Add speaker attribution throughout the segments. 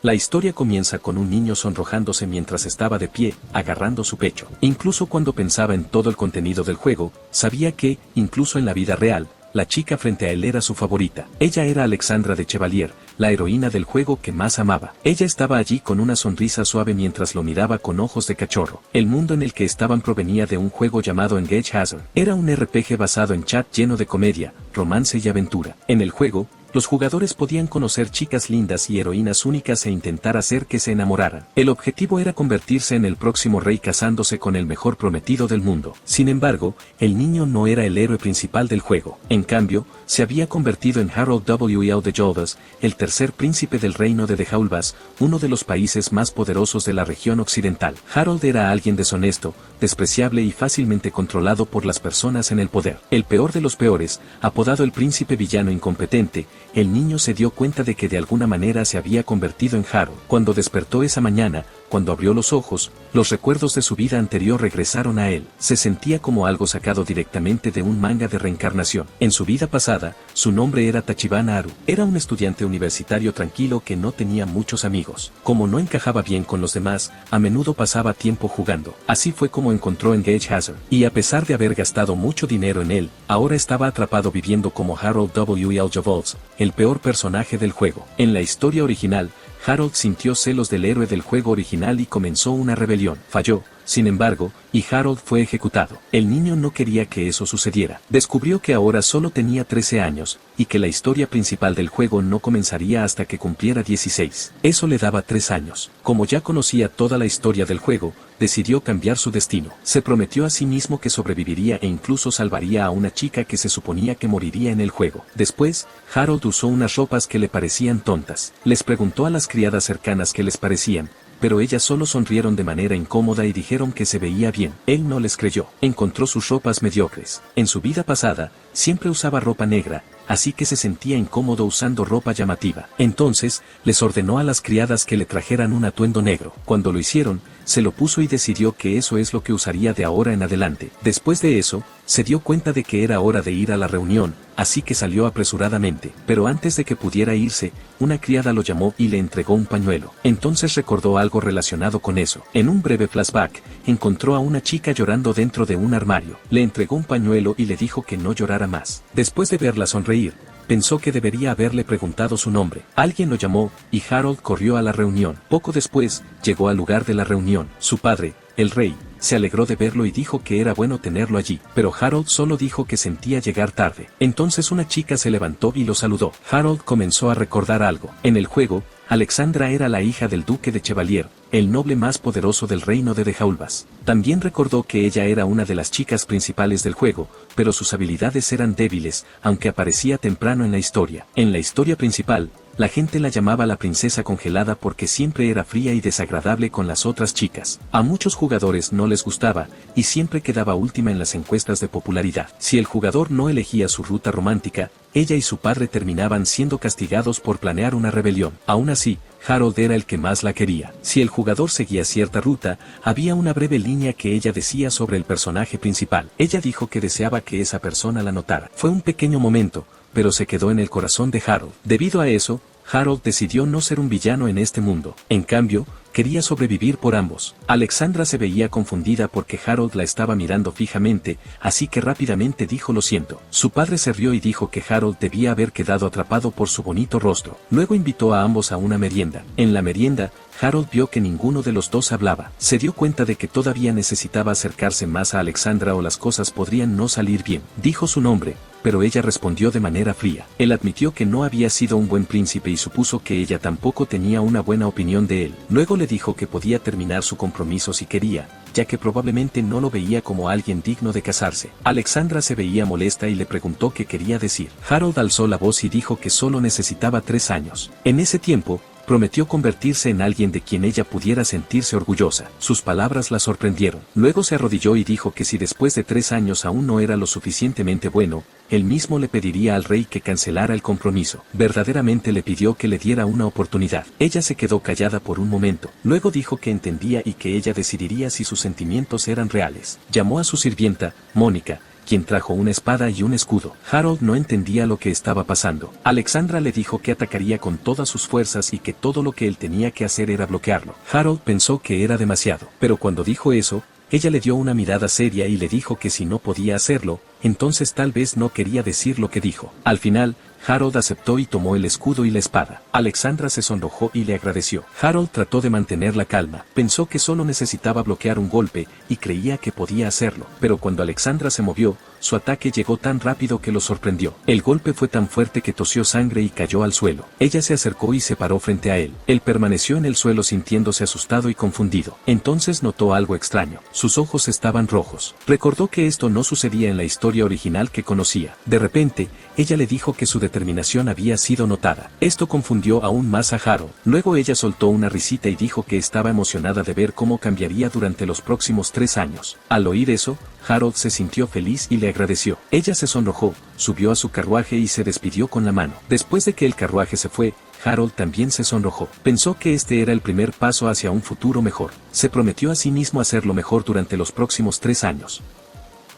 Speaker 1: La historia comienza con un niño sonrojándose mientras estaba de pie, agarrando su pecho. Incluso cuando pensaba en todo el contenido del juego, sabía que, incluso en la vida real, la chica frente a él era su favorita. Ella era Alexandra de Chevalier, la heroína del juego que más amaba. Ella estaba allí con una sonrisa suave mientras lo miraba con ojos de cachorro. El mundo en el que estaban provenía de un juego llamado Engage Hazard. Era un RPG basado en chat lleno de comedia, romance y aventura. En el juego, los jugadores podían conocer chicas lindas y heroínas únicas e intentar hacer que se enamoraran. El objetivo era convertirse en el próximo rey casándose con el mejor prometido del mundo. Sin embargo, el niño no era el héroe principal del juego. En cambio, se había convertido en Harold W.L. de Jolbas, el tercer príncipe del reino de The Jaulbas, uno de los países más poderosos de la región occidental. Harold era alguien deshonesto, despreciable y fácilmente controlado por las personas en el poder. El peor de los peores, apodado el príncipe villano incompetente, el niño se dio cuenta de que de alguna manera se había convertido en Harold. Cuando despertó esa mañana, cuando abrió los ojos, los recuerdos de su vida anterior regresaron a él. Se sentía como algo sacado directamente de un manga de reencarnación. En su vida pasada, su nombre era Tachibana Haru. Era un estudiante universitario tranquilo que no tenía muchos amigos. Como no encajaba bien con los demás, a menudo pasaba tiempo jugando. Así fue como encontró Engage Hazard. Y a pesar de haber gastado mucho dinero en él, ahora estaba atrapado viviendo como Harold W.L. Javols, el peor personaje del juego. En la historia original, Harold sintió celos del héroe del juego original y comenzó una rebelión. Falló, sin embargo, y Harold fue ejecutado. El niño no quería que eso sucediera. Descubrió que ahora solo tenía 13 años, y que la historia principal del juego no comenzaría hasta que cumpliera 16. Eso le daba 3 años. Como ya conocía toda la historia del juego, decidió cambiar su destino. Se prometió a sí mismo que sobreviviría e incluso salvaría a una chica que se suponía que moriría en el juego. Después, Harold usó unas ropas que le parecían tontas. Les preguntó a las criadas cercanas qué les parecían, pero ellas solo sonrieron de manera incómoda y dijeron que se veía bien. Él no les creyó. Encontró sus ropas mediocres. En su vida pasada, siempre usaba ropa negra, así que se sentía incómodo usando ropa llamativa. Entonces, les ordenó a las criadas que le trajeran un atuendo negro. Cuando lo hicieron, se lo puso y decidió que eso es lo que usaría de ahora en adelante. Después de eso, se dio cuenta de que era hora de ir a la reunión, así que salió apresuradamente. Pero antes de que pudiera irse, una criada lo llamó y le entregó un pañuelo. Entonces recordó algo relacionado con eso. En un breve flashback, encontró a una chica llorando dentro de un armario. Le entregó un pañuelo y le dijo que no llorara más. Después de verla sonreír, pensó que debería haberle preguntado su nombre. Alguien lo llamó, y Harold corrió a la reunión. Poco después, llegó al lugar de la reunión. Su padre, el rey, se alegró de verlo y dijo que era bueno tenerlo allí. Pero Harold solo dijo que sentía llegar tarde. Entonces una chica se levantó y lo saludó. Harold comenzó a recordar algo. En el juego, Alexandra era la hija del duque de Chevalier, el noble más poderoso del reino de The Jaulbas. También recordó que ella era una de las chicas principales del juego, pero sus habilidades eran débiles, aunque aparecía temprano en la historia. En la historia principal, la gente la llamaba la princesa congelada porque siempre era fría y desagradable con las otras chicas. A muchos jugadores no les gustaba, y siempre quedaba última en las encuestas de popularidad. Si el jugador no elegía su ruta romántica, ella y su padre terminaban siendo castigados por planear una rebelión. Aún así, Harold era el que más la quería. Si el jugador seguía cierta ruta, había una breve línea que ella decía sobre el personaje principal. Ella dijo que deseaba que esa persona la notara. Fue un pequeño momento, pero se quedó en el corazón de Harold. Debido a eso, Harold decidió no ser un villano en este mundo. En cambio, quería sobrevivir por ambos. Alexandra se veía confundida porque Harold la estaba mirando fijamente, así que rápidamente dijo lo siento. Su padre se rió y dijo que Harold debía haber quedado atrapado por su bonito rostro. Luego invitó a ambos a una merienda. En la merienda, Harold vio que ninguno de los dos hablaba. Se dio cuenta de que todavía necesitaba acercarse más a Alexandra o las cosas podrían no salir bien. Dijo su nombre, pero ella respondió de manera fría. Él admitió que no había sido un buen príncipe y supuso que ella tampoco tenía una buena opinión de él. Luego le dijo que podía terminar su compromiso si quería, ya que probablemente no lo veía como alguien digno de casarse. Alexandra se veía molesta y le preguntó qué quería decir. Harold alzó la voz y dijo que solo necesitaba 3 años. En ese tiempo, prometió convertirse en alguien de quien ella pudiera sentirse orgullosa. Sus palabras la sorprendieron. Luego se arrodilló y dijo que si después de 3 años aún no era lo suficientemente bueno, él mismo le pediría al rey que cancelara el compromiso. Verdaderamente le pidió que le diera una oportunidad. Ella se quedó callada por un momento. Luego dijo que entendía y que ella decidiría si sus sentimientos eran reales. Llamó a su sirvienta, Mónica, quien trajo una espada y un escudo. Harold no entendía lo que estaba pasando. Alexandra le dijo que atacaría con todas sus fuerzas y que todo lo que él tenía que hacer era bloquearlo. Harold pensó que era demasiado, pero cuando dijo eso, ella le dio una mirada seria y le dijo que si no podía hacerlo, entonces tal vez no quería decir lo que dijo. Al final, Harold aceptó y tomó el escudo y la espada. Alexandra se sonrojó y le agradeció. Harold trató de mantener la calma. Pensó que solo necesitaba bloquear un golpe y creía que podía hacerlo. Pero cuando Alexandra se movió, su ataque llegó tan rápido que lo sorprendió. El golpe fue tan fuerte que tosió sangre y cayó al suelo. Ella se acercó y se paró frente a él. Él permaneció en el suelo sintiéndose asustado y confundido. Entonces notó algo extraño. Sus ojos estaban rojos. Recordó que esto no sucedía en la historia original que conocía. De repente, ella le dijo que su determinación había sido notada. Esto confundió aún más a Harold. Luego ella soltó una risita y dijo que estaba emocionada de ver cómo cambiaría durante los próximos 3 años. Al oír eso, Harold se sintió feliz y le agradeció. Ella se sonrojó, subió a su carruaje y se despidió con la mano. Después de que el carruaje se fue, Harold también se sonrojó. Pensó que este era el primer paso hacia un futuro mejor. Se prometió a sí mismo hacerlo mejor durante los próximos 3 años.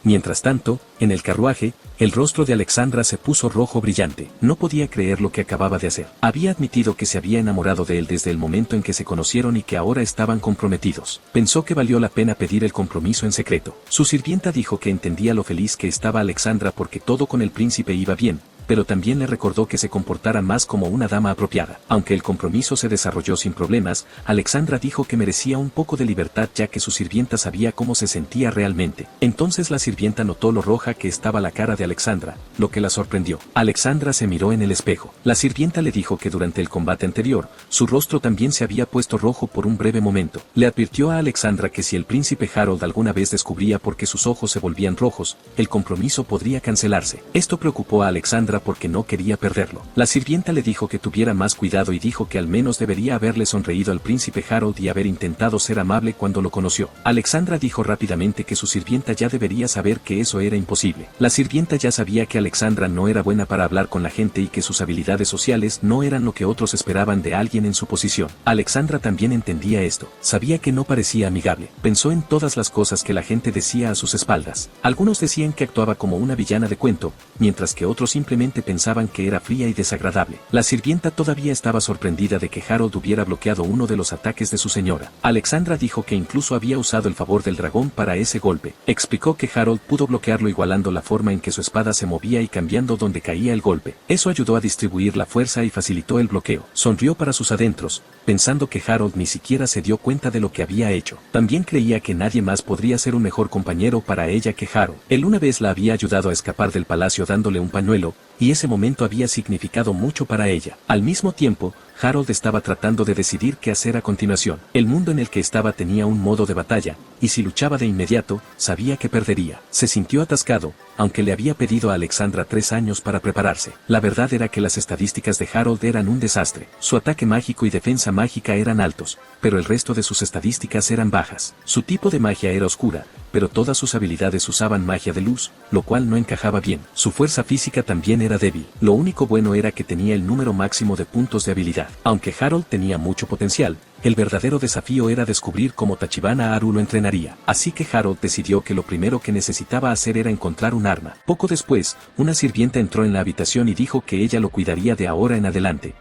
Speaker 1: Mientras tanto, en el carruaje, el rostro de Alexandra se puso rojo brillante. No podía creer lo que acababa de hacer. Había admitido que se había enamorado de él desde el momento en que se conocieron y que ahora estaban comprometidos. Pensó que valió la pena pedir el compromiso en secreto. Su sirvienta dijo que entendía lo feliz que estaba Alexandra porque todo con el príncipe iba bien, pero también le recordó que se comportara más como una dama apropiada. Aunque el compromiso se desarrolló sin problemas, Alexandra dijo que merecía un poco de libertad ya que su sirvienta sabía cómo se sentía realmente. Entonces la sirvienta notó lo roja que estaba la cara de Alexandra, lo que la sorprendió. Alexandra se miró en el espejo. La sirvienta le dijo que durante el combate anterior, su rostro también se había puesto rojo por un breve momento. Le advirtió a Alexandra que si el príncipe Harold alguna vez descubría por qué sus ojos se volvían rojos, el compromiso podría cancelarse. Esto preocupó a Alexandra porque no quería perderlo. La sirvienta le dijo que tuviera más cuidado y dijo que al menos debería haberle sonreído al príncipe Harold y haber intentado ser amable cuando lo conoció. Alexandra dijo rápidamente que su sirvienta ya debería saber que eso era imposible. La sirvienta ya sabía que Alexandra no era buena para hablar con la gente y que sus habilidades sociales no eran lo que otros esperaban de alguien en su posición. Alexandra también entendía esto. Sabía que no parecía amigable. Pensó en todas las cosas que la gente decía a sus espaldas. Algunos decían que actuaba como una villana de cuento, mientras que otros simplemente pensaban que era fría y desagradable. La sirvienta todavía estaba sorprendida de que Harold hubiera bloqueado uno de los ataques de su señora. Alexandra dijo que incluso había usado el favor del dragón para ese golpe. Explicó que Harold pudo bloquearlo igualando la forma en que su espada se movía y cambiando donde caía el golpe. Eso ayudó a distribuir la fuerza y facilitó el bloqueo. Sonrió para sus adentros, pensando que Harold ni siquiera se dio cuenta de lo que había hecho. También creía que nadie más podría ser un mejor compañero para ella que Harold. Él una vez la había ayudado a escapar del palacio dándole un pañuelo, y ese momento había significado mucho para ella. Al mismo tiempo, Harold estaba tratando de decidir qué hacer a continuación. El mundo en el que estaba tenía un modo de batalla, y si luchaba de inmediato, sabía que perdería. Se sintió atascado, aunque le había pedido a Alexandra 3 años para prepararse. La verdad era que las estadísticas de Harold eran un desastre. Su ataque mágico y defensa mágica eran altos, pero el resto de sus estadísticas eran bajas. Su tipo de magia era oscura, pero todas sus habilidades usaban magia de luz, lo cual no encajaba bien. Su fuerza física también era débil. Lo único bueno era que tenía el número máximo de puntos de habilidad. Aunque Harold tenía mucho potencial, el verdadero desafío era descubrir cómo Tachibana Haru lo entrenaría. Así que Harold decidió que lo primero que necesitaba hacer era encontrar un arma. Poco después, una sirvienta entró en la habitación y dijo que ella lo cuidaría de ahora en adelante.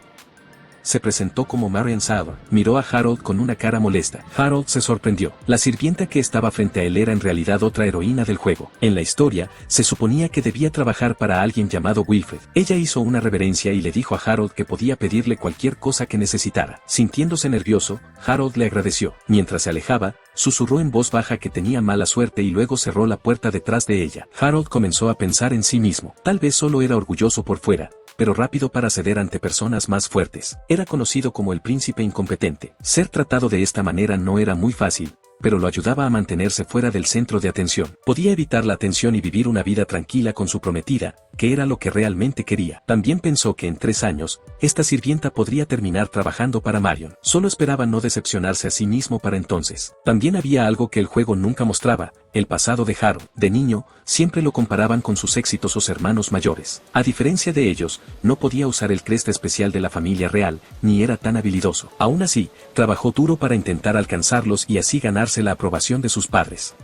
Speaker 1: Se presentó como Marian Sauer. Miró a Harold con una cara molesta. Harold se sorprendió. La sirvienta que estaba frente a él era en realidad otra heroína del juego. En la historia, se suponía que debía trabajar para alguien llamado Wilfred. Ella hizo una reverencia y le dijo a Harold que podía pedirle cualquier cosa que necesitara. Sintiéndose nervioso, Harold le agradeció. Mientras se alejaba, susurró en voz baja que tenía mala suerte y luego cerró la puerta detrás de ella. Harold comenzó a pensar en sí mismo. Tal vez solo era orgulloso por fuera, pero rápido para ceder ante personas más fuertes. Era conocido como el príncipe incompetente. Ser tratado de esta manera no era muy fácil, pero lo ayudaba a mantenerse fuera del centro de atención. Podía evitar la atención y vivir una vida tranquila con su prometida, que era lo que realmente quería. También pensó que en 3 años, esta sirvienta podría terminar trabajando para Marion. Solo esperaba no decepcionarse a sí mismo para entonces. También había algo que el juego nunca mostraba, el pasado de Harold. De niño, siempre lo comparaban con sus exitosos hermanos mayores. A diferencia de ellos, no podía usar el crest especial de la familia real, ni era tan habilidoso. Aún así, trabajó duro para intentar alcanzarlos y así ganarse la aprobación de sus padres.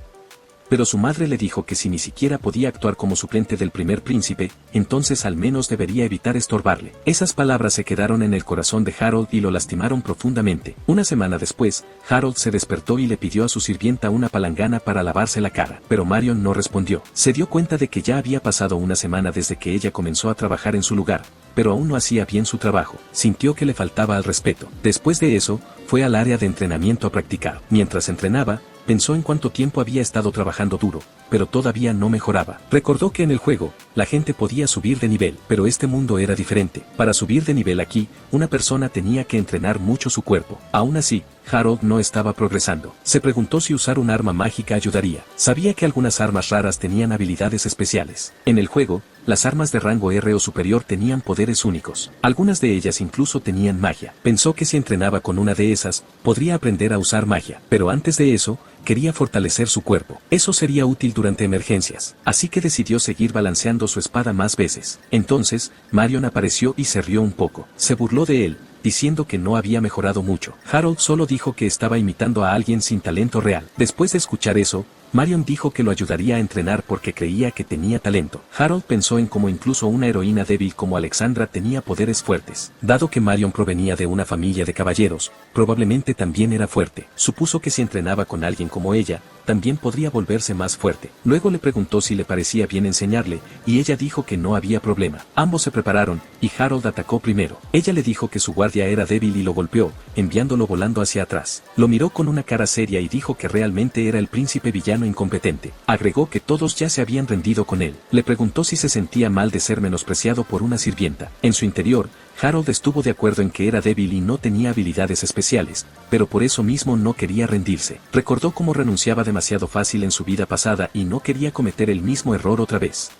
Speaker 1: pero su madre le dijo que si ni siquiera podía actuar como suplente del primer príncipe, entonces al menos debería evitar estorbarle. Esas palabras se quedaron en el corazón de Harold y lo lastimaron profundamente. Una semana después, Harold se despertó y le pidió a su sirvienta una palangana para lavarse la cara, pero Marion no respondió. Se dio cuenta de que ya había pasado una semana desde que ella comenzó a trabajar en su lugar, pero aún no hacía bien su trabajo. Sintió que le faltaba al respeto. Después de eso, fue al área de entrenamiento a practicar. Mientras entrenaba, pensó en cuánto tiempo había estado trabajando duro, pero todavía no mejoraba. Recordó que en el juego, la gente podía subir de nivel, pero este mundo era diferente. Para subir de nivel aquí, una persona tenía que entrenar mucho su cuerpo. Aún así, Harold no estaba progresando. Se preguntó si usar un arma mágica ayudaría. Sabía que algunas armas raras tenían habilidades especiales. En el juego, las armas de rango R o superior tenían poderes únicos. Algunas de ellas incluso tenían magia. Pensó que si entrenaba con una de esas, podría aprender a usar magia. Pero antes de eso, quería fortalecer su cuerpo. Eso sería útil durante emergencias. Así que decidió seguir balanceando su espada más veces. Entonces, Marion apareció y se rió un poco. Se burló de él, diciendo que no había mejorado mucho. Harold solo dijo que estaba imitando a alguien sin talento real. Después de escuchar eso, Marion dijo que lo ayudaría a entrenar porque creía que tenía talento. Harold pensó en cómo incluso una heroína débil como Alexandra tenía poderes fuertes. Dado que Marion provenía de una familia de caballeros, probablemente también era fuerte. Supuso que si entrenaba con alguien como ella, también podría volverse más fuerte. Luego le preguntó si le parecía bien enseñarle, y ella dijo que no había problema. Ambos se prepararon, y Harold atacó primero. Ella le dijo que su guardia era débil y lo golpeó, enviándolo volando hacia atrás. Lo miró con una cara seria y dijo que realmente era el príncipe villano incompetente. Agregó que todos ya se habían rendido con él. Le preguntó si se sentía mal de ser menospreciado por una sirvienta. En su interior, Harold estuvo de acuerdo en que era débil y no tenía habilidades especiales, pero por eso mismo no quería rendirse. Recordó cómo renunciaba demasiado fácil en su vida pasada y no quería cometer el mismo error otra vez.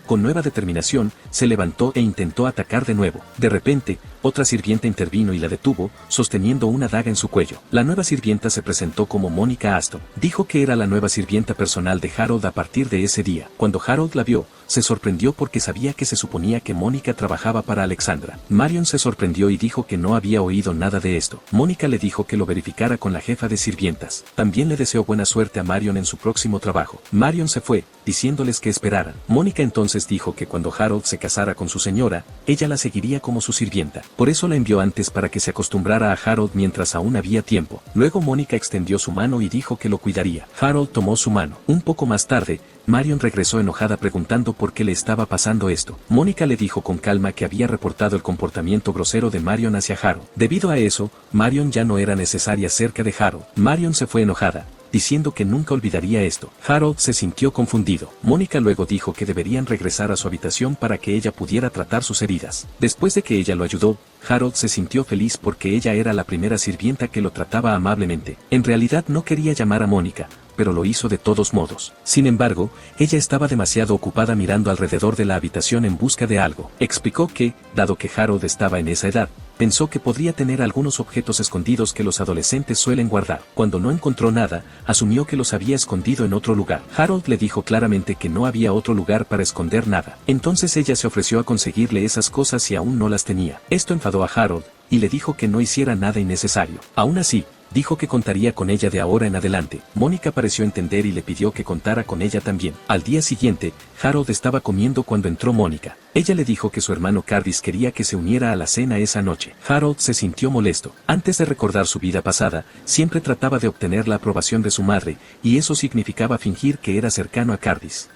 Speaker 1: Con nueva determinación, se levantó e intentó atacar de nuevo. De repente, otra sirvienta intervino y la detuvo, sosteniendo una daga en su cuello. La nueva sirvienta se presentó como Mónica Aston. Dijo que era la nueva sirvienta personal de Harold a partir de ese día. Cuando Harold la vio, se sorprendió porque sabía que se suponía que Mónica trabajaba para Alexandra. Marion se sorprendió y dijo que no había oído nada de esto. Mónica le dijo que lo verificara con la jefa de sirvientas. También le deseó buena suerte a Marion en su próximo trabajo. Marion se fue, diciéndoles que esperaran. Mónica entonces dijo que cuando Harold se casara con su señora, ella la seguiría como su sirvienta. Por eso la envió antes para que se acostumbrara a Harold mientras aún había tiempo. Luego Mónica extendió su mano y dijo que lo cuidaría. Harold tomó su mano. Un poco más tarde, Marion regresó enojada preguntando por qué le estaba pasando esto. Mónica le dijo con calma que había reportado el comportamiento grosero de Marion hacia Harold. Debido a eso, Marion ya no era necesaria cerca de Harold. Marion se fue enojada, diciendo que nunca olvidaría esto. Harold se sintió confundido. Mónica luego dijo que deberían regresar a su habitación para que ella pudiera tratar sus heridas. Después de que ella lo ayudó, Harold se sintió feliz porque ella era la primera sirvienta que lo trataba amablemente. En realidad no quería llamar a Mónica, pero lo hizo de todos modos. Sin embargo, ella estaba demasiado ocupada mirando alrededor de la habitación en busca de algo. Explicó que, dado que Harold estaba en esa edad, pensó que podría tener algunos objetos escondidos que los adolescentes suelen guardar. Cuando no encontró nada, asumió que los había escondido en otro lugar. Harold le dijo claramente que no había otro lugar para esconder nada. Entonces ella se ofreció a conseguirle esas cosas si aún no las tenía. Esto enfadó a Harold, y le dijo que no hiciera nada innecesario. Aún así, dijo que contaría con ella de ahora en adelante. Mónica pareció entender y le pidió que contara con ella también. Al día siguiente, Harold estaba comiendo cuando entró Mónica. Ella le dijo que su hermano Cardis quería que se uniera a la cena esa noche. Harold se sintió molesto. Antes de recordar su vida pasada, siempre trataba de obtener la aprobación de su madre, y eso significaba fingir que era cercano a Cardis.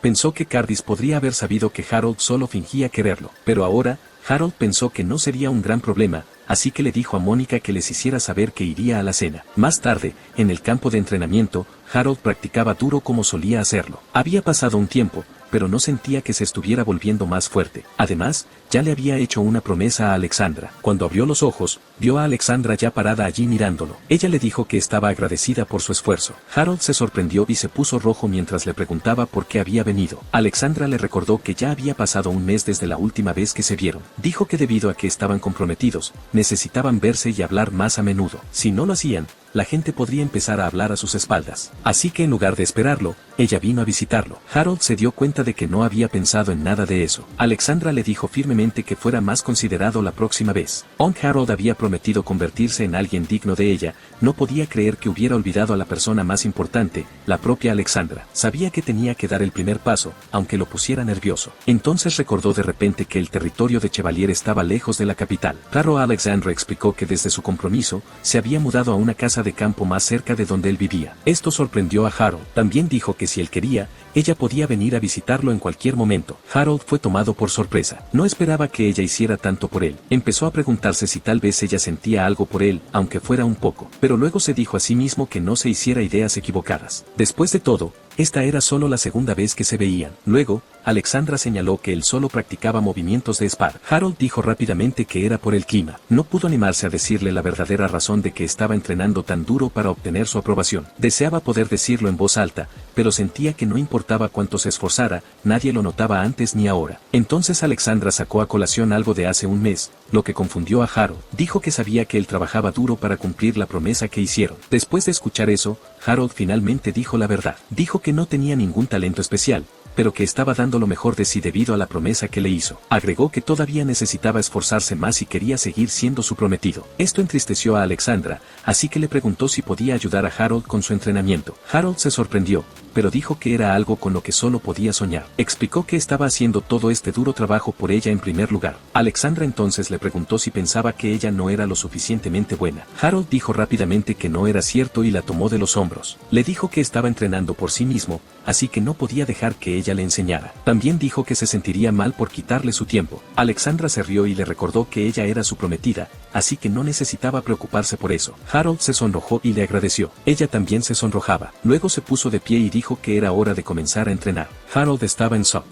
Speaker 1: Pensó que Cardis podría haber sabido que Harold solo fingía quererlo, pero ahora, Harold pensó que no sería un gran problema, así que le dijo a Mónica que les hiciera saber que iría a la cena. Más tarde, en el campo de entrenamiento, Harold practicaba duro como solía hacerlo. Había pasado un tiempo, pero no sentía que se estuviera volviendo más fuerte. Además, ya le había hecho una promesa a Alexandra. Cuando abrió los ojos, vio a Alexandra ya parada allí mirándolo. Ella le dijo que estaba agradecida por su esfuerzo. Harold se sorprendió y se puso rojo mientras le preguntaba por qué había venido. Alexandra le recordó que ya había pasado un mes desde la última vez que se vieron. Dijo que debido a que estaban comprometidos, necesitaban verse y hablar más a menudo. Si no lo hacían, la gente podría empezar a hablar a sus espaldas. Así que en lugar de esperarlo, ella vino a visitarlo. Harold se dio cuenta de que no había pensado en nada de eso. Alexandra le dijo firmemente que fuera más considerado la próxima vez. Aunque Harold había prometido convertirse en alguien digno de ella, no podía creer que hubiera olvidado a la persona más importante, la propia Alexandra. Sabía que tenía que dar el primer paso, aunque lo pusiera nervioso. Entonces recordó de repente que el territorio de Chevalier estaba lejos de la capital. Claro, Alexandra explicó que desde su compromiso, se había mudado a una casa de campo más cerca de donde él vivía. Esto sorprendió a Harold. También dijo que si él quería, ella podía venir a visitarlo en cualquier momento. Harold fue tomado por sorpresa. No esperaba que ella hiciera tanto por él. Empezó a preguntarse si tal vez ella sentía algo por él, aunque fuera un poco. Pero luego se dijo a sí mismo que no se hiciera ideas equivocadas. Después de todo, esta era solo la segunda vez que se veían. Luego, Alexandra señaló que él solo practicaba movimientos de espada. Harold dijo rápidamente que era por el clima. No pudo animarse a decirle la verdadera razón de que estaba entrenando tan duro para obtener su aprobación. Deseaba poder decirlo en voz alta, pero sentía que no importaba cuánto se esforzara, nadie lo notaba antes ni ahora. Entonces Alexandra sacó a colación algo de hace un mes, lo que confundió a Harold. Dijo que sabía que él trabajaba duro para cumplir la promesa que hicieron. Después de escuchar eso, Harold finalmente dijo la verdad. Dijo que no tenía ningún talento especial, pero que estaba dando lo mejor de sí debido a la promesa que le hizo. Agregó que todavía necesitaba esforzarse más y quería seguir siendo su prometido. Esto entristeció a Alexandra, así que le preguntó si podía ayudar a Harold con su entrenamiento. Harold se sorprendió, pero dijo que era algo con lo que solo podía soñar. Explicó que estaba haciendo todo este duro trabajo por ella en primer lugar. Alexandra entonces le preguntó si pensaba que ella no era lo suficientemente buena. Harold dijo rápidamente que no era cierto y la tomó de los hombros. Le dijo que estaba entrenando por sí mismo, así que no podía dejar que ella le enseñara. También dijo que se sentiría mal por quitarle su tiempo. Alexandra se rió y le recordó que ella era su prometida, así que no necesitaba preocuparse por eso. Harold se sonrojó y le agradeció. Ella también se sonrojaba. Luego se puso de pie y dijo que era hora de comenzar a entrenar. Harold estaba en shock.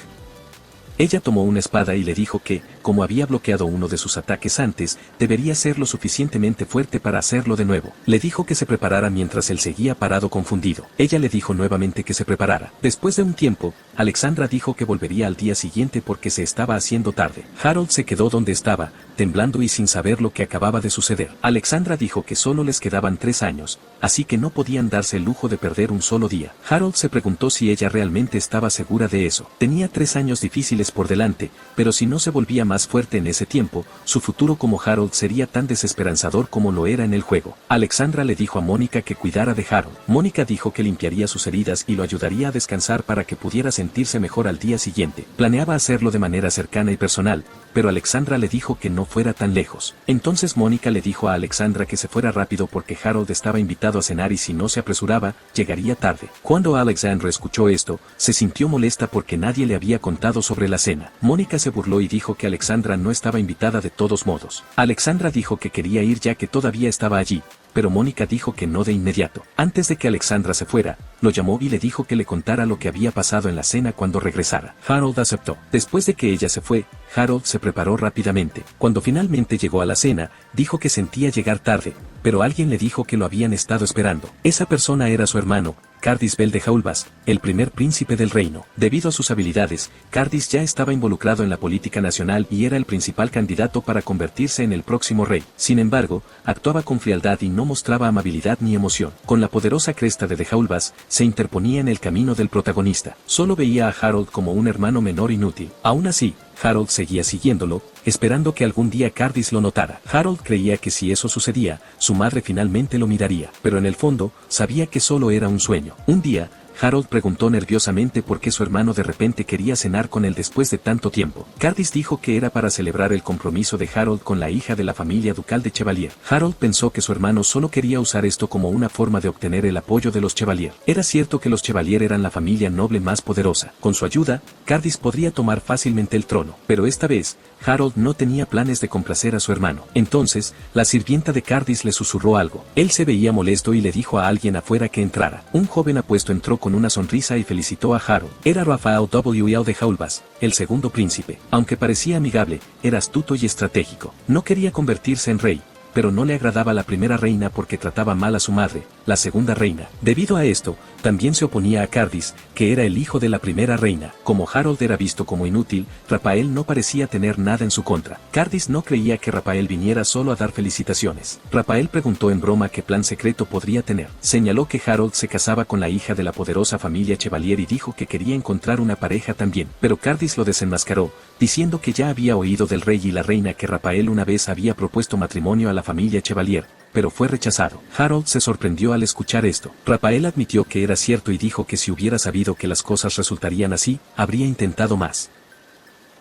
Speaker 1: Ella tomó una espada y le dijo que, como había bloqueado uno de sus ataques antes, debería ser lo suficientemente fuerte para hacerlo de nuevo. Le dijo que se preparara mientras él seguía parado confundido. Ella le dijo nuevamente que se preparara. Después de un tiempo, Alexandra dijo que volvería al día siguiente porque se estaba haciendo tarde. Harold se quedó donde estaba, temblando y sin saber lo que acababa de suceder. Alexandra dijo que solo les quedaban 3 años, así que no podían darse el lujo de perder un solo día. Harold se preguntó si ella realmente estaba segura de eso. Tenía 3 años difíciles por delante, pero si no se volvía más fuerte en ese tiempo, su futuro como Harold sería tan desesperanzador como lo era en el juego. Alexandra le dijo a Mónica que cuidara de Harold. Mónica dijo que limpiaría sus heridas y lo ayudaría a descansar para que pudiera sentirse mejor al día siguiente. Planeaba hacerlo de manera cercana y personal, pero Alexandra le dijo que no fuera tan lejos. Entonces Mónica le dijo a Alexandra que se fuera rápido porque Harold estaba invitado a cenar y si no se apresuraba, llegaría tarde. Cuando Alexandra escuchó esto, se sintió molesta porque nadie le había contado sobre la cena. Mónica se burló y dijo que Alexandra no estaba invitada de todos modos. Alexandra dijo que quería ir ya que todavía estaba allí, pero Mónica dijo que no de inmediato. Antes de que Alexandra se fuera, lo llamó y le dijo que le contara lo que había pasado en la cena cuando regresara. Harold aceptó. Después de que ella se fue, Harold se preparó rápidamente. Cuando finalmente llegó a la cena, dijo que sentía llegar tarde, pero alguien le dijo que lo habían estado esperando. Esa persona era su hermano, Cardis Bell de Jaulbas, el primer príncipe del reino. Debido a sus habilidades, Cardis ya estaba involucrado en la política nacional y era el principal candidato para convertirse en el próximo rey. Sin embargo, actuaba con frialdad y no mostraba amabilidad ni emoción. Con la poderosa cresta de Jaulbas, se interponía en el camino del protagonista. Solo veía a Harold como un hermano menor inútil. Aún así, Harold seguía siguiéndolo, esperando que algún día Cardis lo notara. Harold creía que si eso sucedía, su madre finalmente lo miraría, pero en el fondo, sabía que solo era un sueño. Un día, Harold preguntó nerviosamente por qué su hermano de repente quería cenar con él después de tanto tiempo. Cardis dijo que era para celebrar el compromiso de Harold con la hija de la familia ducal de Chevalier. Harold pensó que su hermano solo quería usar esto como una forma de obtener el apoyo de los Chevalier. Era cierto que los Chevalier eran la familia noble más poderosa. Con su ayuda, Cardis podría tomar fácilmente el trono. Pero esta vez, Harold no tenía planes de complacer a su hermano. Entonces, la sirvienta de Cardis le susurró algo. Él se veía molesto y le dijo a alguien afuera que entrara. Un joven apuesto entró con una sonrisa y felicitó a Harold. Era Rafael W. de Jaulbas, el segundo príncipe. Aunque parecía amigable, era astuto y estratégico. No quería convertirse en rey, pero no le agradaba la primera reina porque trataba mal a su madre, la segunda reina. Debido a esto, también se oponía a Cardis, que era el hijo de la primera reina. Como Harold era visto como inútil, Rapael no parecía tener nada en su contra. Cardis no creía que Rapael viniera solo a dar felicitaciones. Rapael preguntó en broma qué plan secreto podría tener. Señaló que Harold se casaba con la hija de la poderosa familia Chevalier y dijo que quería encontrar una pareja también. Pero Cardis lo desenmascaró, diciendo que ya había oído del rey y la reina que Rapael una vez había propuesto matrimonio a la familia Chevalier, pero fue rechazado. Harold se sorprendió al escuchar esto. Rapael admitió que era cierto y dijo que si hubiera sabido que las cosas resultarían así, habría intentado más.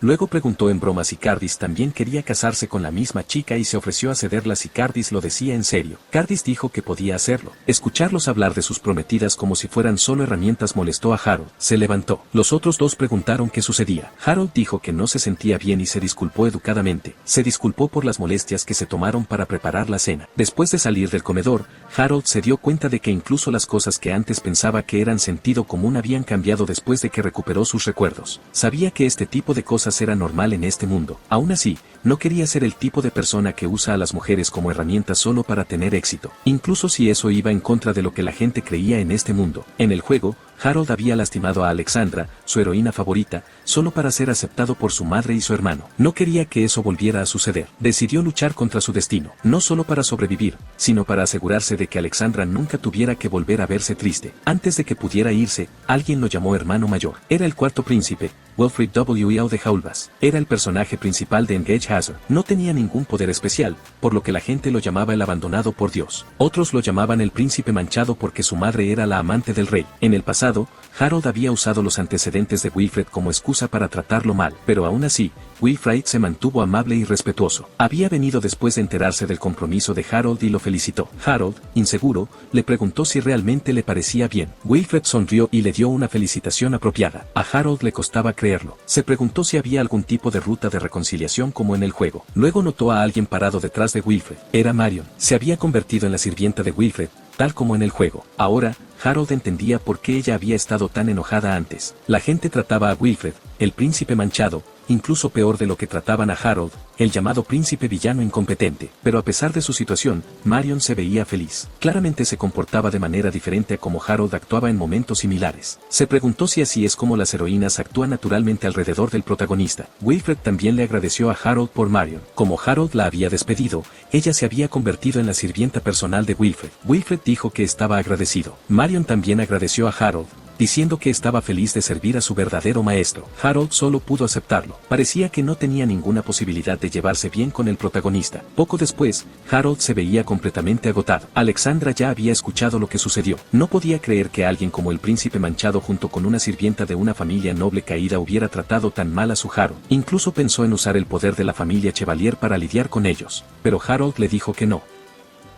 Speaker 1: Luego preguntó en broma si Cardis también quería casarse con la misma chica y se ofreció a cederla si Cardis lo decía en serio. Cardis dijo que podía hacerlo. Escucharlos hablar de sus prometidas como si fueran solo herramientas molestó a Harold. Se levantó. Los otros dos preguntaron qué sucedía. Harold dijo que no se sentía bien y se disculpó educadamente. Se disculpó por las molestias que se tomaron para preparar la cena. Después de salir del comedor, Harold se dio cuenta de que incluso las cosas que antes pensaba que eran sentido común habían cambiado después de que recuperó sus recuerdos. Sabía que este tipo de cosas era normal en este mundo. Aún así, no quería ser el tipo de persona que usa a las mujeres como herramientas solo para tener éxito, incluso si eso iba en contra de lo que la gente creía en este mundo. En el juego, Harold había lastimado a Alexandra, su heroína favorita, solo para ser aceptado por su madre y su hermano. No quería que eso volviera a suceder. Decidió luchar contra su destino, no solo para sobrevivir, sino para asegurarse de que Alexandra nunca tuviera que volver a verse triste. Antes de que pudiera irse, alguien lo llamó hermano mayor. Era el cuarto príncipe, Wilfred W. de Haulbas. Era el personaje principal de Engage Hazard. No tenía ningún poder especial, por lo que la gente lo llamaba el abandonado por Dios. Otros lo llamaban el príncipe manchado porque su madre era la amante del rey. En el pasado, Harold había usado los antecedentes de Wilfred como excusa para tratarlo mal, pero aún así, Wilfred se mantuvo amable y respetuoso. Había venido después de enterarse del compromiso de Harold y lo felicitó. Harold, inseguro, le preguntó si realmente le parecía bien. Wilfred sonrió y le dio una felicitación apropiada. A Harold le costaba creerlo. Se preguntó si había algún tipo de ruta de reconciliación como en el juego. Luego notó a alguien parado detrás de Wilfred. Era Marion. Se había convertido en la sirvienta de Wilfred, tal como en el juego. Ahora, Harold entendía por qué ella había estado tan enojada antes. La gente trataba a Wilfred, el príncipe manchado, incluso peor de lo que trataban a Harold, el llamado príncipe villano incompetente. Pero a pesar de su situación, Marion se veía feliz. Claramente se comportaba de manera diferente a como Harold actuaba en momentos similares. Se preguntó si así es como las heroínas actúan naturalmente alrededor del protagonista. Wilfred también le agradeció a Harold por Marion. Como Harold la había despedido, ella se había convertido en la sirvienta personal de Wilfred. Wilfred dijo que estaba agradecido. Marion también agradeció a Harold, diciendo que estaba feliz de servir a su verdadero maestro. Harold solo pudo aceptarlo. Parecía que no tenía ninguna posibilidad de llevarse bien con el protagonista. Poco después, Harold se veía completamente agotado. Alexandra ya había escuchado lo que sucedió. No podía creer que alguien como el príncipe manchado junto con una sirvienta de una familia noble caída hubiera tratado tan mal a su Harold. Incluso pensó en usar el poder de la familia Chevalier para lidiar con ellos. Pero Harold le dijo que no.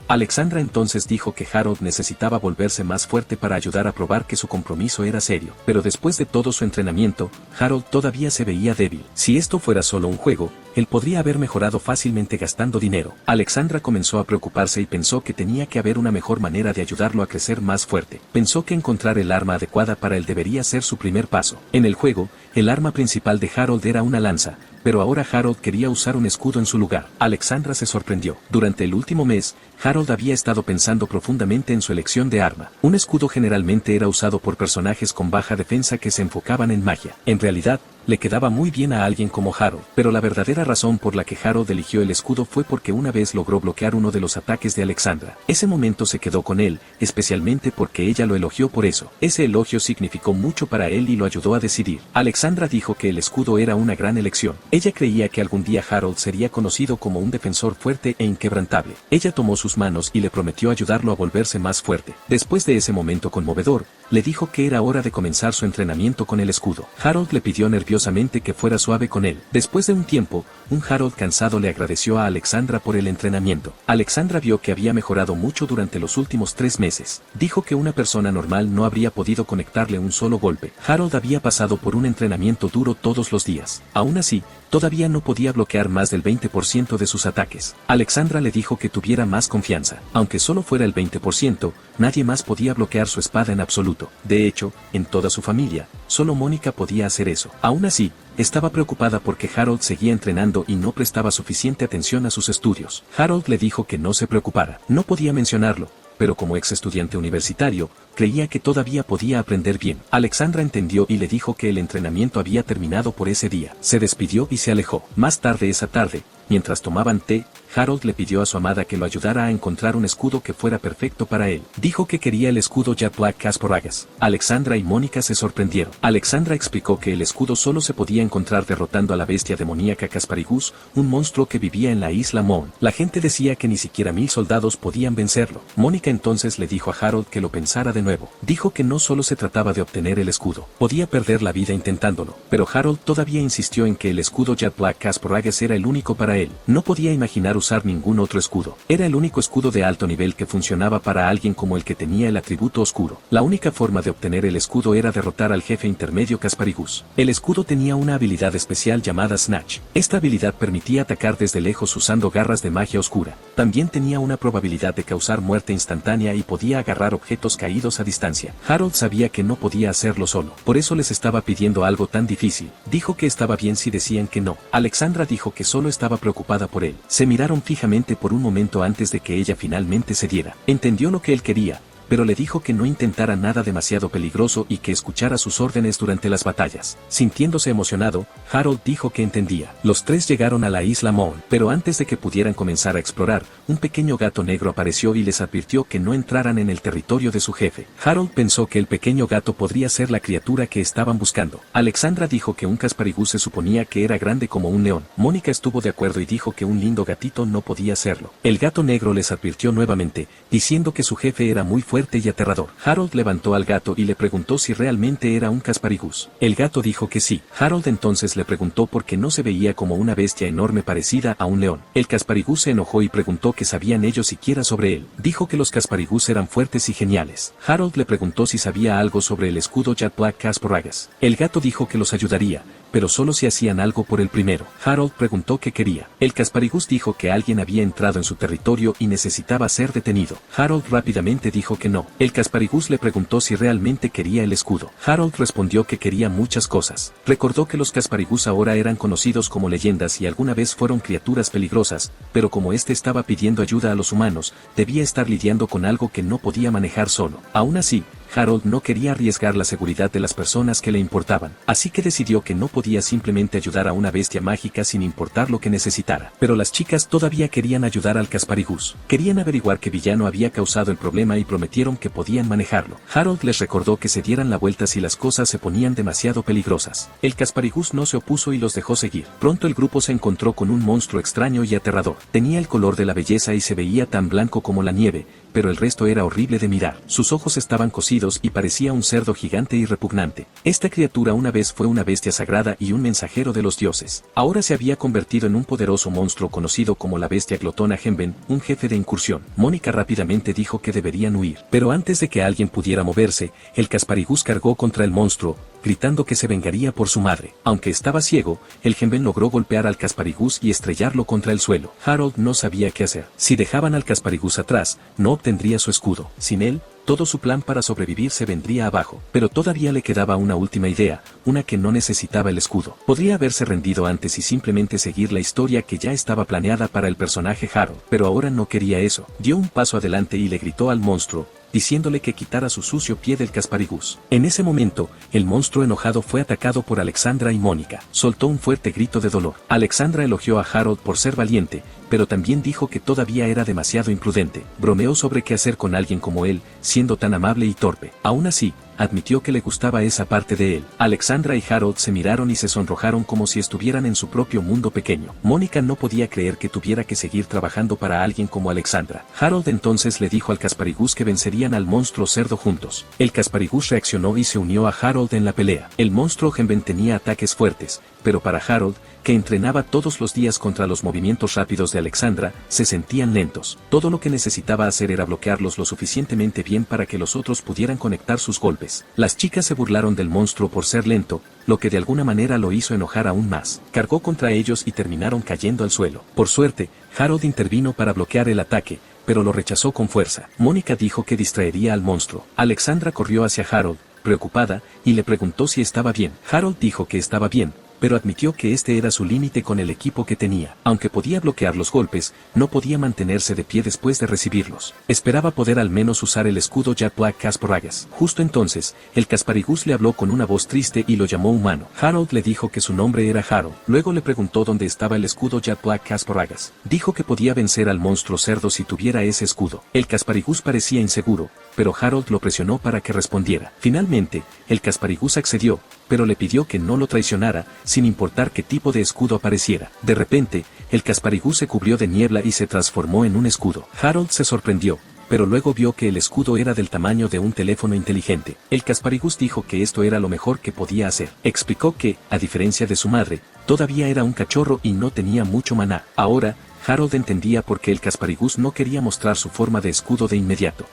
Speaker 1: Alexandra entonces dijo que Harold necesitaba volverse más fuerte para ayudar a probar que su compromiso era serio. Pero después de todo su entrenamiento, Harold todavía se veía débil. Si esto fuera solo un juego, él podría haber mejorado fácilmente gastando dinero. Alexandra comenzó a preocuparse y pensó que tenía que haber una mejor manera de ayudarlo a crecer más fuerte. Pensó que encontrar el arma adecuada para él debería ser su primer paso. En el juego, el arma principal de Harold era una lanza, pero ahora Harold quería usar un escudo en su lugar. Alexandra se sorprendió. Durante el último mes, Harold había estado pensando profundamente en su elección de arma. Un escudo generalmente era usado por personajes con baja defensa que se enfocaban en magia. En realidad, le quedaba muy bien a alguien como Harold, pero la verdadera razón por la que Harold eligió el escudo fue porque una vez logró bloquear uno de los ataques de Alexandra. Ese momento se quedó con él, especialmente porque ella lo elogió por eso. Ese elogio significó mucho para él y lo ayudó a decidir. Alexandra dijo que el escudo era una gran elección. Ella creía que algún día Harold sería conocido como un defensor fuerte e inquebrantable. Ella tomó sus manos y le prometió ayudarlo a volverse más fuerte. Después de ese momento conmovedor, le dijo que era hora de comenzar su entrenamiento con el escudo. Harold le pidió nerviosamente que fuera suave con él. Después de un tiempo, un Harold cansado le agradeció a Alexandra por el entrenamiento. Alexandra vio que había mejorado mucho durante los últimos 3 meses. Dijo que una persona normal no habría podido conectarle un solo golpe. Harold había pasado por un entrenamiento duro todos los días. Aún así, todavía no podía bloquear más del 20% de sus ataques. Alexandra le dijo que tuviera más confianza. Aunque solo fuera el 20%, nadie más podía bloquear su espada en absoluto. De hecho, en toda su familia, solo Mónica podía hacer eso. Aún así, estaba preocupada porque Harold seguía entrenando y no prestaba suficiente atención a sus estudios. Harold le dijo que no se preocupara. No podía mencionarlo, pero como ex estudiante universitario, creía que todavía podía aprender bien. Alexandra entendió y le dijo que el entrenamiento había terminado por ese día. Se despidió y se alejó. Más tarde esa tarde, mientras tomaban té, Harold le pidió a su amada que lo ayudara a encontrar un escudo que fuera perfecto para él. Dijo que quería el escudo Jack Black Kasparagos. Alexandra y Mónica se sorprendieron. Alexandra explicó que el escudo solo se podía encontrar derrotando a la bestia demoníaca Kasparagos, un monstruo que vivía en la isla Mon. La gente decía que ni siquiera 1000 soldados podían vencerlo. Mónica entonces le dijo a Harold que lo pensara de nuevo. Dijo que no solo se trataba de obtener el escudo, podía perder la vida intentándolo, pero Harold todavía insistió en que el escudo Jack Black Kasparagos era el único para él. No podía imaginar usar ningún otro escudo. Era el único escudo de alto nivel que funcionaba para alguien como el que tenía el atributo oscuro. La única forma de obtener el escudo era derrotar al jefe intermedio Kasparagos. El escudo tenía una habilidad especial llamada Snatch. Esta habilidad permitía atacar desde lejos usando garras de magia oscura. También tenía una probabilidad de causar muerte instantánea y podía agarrar objetos caídos a distancia. Harold sabía que no podía hacerlo solo. Por eso les estaba pidiendo algo tan difícil. Dijo que estaba bien si decían que no. Alexandra dijo que solo estaba preocupada por él. Se miraron fijamente por un momento antes de que ella finalmente cediera. Entendió lo que él quería, pero le dijo que no intentara nada demasiado peligroso y que escuchara sus órdenes durante las batallas. Sintiéndose emocionado, Harold dijo que entendía. Los tres llegaron a la isla Mon, pero antes de que pudieran comenzar a explorar, un pequeño gato negro apareció y les advirtió que no entraran en el territorio de su jefe. Harold pensó que el pequeño gato podría ser la criatura que estaban buscando. Alexandra dijo que un Kasparagos se suponía que era grande como un león. Mónica estuvo de acuerdo y dijo que un lindo gatito no podía serlo. El gato negro les advirtió nuevamente, diciendo que su jefe era muy fuerte y aterrador. Harold levantó al gato y le preguntó si realmente era un Kasparagos. El gato dijo que sí. Harold entonces le preguntó por qué no se veía como una bestia enorme parecida a un león. El Kasparagos se enojó y preguntó qué sabían ellos siquiera sobre él. Dijo que los Kasparagos eran fuertes y geniales. Harold le preguntó si sabía algo sobre el escudo Jack Black Kasparagos. El gato dijo que los ayudaría, pero solo si hacían algo por el primero. Harold preguntó qué quería. El Kasparagos dijo que alguien había entrado en su territorio y necesitaba ser detenido. Harold rápidamente dijo que no. El Kasparagos le preguntó si realmente quería el escudo. Harold respondió que quería muchas cosas. Recordó que los Kasparagos ahora eran conocidos como leyendas y alguna vez fueron criaturas peligrosas, pero como este estaba pidiendo ayuda a los humanos, debía estar lidiando con algo que no podía manejar solo. Aún así, Harold no quería arriesgar la seguridad de las personas que le importaban, así que decidió que no podía simplemente ayudar a una bestia mágica sin importar lo que necesitara. Pero las chicas todavía querían ayudar al Kasparagos. Querían averiguar qué villano había causado el problema y prometieron que podían manejarlo. Harold les recordó que se dieran la vuelta si las cosas se ponían demasiado peligrosas. El Kasparagos no se opuso y los dejó seguir. Pronto el grupo se encontró con un monstruo extraño y aterrador. Tenía el color de la belleza y se veía tan blanco como la nieve, pero el resto era horrible de mirar. Sus ojos estaban cosidos y parecía un cerdo gigante y repugnante. Esta criatura una vez fue una bestia sagrada y un mensajero de los dioses. Ahora se había convertido en un poderoso monstruo conocido como la bestia glotona Henben, un jefe de incursión. Mónica rápidamente dijo que deberían huir. Pero antes de que alguien pudiera moverse, el Kasparagos cargó contra el monstruo, gritando que se vengaría por su madre. Aunque estaba ciego, el Henben logró golpear al Kasparagos y estrellarlo contra el suelo. Harold no sabía qué hacer. Si dejaban al Kasparagos atrás, no obtendría su escudo. Sin él, todo su plan para sobrevivir se vendría abajo. Pero todavía le quedaba una última idea, una que no necesitaba el escudo. Podría haberse rendido antes y simplemente seguir la historia que ya estaba planeada para el personaje Harold. Pero ahora no quería eso. Dio un paso adelante y le gritó al monstruo, diciéndole que quitara su sucio pie del Kasparagos. En ese momento, el monstruo enojado fue atacado por Alexandra y Mónica. Soltó un fuerte grito de dolor. Alexandra elogió a Harold por ser valiente, pero también dijo que todavía era demasiado imprudente. Bromeó sobre qué hacer con alguien como él, siendo tan amable y torpe. Aún así, admitió que le gustaba esa parte de él. Alexandra y Harold se miraron y se sonrojaron como si estuvieran en su propio mundo pequeño. Mónica no podía creer que tuviera que seguir trabajando para alguien como Alexandra. Harold entonces le dijo al Kasparagos que vencerían al monstruo cerdo juntos. El Kasparagos reaccionó y se unió a Harold en la pelea. El monstruo Henben tenía ataques fuertes, pero para Harold, que entrenaba todos los días contra los movimientos rápidos de Alexandra, se sentían lentos. Todo lo que necesitaba hacer era bloquearlos lo suficientemente bien para que los otros pudieran conectar sus golpes. Las chicas se burlaron del monstruo por ser lento, lo que de alguna manera lo hizo enojar aún más. Cargó contra ellos y terminaron cayendo al suelo. Por suerte, Harold intervino para bloquear el ataque, pero lo rechazó con fuerza. Mónica dijo que distraería al monstruo. Alexandra corrió hacia Harold, preocupada, y le preguntó si estaba bien. Harold dijo que estaba bien, pero admitió que este era su límite con el equipo que tenía. Aunque podía bloquear los golpes, no podía mantenerse de pie después de recibirlos. Esperaba poder al menos usar el escudo Jack Black Kasparagaz. Justo entonces, el Kasparaguz le habló con una voz triste y lo llamó humano. Harold le dijo que su nombre era Harold. Luego le preguntó dónde estaba el escudo Jack Black Kasparagaz. Dijo que podía vencer al monstruo cerdo si tuviera ese escudo. El Kasparaguz parecía inseguro, pero Harold lo presionó para que respondiera. Finalmente, el Kasparaguz accedió, pero le pidió que no lo traicionara, sin importar qué tipo de escudo apareciera. De repente, el Kasparaguz se cubrió de niebla y se transformó en un escudo. Harold se sorprendió, pero luego vio que el escudo era del tamaño de un teléfono inteligente. El Kasparaguz dijo que esto era lo mejor que podía hacer. Explicó que, a diferencia de su madre, todavía era un cachorro y no tenía mucho maná. Ahora, Harold entendía por qué el Kasparaguz no quería mostrar su forma de escudo de inmediato.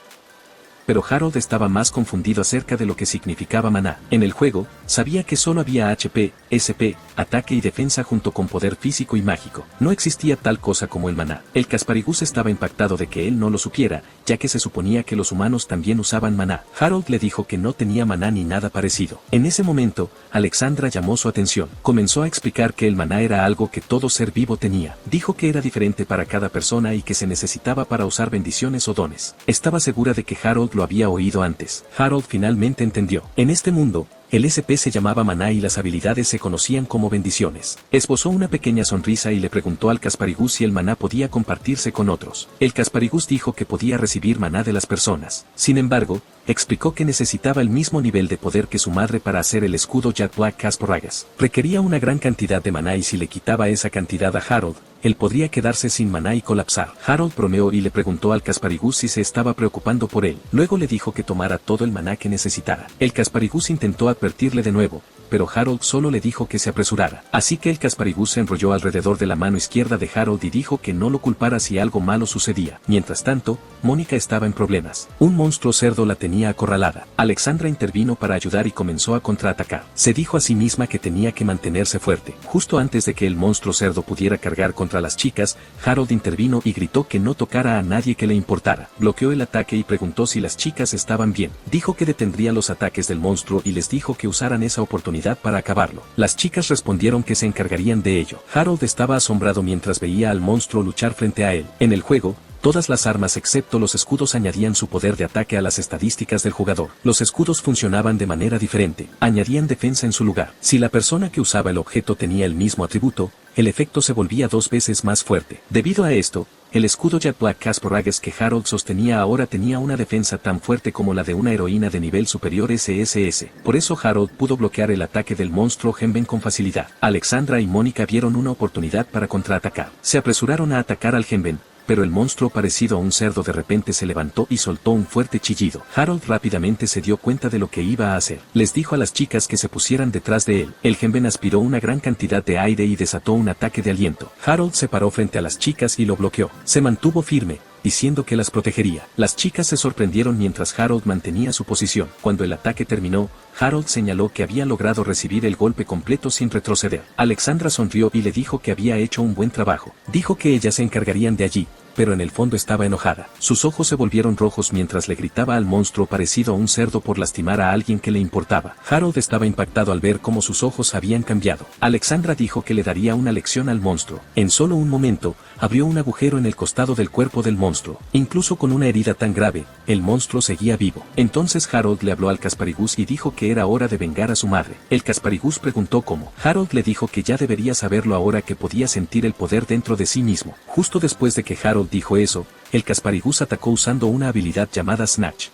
Speaker 1: Pero Harold estaba más confundido acerca de lo que significaba maná. En el juego, sabía que solo había HP, SP, ataque y defensa junto con poder físico y mágico. No existía tal cosa como el maná. El Kasparaguz estaba impactado de que él no lo supiera, ya que se suponía que los humanos también usaban maná. Harold le dijo que no tenía maná ni nada parecido. En ese momento, Alexandra llamó su atención. Comenzó a explicar que el maná era algo que todo ser vivo tenía. Dijo que era diferente para cada persona y que se necesitaba para usar bendiciones o dones. Estaba segura de que Harold lo había oído antes. Harold finalmente entendió. En este mundo, el SP se llamaba maná y las habilidades se conocían como bendiciones. Esbozó una pequeña sonrisa y le preguntó al Kasparaguz si el maná podía compartirse con otros. El Kasparaguz dijo que podía recibir maná de las personas. Sin embargo, explicó que necesitaba el mismo nivel de poder que su madre para hacer el escudo Jack Black Kasparagaz. Requería una gran cantidad de maná y si le quitaba esa cantidad a Harold, él podría quedarse sin maná y colapsar. Harold bromeó y le preguntó al Kasparaguz si se estaba preocupando por él. Luego le dijo que tomara todo el maná que necesitara. El Kasparaguz intentó advertirle de nuevo, pero Harold solo le dijo que se apresurara. Así que el Kasparaguz se enrolló alrededor de la mano izquierda de Harold y dijo que no lo culpara si algo malo sucedía. Mientras tanto, Mónica estaba en problemas. Un monstruo cerdo la tenía acorralada. Alexandra intervino para ayudar y comenzó a contraatacar. Se dijo a sí misma que tenía que mantenerse fuerte. Justo antes de que el monstruo cerdo pudiera cargar contra las chicas, Harold intervino y gritó que no tocara a nadie que le importara. Bloqueó el ataque y preguntó si las chicas estaban bien. Dijo que detendría los ataques del monstruo y les dijo que usaran esa oportunidad para acabarlo. Las chicas respondieron que se encargarían de ello. Harold estaba asombrado mientras veía al monstruo luchar frente a él. En el juego, todas las armas excepto los escudos añadían su poder de ataque a las estadísticas del jugador. Los escudos funcionaban de manera diferente, añadían defensa en su lugar. Si la persona que usaba el objeto tenía el mismo atributo, el efecto se volvía 2 veces más fuerte. Debido a esto, el escudo Jack Black Kasparagaz que Harold sostenía ahora tenía una defensa tan fuerte como la de una heroína de nivel superior SSS. Por eso Harold pudo bloquear el ataque del monstruo Henben con facilidad. Alexandra y Mónica vieron una oportunidad para contraatacar. Se apresuraron a atacar al Henben, pero el monstruo parecido a un cerdo de repente se levantó y soltó un fuerte chillido. Harold rápidamente se dio cuenta de lo que iba a hacer. Les dijo a las chicas que se pusieran detrás de él. El Henben aspiró una gran cantidad de aire y desató un ataque de aliento. Harold se paró frente a las chicas y lo bloqueó. Se mantuvo firme, diciendo que las protegería. Las chicas se sorprendieron mientras Harold mantenía su posición. Cuando el ataque terminó, Harold señaló que había logrado recibir el golpe completo sin retroceder. Alexandra sonrió y le dijo que había hecho un buen trabajo. Dijo que ellas se encargarían de allí, pero en el fondo estaba enojada. Sus ojos se volvieron rojos mientras le gritaba al monstruo parecido a un cerdo por lastimar a alguien que le importaba. Harold estaba impactado al ver cómo sus ojos habían cambiado. Alexandra dijo que le daría una lección al monstruo. En solo un momento, abrió un agujero en el costado del cuerpo del monstruo. Incluso con una herida tan grave, el monstruo seguía vivo. Entonces Harold le habló al Kasparaguz y dijo que era hora de vengar a su madre. El Kasparaguz preguntó cómo. Harold le dijo que ya debería saberlo ahora que podía sentir el poder dentro de sí mismo. Justo después de que Harold dijo eso, el Kasparaguz atacó usando una habilidad llamada Snatch.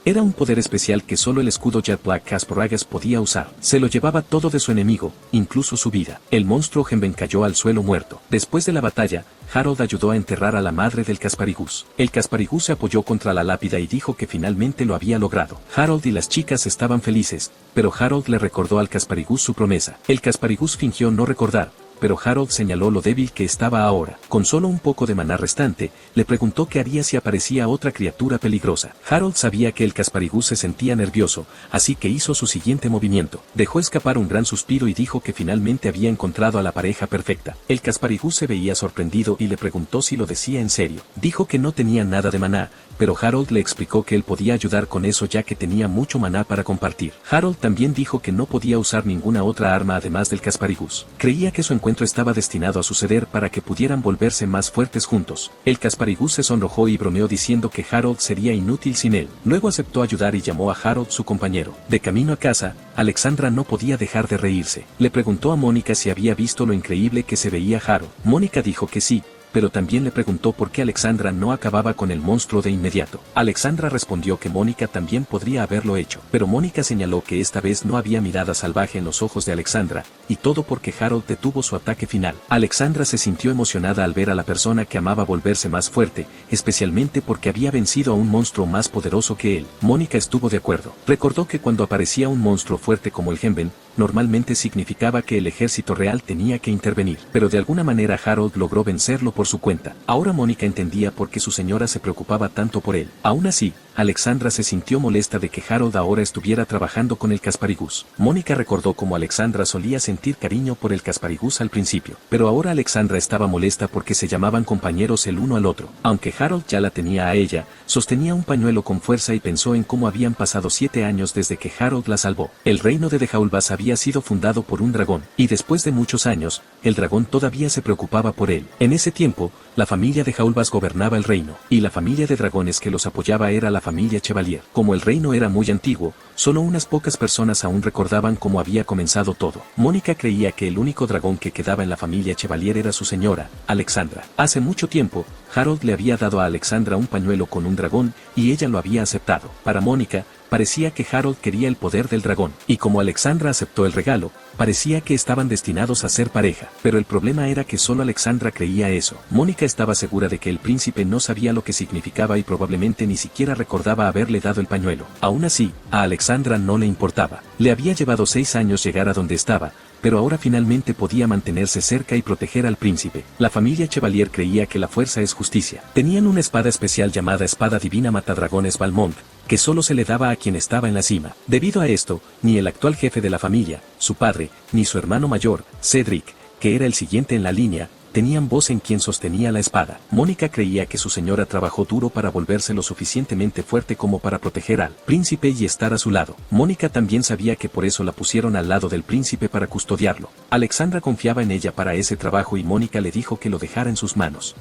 Speaker 1: Era un poder especial que solo el escudo Jack Black Kasparagaz podía usar. Se lo llevaba todo de su enemigo, incluso su vida. El monstruo Henben cayó al suelo muerto. Después de la batalla, Harold ayudó a enterrar a la madre del Kasparaguz. El Kasparaguz se apoyó contra la lápida y dijo que finalmente lo había logrado. Harold y las chicas estaban felices, pero Harold le recordó al Kasparaguz su promesa. El Kasparaguz fingió no recordar, pero Harold señaló lo débil que estaba ahora. Con solo un poco de maná restante, le preguntó qué haría si aparecía otra criatura peligrosa. Harold sabía que el Kasparaguz se sentía nervioso, así que hizo su siguiente movimiento. Dejó escapar un gran suspiro y dijo que finalmente había encontrado a la pareja perfecta. El Kasparaguz se veía sorprendido y le preguntó si lo decía en serio. Dijo que no tenía nada de maná, pero Harold le explicó que él podía ayudar con eso ya que tenía mucho maná para compartir. Harold también dijo que no podía usar ninguna otra arma además del Casparibús. Creía que su encuentro estaba destinado a suceder para que pudieran volverse más fuertes juntos. El Casparibús se sonrojó y bromeó diciendo que Harold sería inútil sin él. Luego aceptó ayudar y llamó a Harold su compañero. De camino a casa, Alexandra no podía dejar de reírse. Le preguntó a Mónica si había visto lo increíble que se veía Harold. Mónica dijo que sí, pero también le preguntó por qué Alexandra no acababa con el monstruo de inmediato. Alexandra respondió que Mónica también podría haberlo hecho, pero Mónica señaló que esta vez no había mirada salvaje en los ojos de Alexandra, y todo porque Harold detuvo su ataque final. Alexandra se sintió emocionada al ver a la persona que amaba volverse más fuerte, especialmente porque había vencido a un monstruo más poderoso que él. Mónica estuvo de acuerdo. Recordó que cuando aparecía un monstruo fuerte como el Henben, normalmente significaba que el ejército real tenía que intervenir, pero de alguna manera Harold logró vencerlo por su cuenta. Ahora Mónica entendía por qué su señora se preocupaba tanto por él. Aún así, Alexandra se sintió molesta de que Harold ahora estuviera trabajando con el Casparibús. Mónica recordó cómo Alexandra solía sentir cariño por el Casparibús al principio, pero ahora Alexandra estaba molesta porque se llamaban compañeros el uno al otro. Aunque Harold ya la tenía a ella, sostenía un pañuelo con fuerza y pensó en cómo habían pasado 7 años desde que Harold la salvó. El reino de Dejaulbas había sido fundado por un dragón, y después de muchos años, el dragón todavía se preocupaba por él. En ese tiempo, la familia de Dejaulbas gobernaba el reino, y la familia de dragones que los apoyaba era la familia Chevalier. Como el reino era muy antiguo, solo unas pocas personas aún recordaban cómo había comenzado todo. Mónica creía que el único dragón que quedaba en la familia Chevalier era su señora, Alexandra. Hace mucho tiempo, Harold le había dado a Alexandra un pañuelo con un dragón, y ella lo había aceptado. Para Mónica, parecía que Harold quería el poder del dragón, y como Alexandra aceptó el regalo, parecía que estaban destinados a ser pareja, pero el problema era que solo Alexandra creía eso. Mónica estaba segura de que el príncipe no sabía lo que significaba y probablemente ni siquiera recordaba haberle dado el pañuelo. Aún así, a Alexandra no le importaba. Le había llevado 6 años llegar a donde estaba, pero ahora finalmente podía mantenerse cerca y proteger al príncipe. La familia Chevalier creía que la fuerza es justicia. Tenían una espada especial llamada Espada Divina Matadragones Valmont, que solo se le daba a quien estaba en la cima. Debido a esto, ni el actual jefe de la familia, su padre, ni su hermano mayor, Cedric, que era el siguiente en la línea, tenían voz en quien sostenía la espada. Mónica creía que su señora trabajó duro para volverse lo suficientemente fuerte como para proteger al príncipe y estar a su lado. Mónica también sabía que por eso la pusieron al lado del príncipe para custodiarlo. Alexandra confiaba en ella para ese trabajo y Mónica le dijo que lo dejara en sus manos.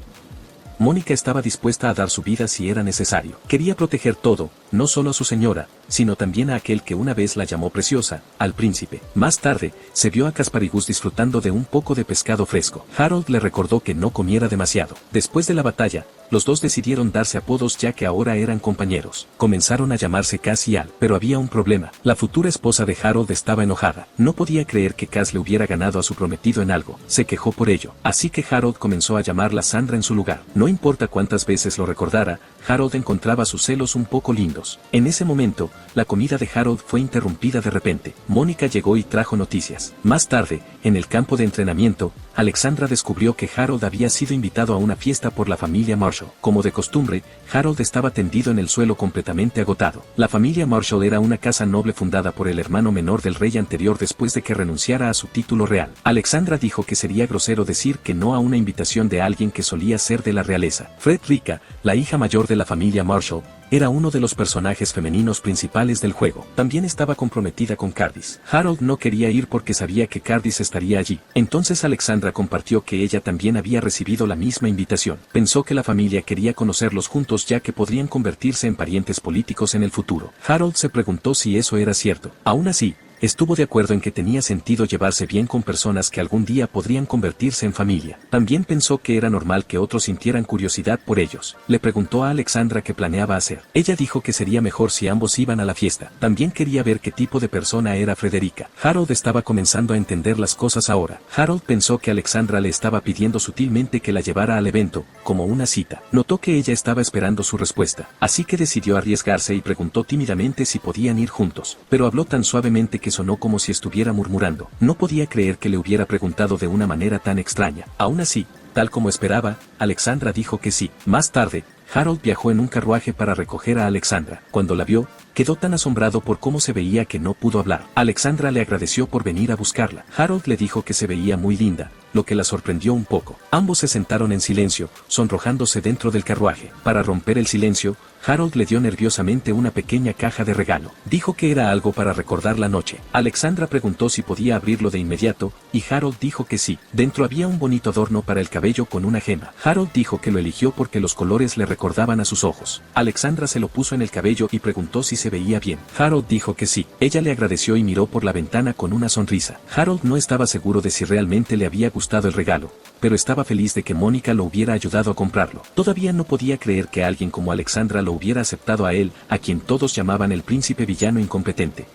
Speaker 1: Mónica estaba dispuesta a dar su vida si era necesario. Quería proteger todo, no solo a su señora, sino también a aquel que una vez la llamó preciosa, al príncipe. Más tarde, se vio a Casparibús disfrutando de un poco de pescado fresco. Harold le recordó que no comiera demasiado. Después de la batalla, los dos decidieron darse apodos ya que ahora eran compañeros. Comenzaron a llamarse Cass y Al, pero había un problema. La futura esposa de Harold estaba enojada. No podía creer que Cass le hubiera ganado a su prometido en algo. Se quejó por ello. Así que Harold comenzó a llamarla Sandra en su lugar. No importa cuántas veces lo recordara, Harold encontraba sus celos un poco lindos. En ese momento, la comida de Harold fue interrumpida de repente. Mónica llegó y trajo noticias. Más tarde, en el campo de entrenamiento, Alexandra descubrió que Harold había sido invitado a una fiesta por la familia Marshall. Como de costumbre, Harold estaba tendido en el suelo completamente agotado. La familia Marshall era una casa noble fundada por el hermano menor del rey anterior después de que renunciara a su título real. Alexandra dijo que sería grosero decir que no a una invitación de alguien que solía ser de la realeza. Frederica, la hija mayor de la familia Marshall, era uno de los personajes femeninos principales del juego. También estaba comprometida con Cardis. Harold no quería ir porque sabía que Cardis estaría allí. Entonces Alexandra compartió que ella también había recibido la misma invitación. Pensó que la familia quería conocerlos juntos ya que podrían convertirse en parientes políticos en el futuro. Harold se preguntó si eso era cierto. Aún así, estuvo de acuerdo en que tenía sentido llevarse bien con personas que algún día podrían convertirse en familia. También pensó que era normal que otros sintieran curiosidad por ellos. Le preguntó a Alexandra qué planeaba hacer. Ella dijo que sería mejor si ambos iban a la fiesta. También quería ver qué tipo de persona era Frederica. Harold estaba comenzando a entender las cosas ahora. Harold pensó que Alexandra le estaba pidiendo sutilmente que la llevara al evento, como una cita. Notó que ella estaba esperando su respuesta, así que decidió arriesgarse y preguntó tímidamente si podían ir juntos. Pero habló tan suavemente que sonó como si estuviera murmurando. No podía creer que le hubiera preguntado de una manera tan extraña. Aún así, tal como esperaba, Alexandra dijo que sí. Más tarde, Harold viajó en un carruaje para recoger a Alexandra. Cuando la vio, quedó tan asombrado por cómo se veía que no pudo hablar. Alexandra le agradeció por venir a buscarla. Harold le dijo que se veía muy linda, lo que la sorprendió un poco. Ambos se sentaron en silencio, sonrojándose dentro del carruaje. Para romper el silencio, Harold le dio nerviosamente una pequeña caja de regalo. Dijo que era algo para recordar la noche. Alexandra preguntó si podía abrirlo de inmediato, y Harold dijo que sí. Dentro había un bonito adorno para el cabello con una gema. Harold dijo que lo eligió porque los colores le recordaban a sus ojos. Alexandra se lo puso en el cabello y preguntó si se veía bien. Harold dijo que sí. Ella le agradeció y miró por la ventana con una sonrisa. Harold no estaba seguro de si realmente le había gustado el regalo, pero estaba feliz de que Mónica lo hubiera ayudado a comprarlo. Todavía no podía creer que alguien como Alexandra lo hubiera aceptado a él, a quien todos llamaban el príncipe villano incompetente.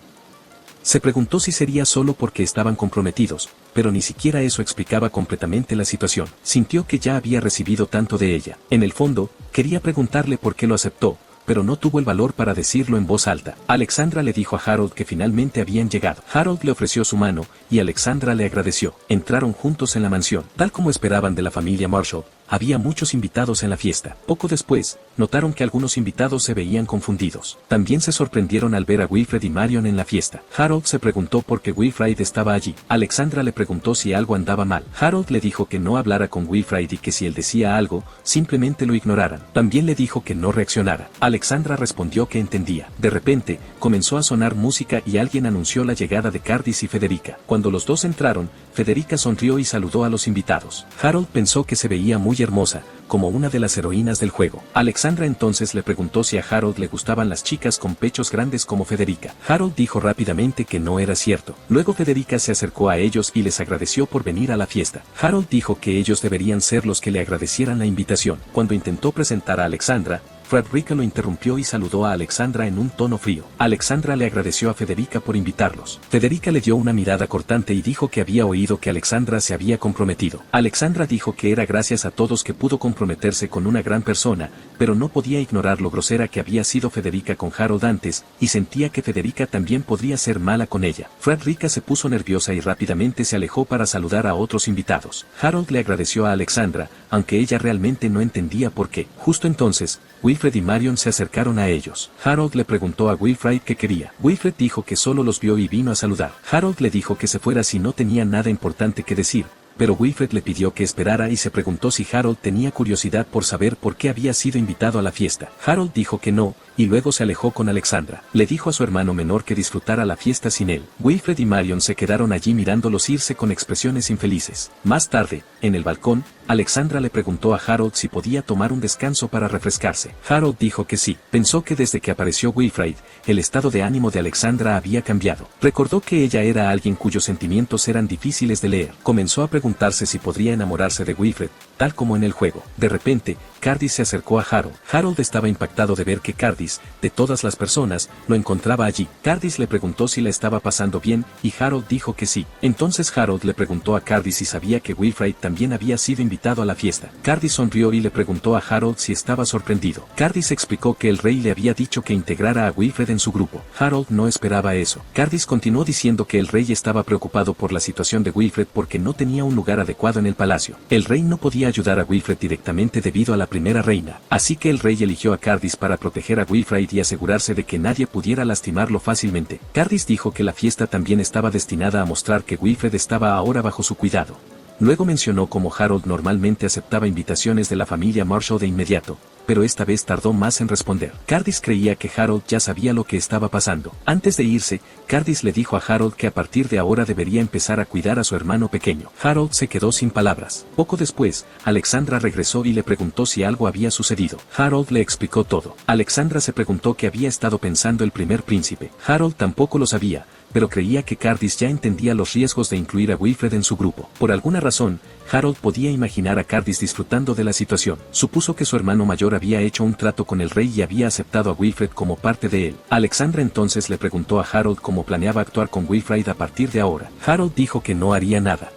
Speaker 1: Se preguntó si sería solo porque estaban comprometidos, pero ni siquiera eso explicaba completamente la situación. Sintió que ya había recibido tanto de ella. En el fondo, quería preguntarle por qué lo aceptó, pero no tuvo el valor para decirlo en voz alta. Alexandra le dijo a Harold que finalmente habían llegado. Harold le ofreció su mano, y Alexandra le agradeció. Entraron juntos en la mansión. Tal como esperaban de la familia Marshall, había muchos invitados en la fiesta. Poco después, notaron que algunos invitados se veían confundidos. También se sorprendieron al ver a Wilfred y Marion en la fiesta. Harold se preguntó por qué Wilfred estaba allí. Alexandra le preguntó si algo andaba mal. Harold le dijo que no hablara con Wilfred y que si él decía algo, simplemente lo ignoraran. También le dijo que no reaccionara. Alexandra respondió que entendía. De repente, comenzó a sonar música y alguien anunció la llegada de Cardis y Federica. Cuando los dos entraron, Federica sonrió y saludó a los invitados. Harold pensó que se veía muy hermosa, como una de las heroínas del juego. Alexandra entonces le preguntó si a Harold le gustaban las chicas con pechos grandes como Federica. Harold dijo rápidamente que no era cierto. Luego Federica se acercó a ellos y les agradeció por venir a la fiesta. Harold dijo que ellos deberían ser los que le agradecieran la invitación. Cuando intentó presentar a Alexandra, Frederica lo interrumpió y saludó a Alexandra en un tono frío. Alexandra le agradeció a Federica por invitarlos. Federica le dio una mirada cortante y dijo que había oído que Alexandra se había comprometido. Alexandra dijo que era gracias a todos que pudo comprometerse con una gran persona, pero no podía ignorar lo grosera que había sido Federica con Harold antes, y sentía que Federica también podría ser mala con ella. Frederica se puso nerviosa y rápidamente se alejó para saludar a otros invitados. Harold le agradeció a Alexandra, aunque ella realmente no entendía por qué. Justo entonces, Wilfred y Marion se acercaron a ellos. Harold le preguntó a Wilfred qué quería. Wilfred dijo que solo los vio y vino a saludar. Harold le dijo que se fuera si no tenía nada importante que decir, pero Wilfred le pidió que esperara y se preguntó si Harold tenía curiosidad por saber por qué había sido invitado a la fiesta. Harold dijo que no, y luego se alejó con Alexandra. Le dijo a su hermano menor que disfrutara la fiesta sin él. Wilfred y Marion se quedaron allí mirándolos irse con expresiones infelices. Más tarde, en el balcón, Alexandra le preguntó a Harold si podía tomar un descanso para refrescarse. Harold dijo que sí. Pensó que desde que apareció Wilfred, el estado de ánimo de Alexandra había cambiado. Recordó que ella era alguien cuyos sentimientos eran difíciles de leer. Comenzó a preguntarse si podría enamorarse de Wilfred, tal como en el juego. De repente, Cardis se acercó a Harold. Harold estaba impactado de ver que Cardis, de todas las personas, lo encontraba allí. Cardis le preguntó si la estaba pasando bien, y Harold dijo que sí. Entonces Harold le preguntó a Cardis si sabía que Wilfred también había sido invitado a la fiesta. Cardis sonrió y le preguntó a Harold si estaba sorprendido. Cardis explicó que el rey le había dicho que integrara a Wilfred en su grupo. Harold no esperaba eso. Cardis continuó diciendo que el rey estaba preocupado por la situación de Wilfred porque no tenía un lugar adecuado en el palacio. El rey no podía ayudar a Wilfred directamente debido a la primera reina, así que el rey eligió a Cardis para proteger a Wilfred y asegurarse de que nadie pudiera lastimarlo fácilmente. Cardis dijo que la fiesta también estaba destinada a mostrar que Wilfred estaba ahora bajo su cuidado. Luego mencionó cómo Harold normalmente aceptaba invitaciones de la familia Marshall de inmediato, pero esta vez tardó más en responder. Cardis creía que Harold ya sabía lo que estaba pasando. Antes de irse, Cardis le dijo a Harold que a partir de ahora debería empezar a cuidar a su hermano pequeño. Harold se quedó sin palabras. Poco después, Alexandra regresó y le preguntó si algo había sucedido. Harold le explicó todo. Alexandra se preguntó qué había estado pensando el primer príncipe. Harold tampoco lo sabía, pero creía que Cardis ya entendía los riesgos de incluir a Wilfred en su grupo. Por alguna razón, Harold podía imaginar a Cardis disfrutando de la situación. Supuso que su hermano mayor había hecho un trato con el rey y había aceptado a Wilfred como parte de él. Alexandra entonces le preguntó a Harold cómo planeaba actuar con Wilfred a partir de ahora. Harold dijo que no haría nada.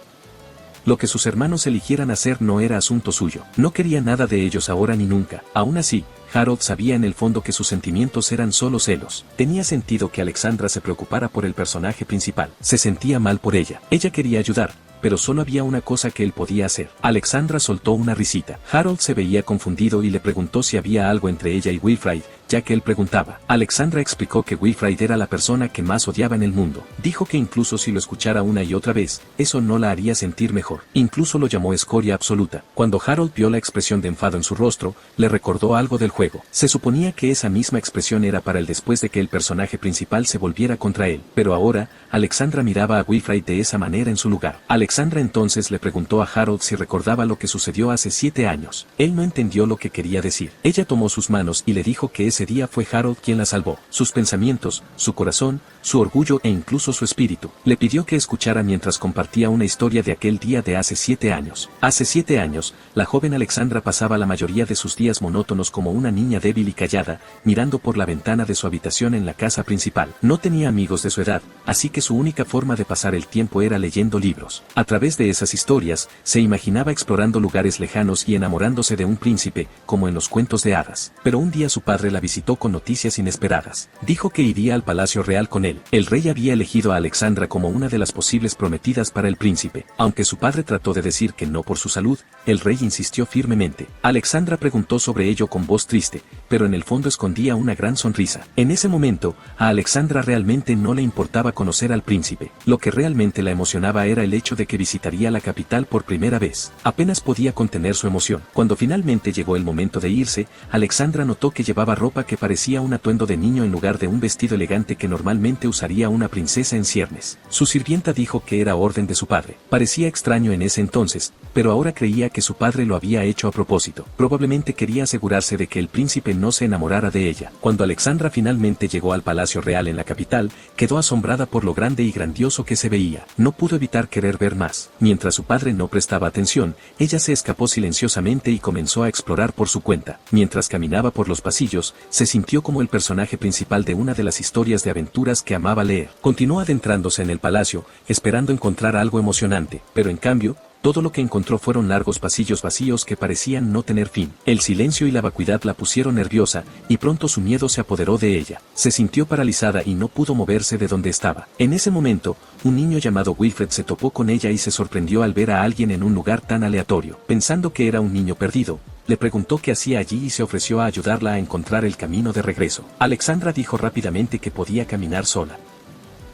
Speaker 1: Lo que sus hermanos eligieran hacer no era asunto suyo. No quería nada de ellos ahora ni nunca. Aún así, Harold sabía en el fondo que sus sentimientos eran solo celos. Tenía sentido que Alexandra se preocupara por el personaje principal. Se sentía mal por ella. Ella quería ayudar, pero solo había una cosa que él podía hacer. Alexandra soltó una risita. Harold se veía confundido y le preguntó si había algo entre ella y Wilfred, ya que él preguntaba. Alexandra explicó que Wilfrid era la persona que más odiaba en el mundo. Dijo que incluso si lo escuchara una y otra vez, eso no la haría sentir mejor. Incluso lo llamó escoria absoluta. Cuando Harold vio la expresión de enfado en su rostro, le recordó algo del juego. Se suponía que esa misma expresión era para él después de que el personaje principal se volviera contra él. Pero ahora, Alexandra miraba a Wilfrid de esa manera en su lugar. Alexandra entonces le preguntó a Harold si recordaba lo que sucedió hace 7 años. Él no entendió lo que quería decir. Ella tomó sus manos y le dijo que ese día fue Harold quien la salvó. Sus pensamientos, su corazón, su orgullo e incluso su espíritu. Le pidió que escuchara mientras compartía una historia de aquel día de hace 7 años. Hace 7 años, la joven Alexandra pasaba la mayoría de sus días monótonos como una niña débil y callada, mirando por la ventana de su habitación en la casa principal. No tenía amigos de su edad, así que su única forma de pasar el tiempo era leyendo libros. A través de esas historias, se imaginaba explorando lugares lejanos y enamorándose de un príncipe, como en los cuentos de hadas. Pero un día su padre la visitó con noticias inesperadas. Dijo que iría al palacio real con él. El rey había elegido a Alexandra como una de las posibles prometidas para el príncipe. Aunque su padre trató de decir que no por su salud, el rey insistió firmemente. Alexandra preguntó sobre ello con voz triste, pero en el fondo escondía una gran sonrisa. En ese momento, a Alexandra realmente no le importaba conocer al príncipe. Lo que realmente la emocionaba era el hecho de que visitaría la capital por primera vez. Apenas podía contener su emoción. Cuando finalmente llegó el momento de irse, Alexandra notó que llevaba ropa que parecía un atuendo de niño en lugar de un vestido elegante que normalmente usaría una princesa en ciernes. Su sirvienta dijo que era orden de su padre. Parecía extraño en ese entonces, pero ahora creía que su padre lo había hecho a propósito. Probablemente quería asegurarse de que el príncipe no se enamorara de ella. Cuando Alexandra finalmente llegó al Palacio Real en la capital, quedó asombrada por lo grande y grandioso que se veía. No pudo evitar querer ver más. Mientras su padre no prestaba atención, ella se escapó silenciosamente y comenzó a explorar por su cuenta. Mientras caminaba por los pasillos, se sintió como el personaje principal de una de las historias de aventuras que amaba leer. Continuó adentrándose en el palacio, esperando encontrar algo emocionante, pero en cambio, todo lo que encontró fueron largos pasillos vacíos que parecían no tener fin. El silencio y la vacuidad la pusieron nerviosa, y pronto su miedo se apoderó de ella. Se sintió paralizada y no pudo moverse de donde estaba. En ese momento, un niño llamado Wilfred se topó con ella y se sorprendió al ver a alguien en un lugar tan aleatorio. Pensando que era un niño perdido, le preguntó qué hacía allí y se ofreció a ayudarla a encontrar el camino de regreso. Alexandra dijo rápidamente que podía caminar sola.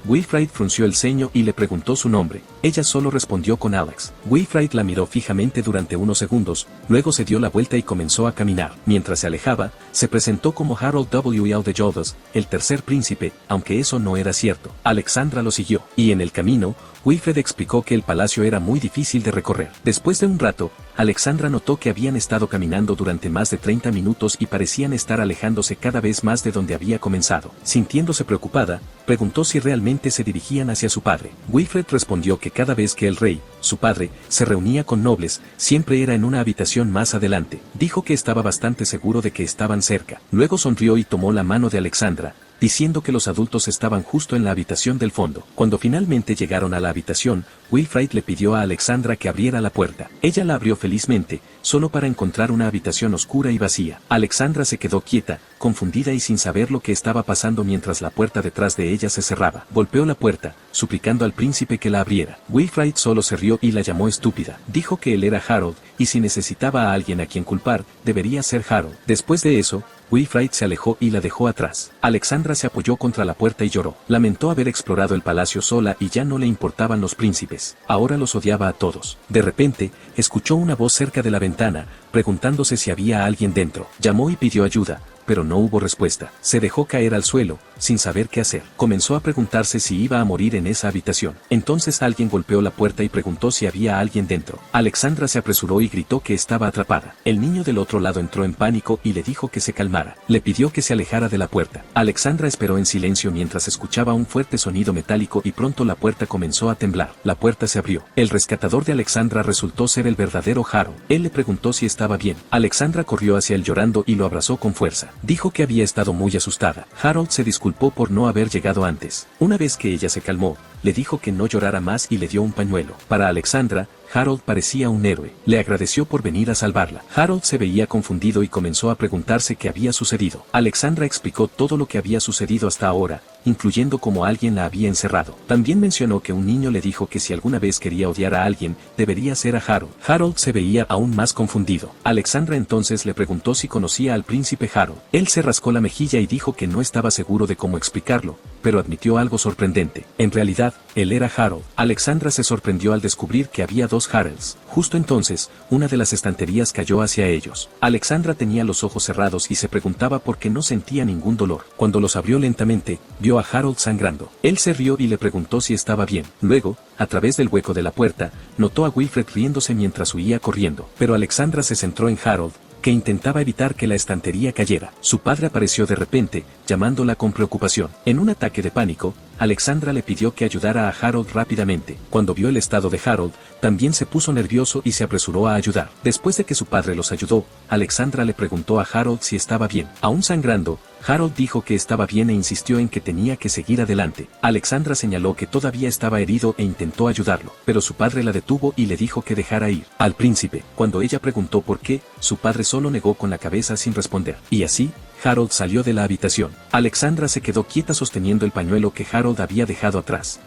Speaker 1: Wilfrid frunció el ceño y le preguntó su nombre. Ella solo respondió con Alex. Wilfrid la miró fijamente durante unos segundos, luego se dio la vuelta y comenzó a caminar. Mientras se alejaba, se presentó como Harold W. de Joldas, el tercer príncipe, aunque eso no era cierto. Alexandra lo siguió, y en el camino, Wilfred explicó que el palacio era muy difícil de recorrer. Después de un rato, Alexandra notó que habían estado caminando durante más de 30 minutos y parecían estar alejándose cada vez más de donde había comenzado. Sintiéndose preocupada, preguntó si realmente se dirigían hacia su padre. Wilfred respondió que cada vez que el rey, su padre, se reunía con nobles, siempre era en una habitación más adelante. Dijo que estaba bastante seguro de que estaban cerca. Luego sonrió y tomó la mano de Alexandra, diciendo que los adultos estaban justo en la habitación del fondo. Cuando finalmente llegaron a la habitación, Wilfrid le pidió a Alexandra que abriera la puerta. Ella la abrió felizmente, solo para encontrar una habitación oscura y vacía. Alexandra se quedó quieta, confundida y sin saber lo que estaba pasando mientras la puerta detrás de ella se cerraba. Golpeó la puerta, suplicando al príncipe que la abriera. Wilfrid solo se rió y la llamó estúpida. Dijo que él era Harold, y si necesitaba a alguien a quien culpar, debería ser Harold. Después de eso, Wilfrid se alejó y la dejó atrás. Alexandra se apoyó contra la puerta y lloró. Lamentó haber explorado el palacio sola y ya no le importaban los príncipes. Ahora los odiaba a todos. De repente, escuchó una voz cerca de la ventana, preguntándose si había alguien dentro. Llamó y pidió ayuda, pero no hubo respuesta. Se dejó caer al suelo, sin saber qué hacer. Comenzó a preguntarse si iba a morir en esa habitación. Entonces alguien golpeó la puerta y preguntó si había alguien dentro. Alexandra se apresuró y gritó que estaba atrapada. El niño del otro lado entró en pánico y le dijo que se calmara. Le pidió que se alejara de la puerta. Alexandra esperó en silencio mientras escuchaba un fuerte sonido metálico y pronto la puerta comenzó a temblar. La puerta se abrió. El rescatador de Alexandra resultó ser el verdadero Harold. Él le preguntó si estaba bien. Alexandra corrió hacia él llorando y lo abrazó con fuerza. Dijo que había estado muy asustada. Harold se disculpó por no haber llegado antes. Una vez que ella se calmó, le dijo que no llorara más y le dio un pañuelo. Para Alexandra, Harold parecía un héroe. Le agradeció por venir a salvarla. Harold se veía confundido y comenzó a preguntarse qué había sucedido. Alexandra explicó todo lo que había sucedido hasta ahora, incluyendo cómo alguien la había encerrado. También mencionó que un niño le dijo que si alguna vez quería odiar a alguien, debería ser a Harold. Harold se veía aún más confundido. Alexandra entonces le preguntó si conocía al príncipe Harold. Él se rascó la mejilla y dijo que no estaba seguro de cómo explicarlo, pero admitió algo sorprendente. En realidad, él era Harold. Alexandra se sorprendió al descubrir que había dos Harolds. Justo entonces, una de las estanterías cayó hacia ellos. Alexandra tenía los ojos cerrados y se preguntaba por qué no sentía ningún dolor. Cuando los abrió lentamente, vio a Harold sangrando. Él se rió y le preguntó si estaba bien. Luego, a través del hueco de la puerta, notó a Wilfred riéndose mientras huía corriendo. Pero Alexandra se centró en Harold, que intentaba evitar que la estantería cayera. Su padre apareció de repente, llamándola con preocupación. En un ataque de pánico, Alexandra le pidió que ayudara a Harold rápidamente. Cuando vio el estado de Harold, también se puso nervioso y se apresuró a ayudar. Después de que su padre los ayudó, Alexandra le preguntó a Harold si estaba bien. Aún sangrando, Harold dijo que estaba bien e insistió en que tenía que seguir adelante. Alexandra señaló que todavía estaba herido e intentó ayudarlo, pero su padre la detuvo y le dijo que dejara ir al príncipe. Cuando ella preguntó por qué, su padre solo negó con la cabeza sin responder. Y así, Harold salió de la habitación. Alexandra se quedó quieta sosteniendo el pañuelo que Harold había dejado atrás.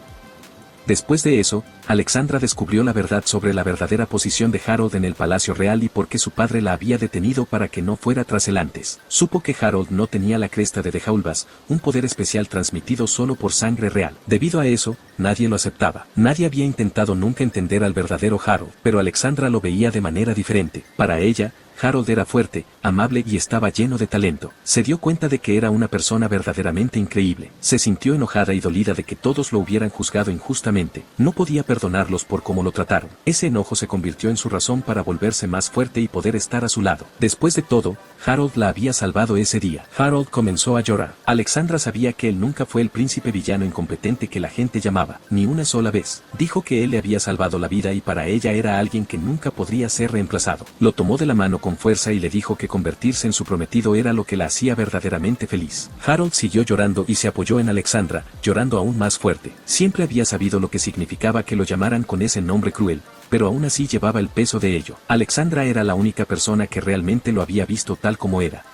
Speaker 1: Después de eso, Alexandra descubrió la verdad sobre la verdadera posición de Harold en el Palacio Real y por qué su padre la había detenido para que no fuera tras él antes. Supo que Harold no tenía la cresta de Dejaulbas, un poder especial transmitido solo por sangre real. Debido a eso, nadie lo aceptaba. Nadie había intentado nunca entender al verdadero Harold, pero Alexandra lo veía de manera diferente. Para ella, Harold era fuerte, amable y estaba lleno de talento. Se dio cuenta de que era una persona verdaderamente increíble. Se sintió enojada y dolida de que todos lo hubieran juzgado injustamente. No podía perdonarlos por cómo lo trataron. Ese enojo se convirtió en su razón para volverse más fuerte y poder estar a su lado. Después de todo, Harold la había salvado ese día. Harold comenzó a llorar. Alexandra sabía que él nunca fue el príncipe villano incompetente que la gente llamaba, ni una sola vez. Dijo que él le había salvado la vida y para ella era alguien que nunca podría ser reemplazado. Lo tomó de la mano con fuerza y le dijo que convertirse en su prometido era lo que la hacía verdaderamente feliz. Harold siguió llorando y se apoyó en Alexandra, llorando aún más fuerte. Siempre había sabido lo que significaba que lo llamaran con ese nombre cruel, pero aún así llevaba el peso de ello. Alexandra era la única persona que realmente lo había visto tal como era.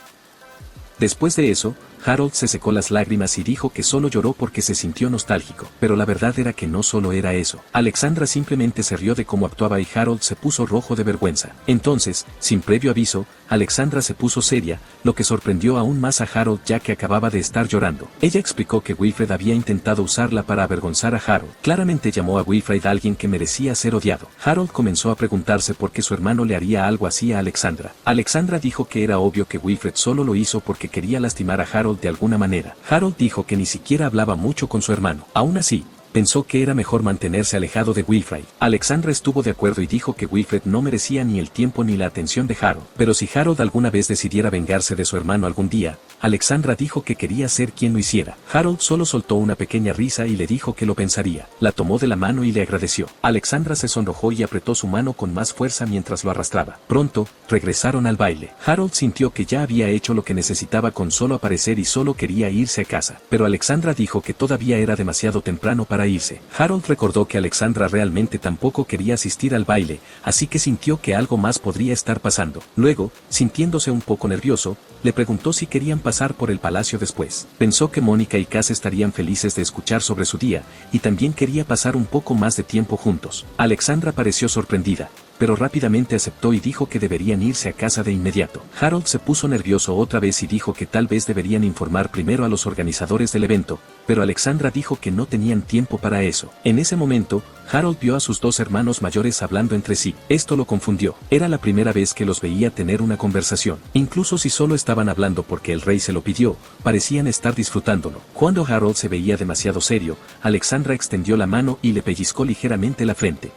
Speaker 1: Después de eso, Harold se secó las lágrimas y dijo que solo lloró porque se sintió nostálgico. Pero la verdad era que no solo era eso. Alexandra simplemente se rió de cómo actuaba y Harold se puso rojo de vergüenza. Entonces, sin previo aviso, Alexandra se puso seria, lo que sorprendió aún más a Harold ya que acababa de estar llorando. Ella explicó que Wilfred había intentado usarla para avergonzar a Harold. Claramente llamó a Wilfred a alguien que merecía ser odiado. Harold comenzó a preguntarse por qué su hermano le haría algo así a Alexandra. Alexandra dijo que era obvio que Wilfred solo lo hizo porque quería lastimar a Harold de alguna manera. Harold dijo que ni siquiera hablaba mucho con su hermano. Aún así, pensó que era mejor mantenerse alejado de Wilfred. Alexandra estuvo de acuerdo y dijo que Wilfred no merecía ni el tiempo ni la atención de Harold. Pero si Harold alguna vez decidiera vengarse de su hermano algún día, Alexandra dijo que quería ser quien lo hiciera. Harold solo soltó una pequeña risa y le dijo que lo pensaría. La tomó de la mano y le agradeció. Alexandra se sonrojó y apretó su mano con más fuerza mientras lo arrastraba. Pronto, regresaron al baile. Harold sintió que ya había hecho lo que necesitaba con solo aparecer y solo quería irse a casa. Pero Alexandra dijo que todavía era demasiado temprano para irse. Harold recordó que Alexandra realmente tampoco quería asistir al baile, así que sintió que algo más podría estar pasando. Luego, sintiéndose un poco nervioso, le preguntó si querían pasar por el palacio después. Pensó que Mónica y Cass estarían felices de escuchar sobre su día, y también quería pasar un poco más de tiempo juntos. Alexandra pareció sorprendida, pero rápidamente aceptó y dijo que deberían irse a casa de inmediato. Harold se puso nervioso otra vez y dijo que tal vez deberían informar primero a los organizadores del evento, pero Alexandra dijo que no tenían tiempo para eso. En ese momento, Harold vio a sus dos hermanos mayores hablando entre sí. Esto lo confundió. Era la primera vez que los veía tener una conversación. Incluso si solo estaban hablando porque el rey se lo pidió, parecían estar disfrutándolo. Cuando Harold se veía demasiado serio, Alexandra extendió la mano y le pellizcó ligeramente la frente.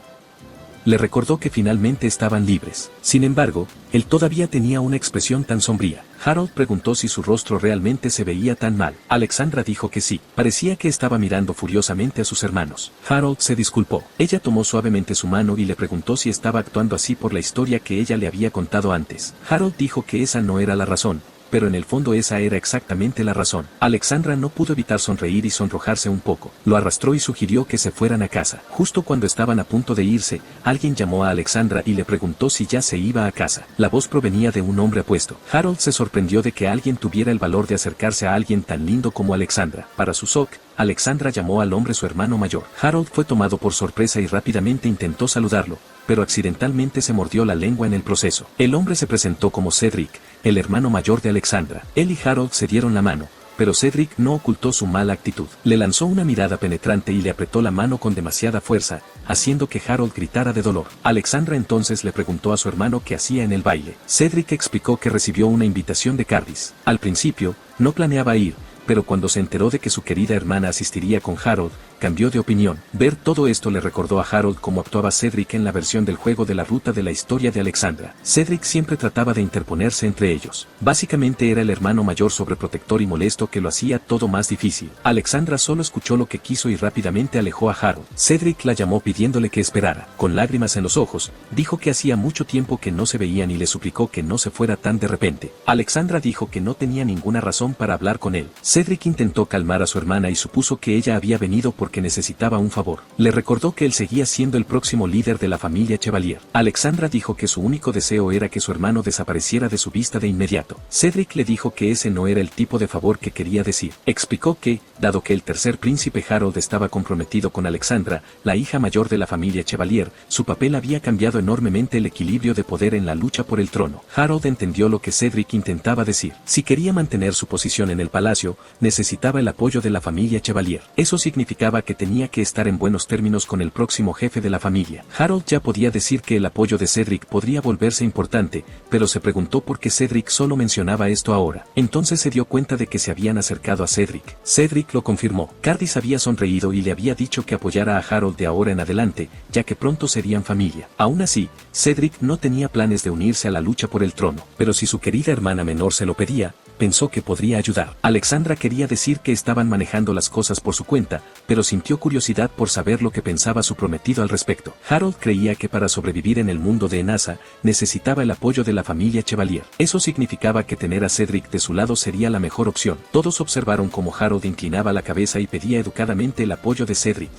Speaker 1: Le recordó que finalmente estaban libres. Sin embargo, él todavía tenía una expresión tan sombría. Harold preguntó si su rostro realmente se veía tan mal. Alexandra dijo que sí. Parecía que estaba mirando furiosamente a sus hermanos. Harold se disculpó. Ella tomó suavemente su mano y le preguntó si estaba actuando así por la historia que ella le había contado antes. Harold dijo que esa no era la razón, pero en el fondo esa era exactamente la razón. Alexandra no pudo evitar sonreír y sonrojarse un poco. Lo arrastró y sugirió que se fueran a casa. Justo cuando estaban a punto de irse, alguien llamó a Alexandra y le preguntó si ya se iba a casa. La voz provenía de un hombre apuesto. Harold se sorprendió de que alguien tuviera el valor de acercarse a alguien tan lindo como Alexandra. Para su shock, Alexandra llamó al hombre su hermano mayor. Harold fue tomado por sorpresa y rápidamente intentó saludarlo, pero accidentalmente se mordió la lengua en el proceso. El hombre se presentó como Cedric, el hermano mayor de Alexandra. Él y Harold se dieron la mano, pero Cedric no ocultó su mala actitud. Le lanzó una mirada penetrante y le apretó la mano con demasiada fuerza, haciendo que Harold gritara de dolor. Alexandra entonces le preguntó a su hermano qué hacía en el baile. Cedric explicó que recibió una invitación de Cardis. Al principio, no planeaba ir, pero cuando se enteró de que su querida hermana asistiría con Harold, cambió de opinión. Ver todo esto le recordó a Harold cómo actuaba Cedric en la versión del juego de la ruta de la historia de Alexandra. Cedric siempre trataba de interponerse entre ellos. Básicamente era el hermano mayor sobreprotector y molesto que lo hacía todo más difícil. Alexandra solo escuchó lo que quiso y rápidamente alejó a Harold. Cedric la llamó pidiéndole que esperara. Con lágrimas en los ojos, dijo que hacía mucho tiempo que no se veían y le suplicó que no se fuera tan de repente. Alexandra dijo que no tenía ninguna razón para hablar con él. Cedric intentó calmar a su hermana y supuso que ella había venido porque necesitaba un favor. Le recordó que él seguía siendo el próximo líder de la familia Chevalier. Alexandra dijo que su único deseo era que su hermano desapareciera de su vista de inmediato. Cedric le dijo que ese no era el tipo de favor que quería decir. Explicó que, dado que el tercer príncipe Harold estaba comprometido con Alexandra, la hija mayor de la familia Chevalier, su papel había cambiado enormemente el equilibrio de poder en la lucha por el trono. Harold entendió lo que Cedric intentaba decir. Si quería mantener su posición en el palacio, necesitaba el apoyo de la familia Chevalier. Eso significaba que tenía que estar en buenos términos con el próximo jefe de la familia. Harold ya podía decir que el apoyo de Cedric podría volverse importante, pero se preguntó por qué Cedric solo mencionaba esto ahora. Entonces se dio cuenta de que se habían acercado a Cedric. Cedric lo confirmó. Cardis había sonreído y le había dicho que apoyara a Harold de ahora en adelante, ya que pronto serían familia. Aún así, Cedric no tenía planes de unirse a la lucha por el trono, pero si su querida hermana menor se lo pedía, pensó que podría ayudar. Alexandra quería decir que estaban manejando las cosas por su cuenta, pero sintió curiosidad por saber lo que pensaba su prometido al respecto. Harold creía que para sobrevivir en el mundo de Enasa, necesitaba el apoyo de la familia Chevalier. Eso significaba que tener a Cedric de su lado sería la mejor opción. Todos observaron cómo Harold inclinaba la cabeza y pedía educadamente el apoyo de Cedric.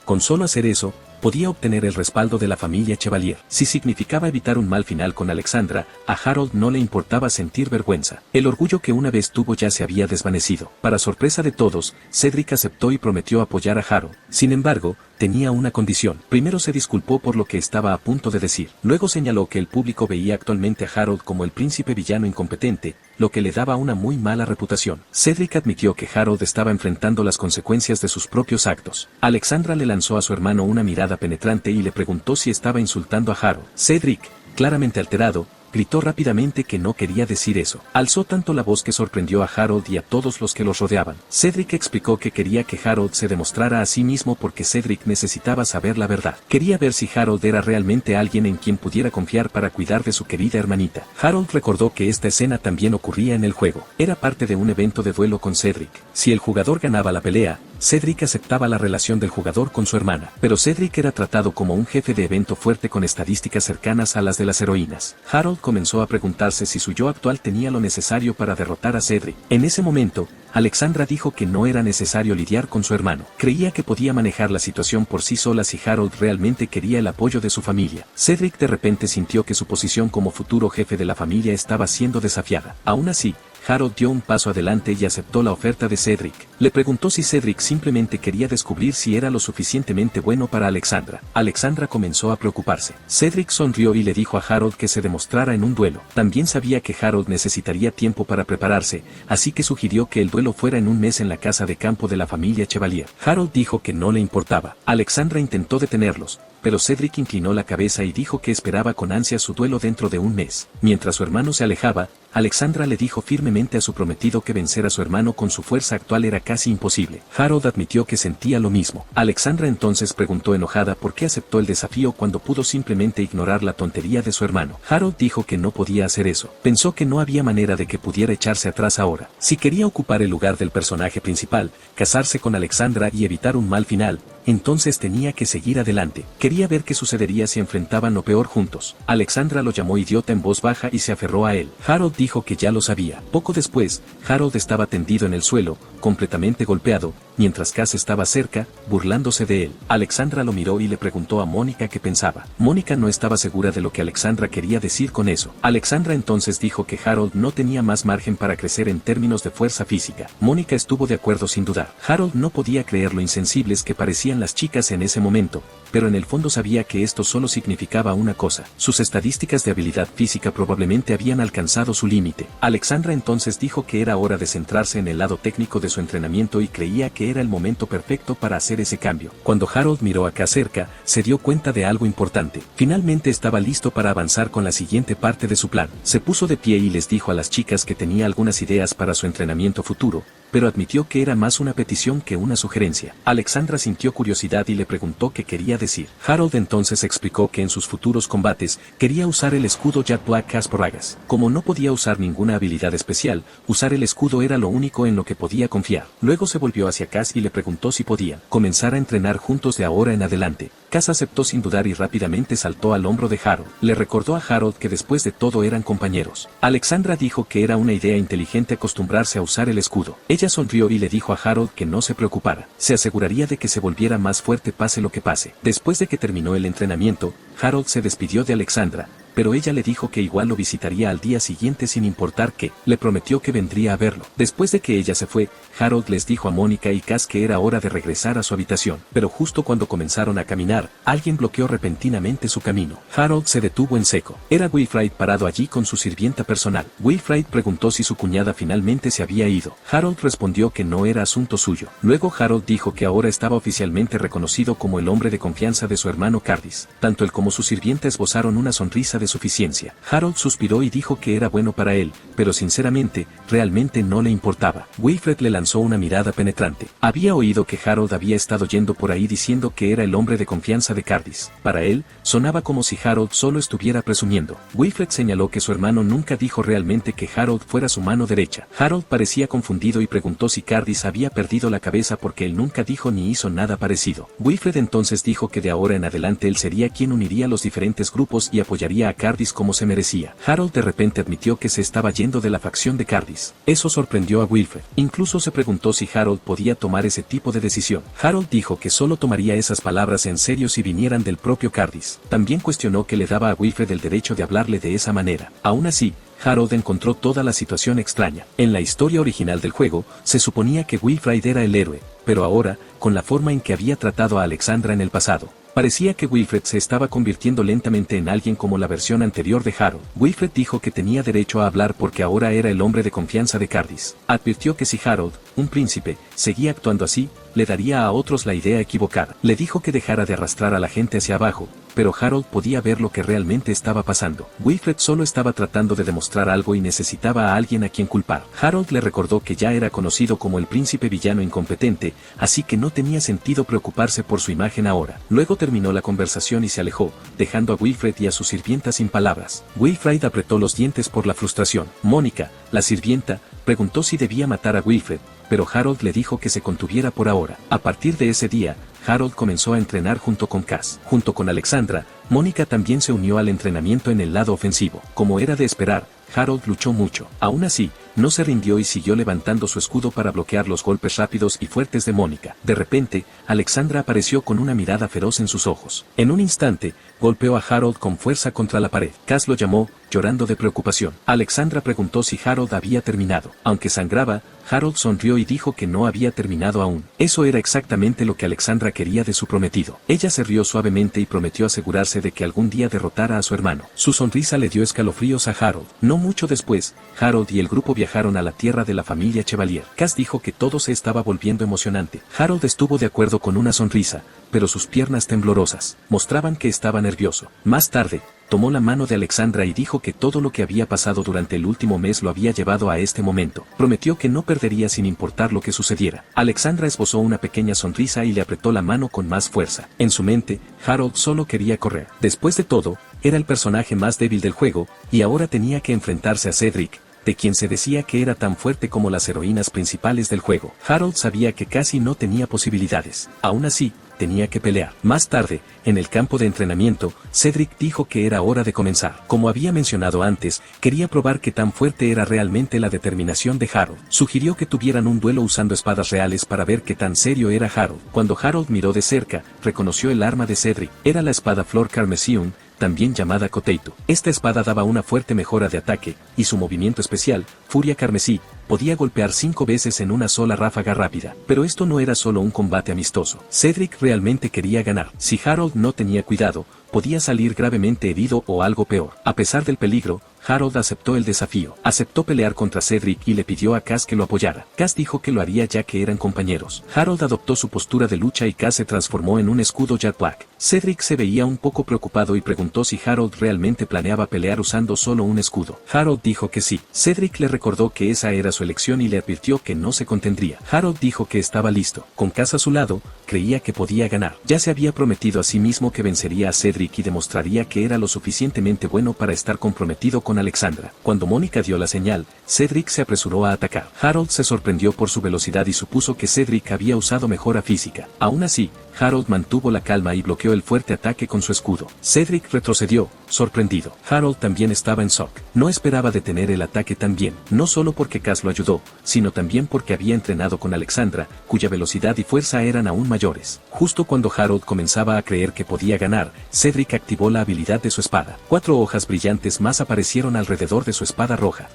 Speaker 1: Con solo hacer eso, podía obtener el respaldo de la familia Chevalier. Si significaba evitar un mal final con Alexandra, a Harold no le importaba sentir vergüenza. El orgullo que una vez tuvo ya se había desvanecido. Para sorpresa de todos, Cedric aceptó y prometió apoyar a Harold. Sin embargo, tenía una condición. Primero se disculpó por lo que estaba a punto de decir. Luego señaló que el público veía actualmente a Harold como el príncipe villano incompetente, lo que le daba una muy mala reputación. Cedric admitió que Harold estaba enfrentando las consecuencias de sus propios actos. Alexandra le lanzó a su hermano una mirada penetrante y le preguntó si estaba insultando a Harold. Cedric, claramente alterado, gritó rápidamente que no quería decir eso. Alzó tanto la voz que sorprendió a Harold y a todos los que los rodeaban. Cedric explicó que quería que Harold se demostrara a sí mismo porque Cedric necesitaba saber la verdad. Quería ver si Harold era realmente alguien en quien pudiera confiar para cuidar de su querida hermanita. Harold recordó que esta escena también ocurría en el juego. Era parte de un evento de duelo con Cedric. Si el jugador ganaba la pelea, Cedric aceptaba la relación del jugador con su hermana, pero Cedric era tratado como un jefe de evento fuerte con estadísticas cercanas a las de las heroínas. Harold comenzó a preguntarse si su yo actual tenía lo necesario para derrotar a Cedric. En ese momento, Alexandra dijo que no era necesario lidiar con su hermano. Creía que podía manejar la situación por sí sola si Harold realmente quería el apoyo de su familia. Cedric de repente sintió que su posición como futuro jefe de la familia estaba siendo desafiada. Aún así, Harold dio un paso adelante y aceptó la oferta de Cedric. Le preguntó si Cedric simplemente quería descubrir si era lo suficientemente bueno para Alexandra. Alexandra comenzó a preocuparse. Cedric sonrió y le dijo a Harold que se demostrara en un duelo. También sabía que Harold necesitaría tiempo para prepararse, así que sugirió que el duelo fuera en un mes en la casa de campo de la familia Chevalier. Harold dijo que no le importaba. Alexandra intentó detenerlos, pero Cedric inclinó la cabeza y dijo que esperaba con ansia su duelo dentro de un mes. Mientras su hermano se alejaba, Alexandra le dijo firmemente a su prometido que vencer a su hermano con su fuerza actual era casi imposible. Harold admitió que sentía lo mismo. Alexandra entonces preguntó enojada por qué aceptó el desafío cuando pudo simplemente ignorar la tontería de su hermano. Harold dijo que no podía hacer eso. Pensó que no había manera de que pudiera echarse atrás ahora. Si quería ocupar el lugar del personaje principal, casarse con Alexandra y evitar un mal final, entonces tenía que seguir adelante. Quería ver qué sucedería si enfrentaban lo peor juntos. Alexandra lo llamó idiota en voz baja y se aferró a él. Harold dijo que ya lo sabía. Poco después, Harold estaba tendido en el suelo, completamente golpeado, mientras Cass estaba cerca, burlándose de él. Alexandra lo miró y le preguntó a Mónica qué pensaba. Mónica no estaba segura de lo que Alexandra quería decir con eso. Alexandra entonces dijo que Harold no tenía más margen para crecer en términos de fuerza física. Mónica estuvo de acuerdo sin dudar. Harold no podía creer lo insensibles que parecían las chicas en ese momento, pero en el fondo sabía que esto solo significaba una cosa. Sus estadísticas de habilidad física probablemente habían alcanzado su límite. Alexandra entonces dijo que era hora de centrarse en el lado técnico de su entrenamiento y creía que era el momento perfecto para hacer ese cambio. Cuando Harold miró acá cerca, se dio cuenta de algo importante. Finalmente estaba listo para avanzar con la siguiente parte de su plan. Se puso de pie y les dijo a las chicas que tenía algunas ideas para su entrenamiento futuro, pero admitió que era más una petición que una sugerencia. Alexandra sintió curiosidad y le preguntó qué quería decir. Harold entonces explicó que en sus futuros combates quería usar el escudo Jack Black Casporagas. Como no podía usar ninguna habilidad especial, usar el escudo era lo único en lo que podía confiar. Luego se volvió hacia Cass y le preguntó si podían comenzar a entrenar juntos de ahora en adelante. Cass aceptó sin dudar y rápidamente saltó al hombro de Harold. Le recordó a Harold que después de todo eran compañeros. Alexandra dijo que era una idea inteligente acostumbrarse a usar el escudo. Ella sonrió y le dijo a Harold que no se preocupara. Se aseguraría de que se volviera más fuerte pase lo que pase. Después de que terminó el entrenamiento, Harold se despidió de Alexandra, pero ella le dijo que igual lo visitaría al día siguiente sin importar qué. Le prometió que vendría a verlo. Después de que ella se fue, Harold les dijo a Mónica y Cass que era hora de regresar a su habitación. Pero justo cuando comenzaron a caminar, alguien bloqueó repentinamente su camino. Harold se detuvo en seco. Era Wilfrid parado allí con su sirvienta personal. Wilfrid preguntó si su cuñada finalmente se había ido. Harold respondió que no era asunto suyo. Luego Harold dijo que ahora estaba oficialmente reconocido como el hombre de confianza de su hermano Cardis. Tanto él como su sirvienta esbozaron una sonrisa de suficiencia. Harold suspiró y dijo que era bueno para él, pero sinceramente, realmente no le importaba. Wilfred le lanzó una mirada penetrante. Había oído que Harold había estado yendo por ahí diciendo que era el hombre de confianza de Cardis. Para él, sonaba como si Harold solo estuviera presumiendo. Wilfred señaló que su hermano nunca dijo realmente que Harold fuera su mano derecha. Harold parecía confundido y preguntó si Cardis había perdido la cabeza porque él nunca dijo ni hizo nada parecido. Wilfred entonces dijo que de ahora en adelante él sería quien uniría los diferentes grupos y apoyaría a Cardis como se merecía. Harold de repente admitió que se estaba yendo de la facción de Cardis. Eso sorprendió a Wilfred. Incluso se preguntó si Harold podía tomar ese tipo de decisión. Harold dijo que solo tomaría esas palabras en serio si vinieran del propio Cardis. También cuestionó que le daba a Wilfred el derecho de hablarle de esa manera. Aún así, Harold encontró toda la situación extraña. En la historia original del juego, se suponía que Wilfrid era el héroe, pero ahora, con la forma en que había tratado a Alexandra en el pasado, parecía que Wilfred se estaba convirtiendo lentamente en alguien como la versión anterior de Harold. Wilfred dijo que tenía derecho a hablar porque ahora era el hombre de confianza de Cardis. Advirtió que si Harold, un príncipe, seguía actuando así, le daría a otros la idea equivocada. Le dijo que dejara de arrastrar a la gente hacia abajo, pero Harold podía ver lo que realmente estaba pasando. Wilfred solo estaba tratando de demostrar algo y necesitaba a alguien a quien culpar. Harold le recordó que ya era conocido como el príncipe villano incompetente, así que no tenía sentido preocuparse por su imagen ahora. Luego terminó la conversación y se alejó, dejando a Wilfred y a su sirvienta sin palabras. Wilfrid apretó los dientes por la frustración. Mónica, la sirvienta, preguntó si debía matar a Wilfred, pero Harold le dijo que se contuviera por ahora. A partir de ese día, Harold comenzó a entrenar junto con Cass. Junto con Alexandra, Mónica también se unió al entrenamiento en el lado ofensivo. Como era de esperar, Harold luchó mucho. Aún así, no se rindió y siguió levantando su escudo para bloquear los golpes rápidos y fuertes de Mónica. De repente, Alexandra apareció con una mirada feroz en sus ojos. En un instante, golpeó a Harold con fuerza contra la pared. Cass lo llamó, llorando de preocupación. Alexandra preguntó si Harold había terminado. Aunque sangraba, Harold sonrió y dijo que no había terminado aún. Eso era exactamente lo que Alexandra quería de su prometido. Ella se rió suavemente y prometió asegurarse de que algún día derrotara a su hermano. Su sonrisa le dio escalofríos a Harold. No mucho después, Harold y el grupo viajaron a la tierra de la familia Chevalier. Cass dijo que todo se estaba volviendo emocionante. Harold estuvo de acuerdo con una sonrisa, pero sus piernas temblorosas mostraban que estaba nervioso. Más tarde, tomó la mano de Alexandra y dijo que todo lo que había pasado durante el último mes lo había llevado a este momento. Prometió que no perdería sin importar lo que sucediera. Alexandra esbozó una pequeña sonrisa y le apretó la mano con más fuerza. En su mente, Harold solo quería correr. Después de todo, era el personaje más débil del juego, y ahora tenía que enfrentarse a Cedric, de quien se decía que era tan fuerte como las heroínas principales del juego. Harold sabía que casi no tenía posibilidades. Aún así, tenía que pelear. Más tarde, en el campo de entrenamiento, Cedric dijo que era hora de comenzar. Como había mencionado antes, quería probar qué tan fuerte era realmente la determinación de Harold. Sugirió que tuvieran un duelo usando espadas reales para ver qué tan serio era Harold. Cuando Harold miró de cerca, reconoció el arma de Cedric. Era la espada Flor Carmesium, también llamada Koteitu. Esta espada daba una fuerte mejora de ataque, y su movimiento especial, Furia Carmesí, podía golpear 5 veces en una sola ráfaga rápida. Pero esto no era solo un combate amistoso. Cedric realmente quería ganar. Si Harold no tenía cuidado, podía salir gravemente herido o algo peor. A pesar del peligro, Harold aceptó el desafío. Aceptó pelear contra Cedric y le pidió a Cass que lo apoyara. Cass dijo que lo haría ya que eran compañeros. Harold adoptó su postura de lucha y Cass se transformó en un escudo Jet Black. Cedric se veía un poco preocupado y preguntó si Harold realmente planeaba pelear usando solo un escudo. Harold dijo que sí. Cedric le recordó que esa era su elección y le advirtió que no se contendría. Harold dijo que estaba listo. Con Cass a su lado, creía que podía ganar. Ya se había prometido a sí mismo que vencería a Cedric y demostraría que era lo suficientemente bueno para estar comprometido con Alexandra. Cuando Mónica dio la señal, Cedric se apresuró a atacar. Harold se sorprendió por su velocidad y supuso que Cedric había usado mejora física. Aún así, Harold mantuvo la calma y bloqueó el fuerte ataque con su escudo. Cedric retrocedió, sorprendido. Harold también estaba en shock. No esperaba detener el ataque tan bien, no solo porque Cass lo ayudó, sino también porque había entrenado con Alexandra, cuya velocidad y fuerza eran aún mayores. Justo cuando Harold comenzaba a creer que podía ganar, Cedric activó la habilidad de su espada. 4 hojas brillantes más aparecieron alrededor de su espada roja.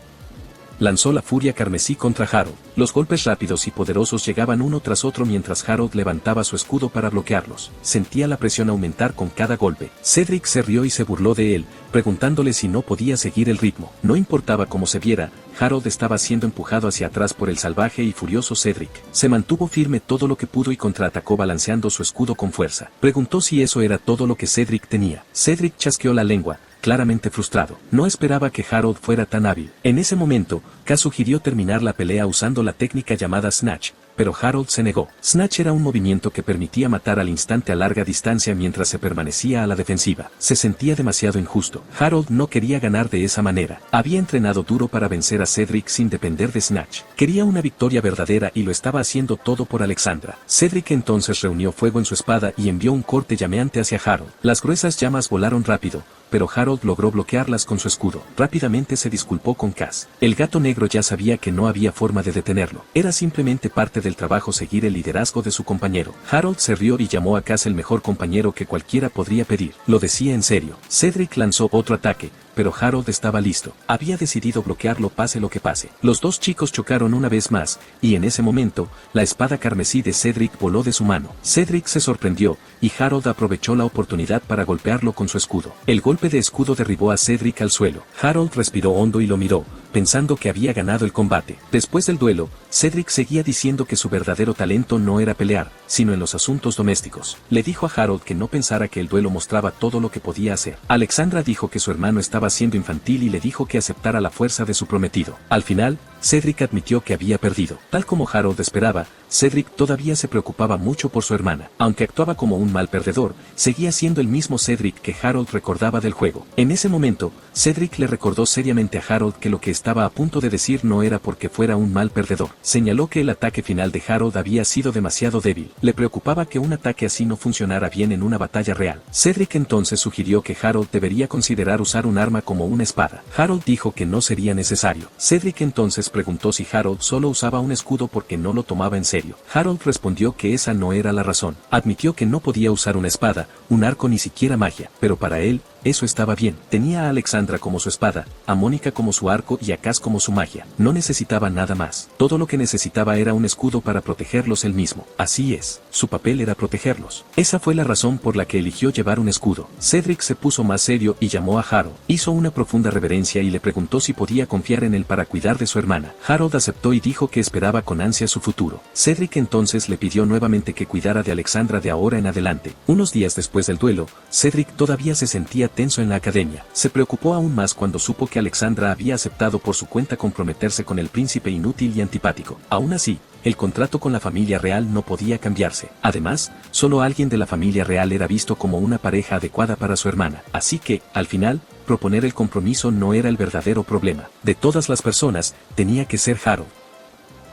Speaker 1: Lanzó la furia carmesí contra Harold. Los golpes rápidos y poderosos llegaban uno tras otro mientras Harold levantaba su escudo para bloquearlos. Sentía la presión aumentar con cada golpe. Cedric se rió y se burló de él, preguntándole si no podía seguir el ritmo. No importaba cómo se viera, Harold estaba siendo empujado hacia atrás por el salvaje y furioso Cedric. Se mantuvo firme todo lo que pudo y contraatacó balanceando su escudo con fuerza. Preguntó si eso era todo lo que Cedric tenía. Cedric chasqueó la lengua, claramente frustrado. No esperaba que Harold fuera tan hábil. En ese momento, Cass sugirió terminar la pelea usando la técnica llamada Snatch, pero Harold se negó. Snatch era un movimiento que permitía matar al instante a larga distancia mientras se permanecía a la defensiva. Se sentía demasiado injusto. Harold no quería ganar de esa manera. Había entrenado duro para vencer a Cedric sin depender de Snatch. Quería una victoria verdadera y lo estaba haciendo todo por Alexandra. Cedric entonces reunió fuego en su espada y envió un corte llameante hacia Harold. Las gruesas llamas volaron rápido, pero Harold logró bloquearlas con su escudo. Rápidamente se disculpó con Cass. El gato negro ya sabía que no había forma de detenerlo. Era simplemente parte del trabajo seguir el liderazgo de su compañero. Harold se rió y llamó a Cass el mejor compañero que cualquiera podría pedir. Lo decía en serio. Cedric lanzó otro ataque, pero Harold estaba listo. Había decidido bloquearlo pase lo que pase. Los dos chicos chocaron una vez más, y en ese momento, la espada carmesí de Cedric voló de su mano. Cedric se sorprendió, y Harold aprovechó la oportunidad para golpearlo con su escudo. El golpe de escudo derribó a Cedric al suelo. Harold respiró hondo y lo miró, pensando que había ganado el combate. Después del duelo, Cedric seguía diciendo que su verdadero talento no era pelear, sino en los asuntos domésticos. Le dijo a Harold que no pensara que el duelo mostraba todo lo que podía hacer. Alexandra dijo que su hermano estaba siendo infantil y le dijo que aceptara la fuerza de su prometido. Al final, Cedric admitió que había perdido. Tal como Harold esperaba, Cedric todavía se preocupaba mucho por su hermana. Aunque actuaba como un mal perdedor, seguía siendo el mismo Cedric que Harold recordaba del juego. En ese momento, Cedric le recordó seriamente a Harold que lo que estaba a punto de decir no era porque fuera un mal perdedor. Señaló que el ataque final de Harold había sido demasiado débil. Le preocupaba que un ataque así no funcionara bien en una batalla real. Cedric entonces sugirió que Harold debería considerar usar un arma como una espada. Harold dijo que no sería necesario. Cedric entonces preguntó si Harold solo usaba un escudo porque no lo tomaba en serio. Harold respondió que esa no era la razón. Admitió que no podía usar una espada, un arco ni siquiera magia, pero para él, eso estaba bien. Tenía a Alexandra como su espada, a Mónica como su arco y a Cass como su magia. No necesitaba nada más. Todo lo que necesitaba era un escudo para protegerlos él mismo. Así es, su papel era protegerlos. Esa fue la razón por la que eligió llevar un escudo. Cedric se puso más serio y llamó a Harold. Hizo una profunda reverencia y le preguntó si podía confiar en él para cuidar de su hermana. Harold aceptó y dijo que esperaba con ansia su futuro. Cedric entonces le pidió nuevamente que cuidara de Alexandra de ahora en adelante. Unos días después del duelo, Cedric todavía se sentía tenso en la academia. Se preocupó aún más cuando supo que Alexandra había aceptado por su cuenta comprometerse con el príncipe inútil y antipático. Aún así, el contrato con la familia real no podía cambiarse. Además, solo alguien de la familia real era visto como una pareja adecuada para su hermana. Así que, al final, proponer el compromiso no era el verdadero problema. De todas las personas, tenía que ser Harold.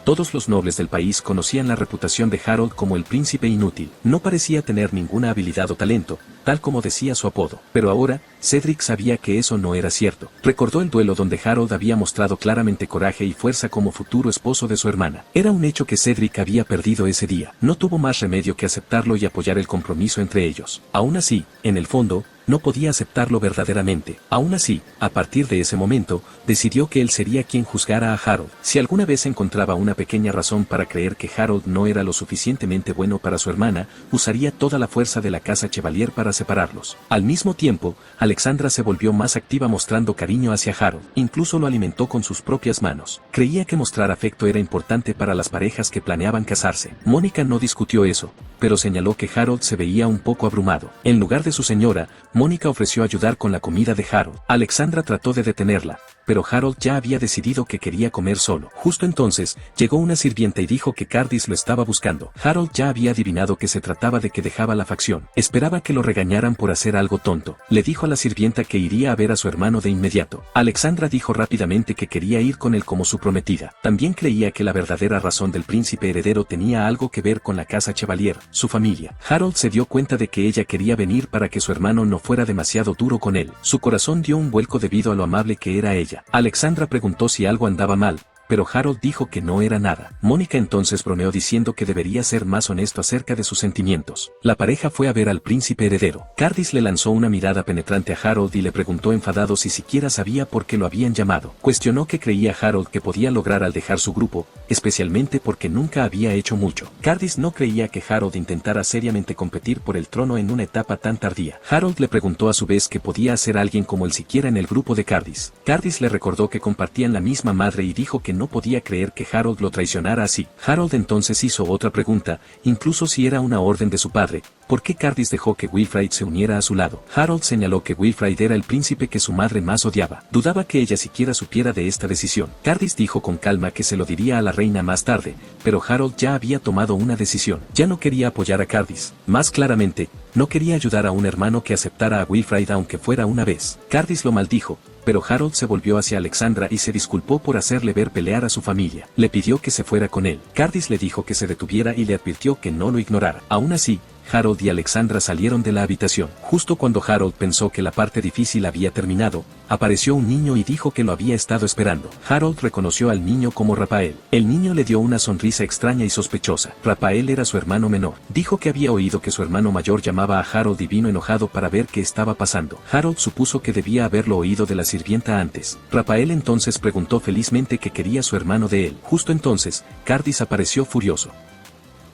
Speaker 1: Todos los nobles del país conocían la reputación de Harold como el príncipe inútil. No parecía tener ninguna habilidad o talento, tal como decía su apodo. Pero ahora, Cedric sabía que eso no era cierto. Recordó el duelo donde Harold había mostrado claramente coraje y fuerza como futuro esposo de su hermana. Era un hecho que Cedric había perdido ese día. No tuvo más remedio que aceptarlo y apoyar el compromiso entre ellos. Aún así, en el fondo, no podía aceptarlo verdaderamente. Aún así, a partir de ese momento, decidió que él sería quien juzgara a Harold. Si alguna vez encontraba una pequeña razón para creer que Harold no era lo suficientemente bueno para su hermana, usaría toda la fuerza de la casa Chevalier para separarlos. Al mismo tiempo, Alexandra se volvió más activa mostrando cariño hacia Harold. Incluso lo alimentó con sus propias manos. Creía que mostrar afecto era importante para las parejas que planeaban casarse. Mónica no discutió eso, pero señaló que Harold se veía un poco abrumado. En lugar de su señora, Mónica ofreció ayudar con la comida de Harold. Alexandra trató de detenerla, pero Harold ya había decidido que quería comer solo. Justo entonces, llegó una sirvienta y dijo que Cardis lo estaba buscando. Harold ya había adivinado que se trataba de que dejaba la facción. Esperaba que lo regañaran por hacer algo tonto. Le dijo a la sirvienta que iría a ver a su hermano de inmediato. Alexandra dijo rápidamente que quería ir con él como su prometida. También creía que la verdadera razón del príncipe heredero tenía algo que ver con la casa Chevalier, su familia. Harold se dio cuenta de que ella quería venir para que su hermano no fuera demasiado duro con él. Su corazón dio un vuelco debido a lo amable que era ella. Alexandra preguntó si algo andaba mal, pero Harold dijo que no era nada. Mónica entonces bromeó diciendo que debería ser más honesto acerca de sus sentimientos. La pareja fue a ver al príncipe heredero. Cardis le lanzó una mirada penetrante a Harold y le preguntó enfadado si siquiera sabía por qué lo habían llamado. Cuestionó qué creía Harold que podía lograr al dejar su grupo, especialmente porque nunca había hecho mucho. Cardis no creía que Harold intentara seriamente competir por el trono en una etapa tan tardía. Harold le preguntó a su vez qué podía hacer alguien como él siquiera en el grupo de Cardis. Cardis le recordó que compartían la misma madre y dijo que no podía creer que Harold lo traicionara así. Harold entonces hizo otra pregunta, incluso si era una orden de su padre, ¿por qué Cardis dejó que Wilfrid se uniera a su lado? Harold señaló que Wilfrid era el príncipe que su madre más odiaba. Dudaba que ella siquiera supiera de esta decisión. Cardis dijo con calma que se lo diría a la reina más tarde, pero Harold ya había tomado una decisión. Ya no quería apoyar a Cardis. Más claramente, no quería ayudar a un hermano que aceptara a Wilfrid aunque fuera una vez. Cardis lo maldijo, pero Harold se volvió hacia Alexandra y se disculpó por hacerle ver pelear a su familia. Le pidió que se fuera con él. Cardis le dijo que se detuviera y le advirtió que no lo ignorara. Aún así, Harold y Alexandra salieron de la habitación. Justo cuando Harold pensó que la parte difícil había terminado, apareció un niño y dijo que lo había estado esperando. Harold reconoció al niño como Rafael. El niño le dio una sonrisa extraña y sospechosa. Rafael era su hermano menor. Dijo que había oído que su hermano mayor llamaba a Harold y vino enojado para ver qué estaba pasando. Harold supuso que debía haberlo oído de la sirvienta antes. Rafael entonces preguntó felizmente qué quería su hermano de él. Justo entonces, Cardis apareció furioso.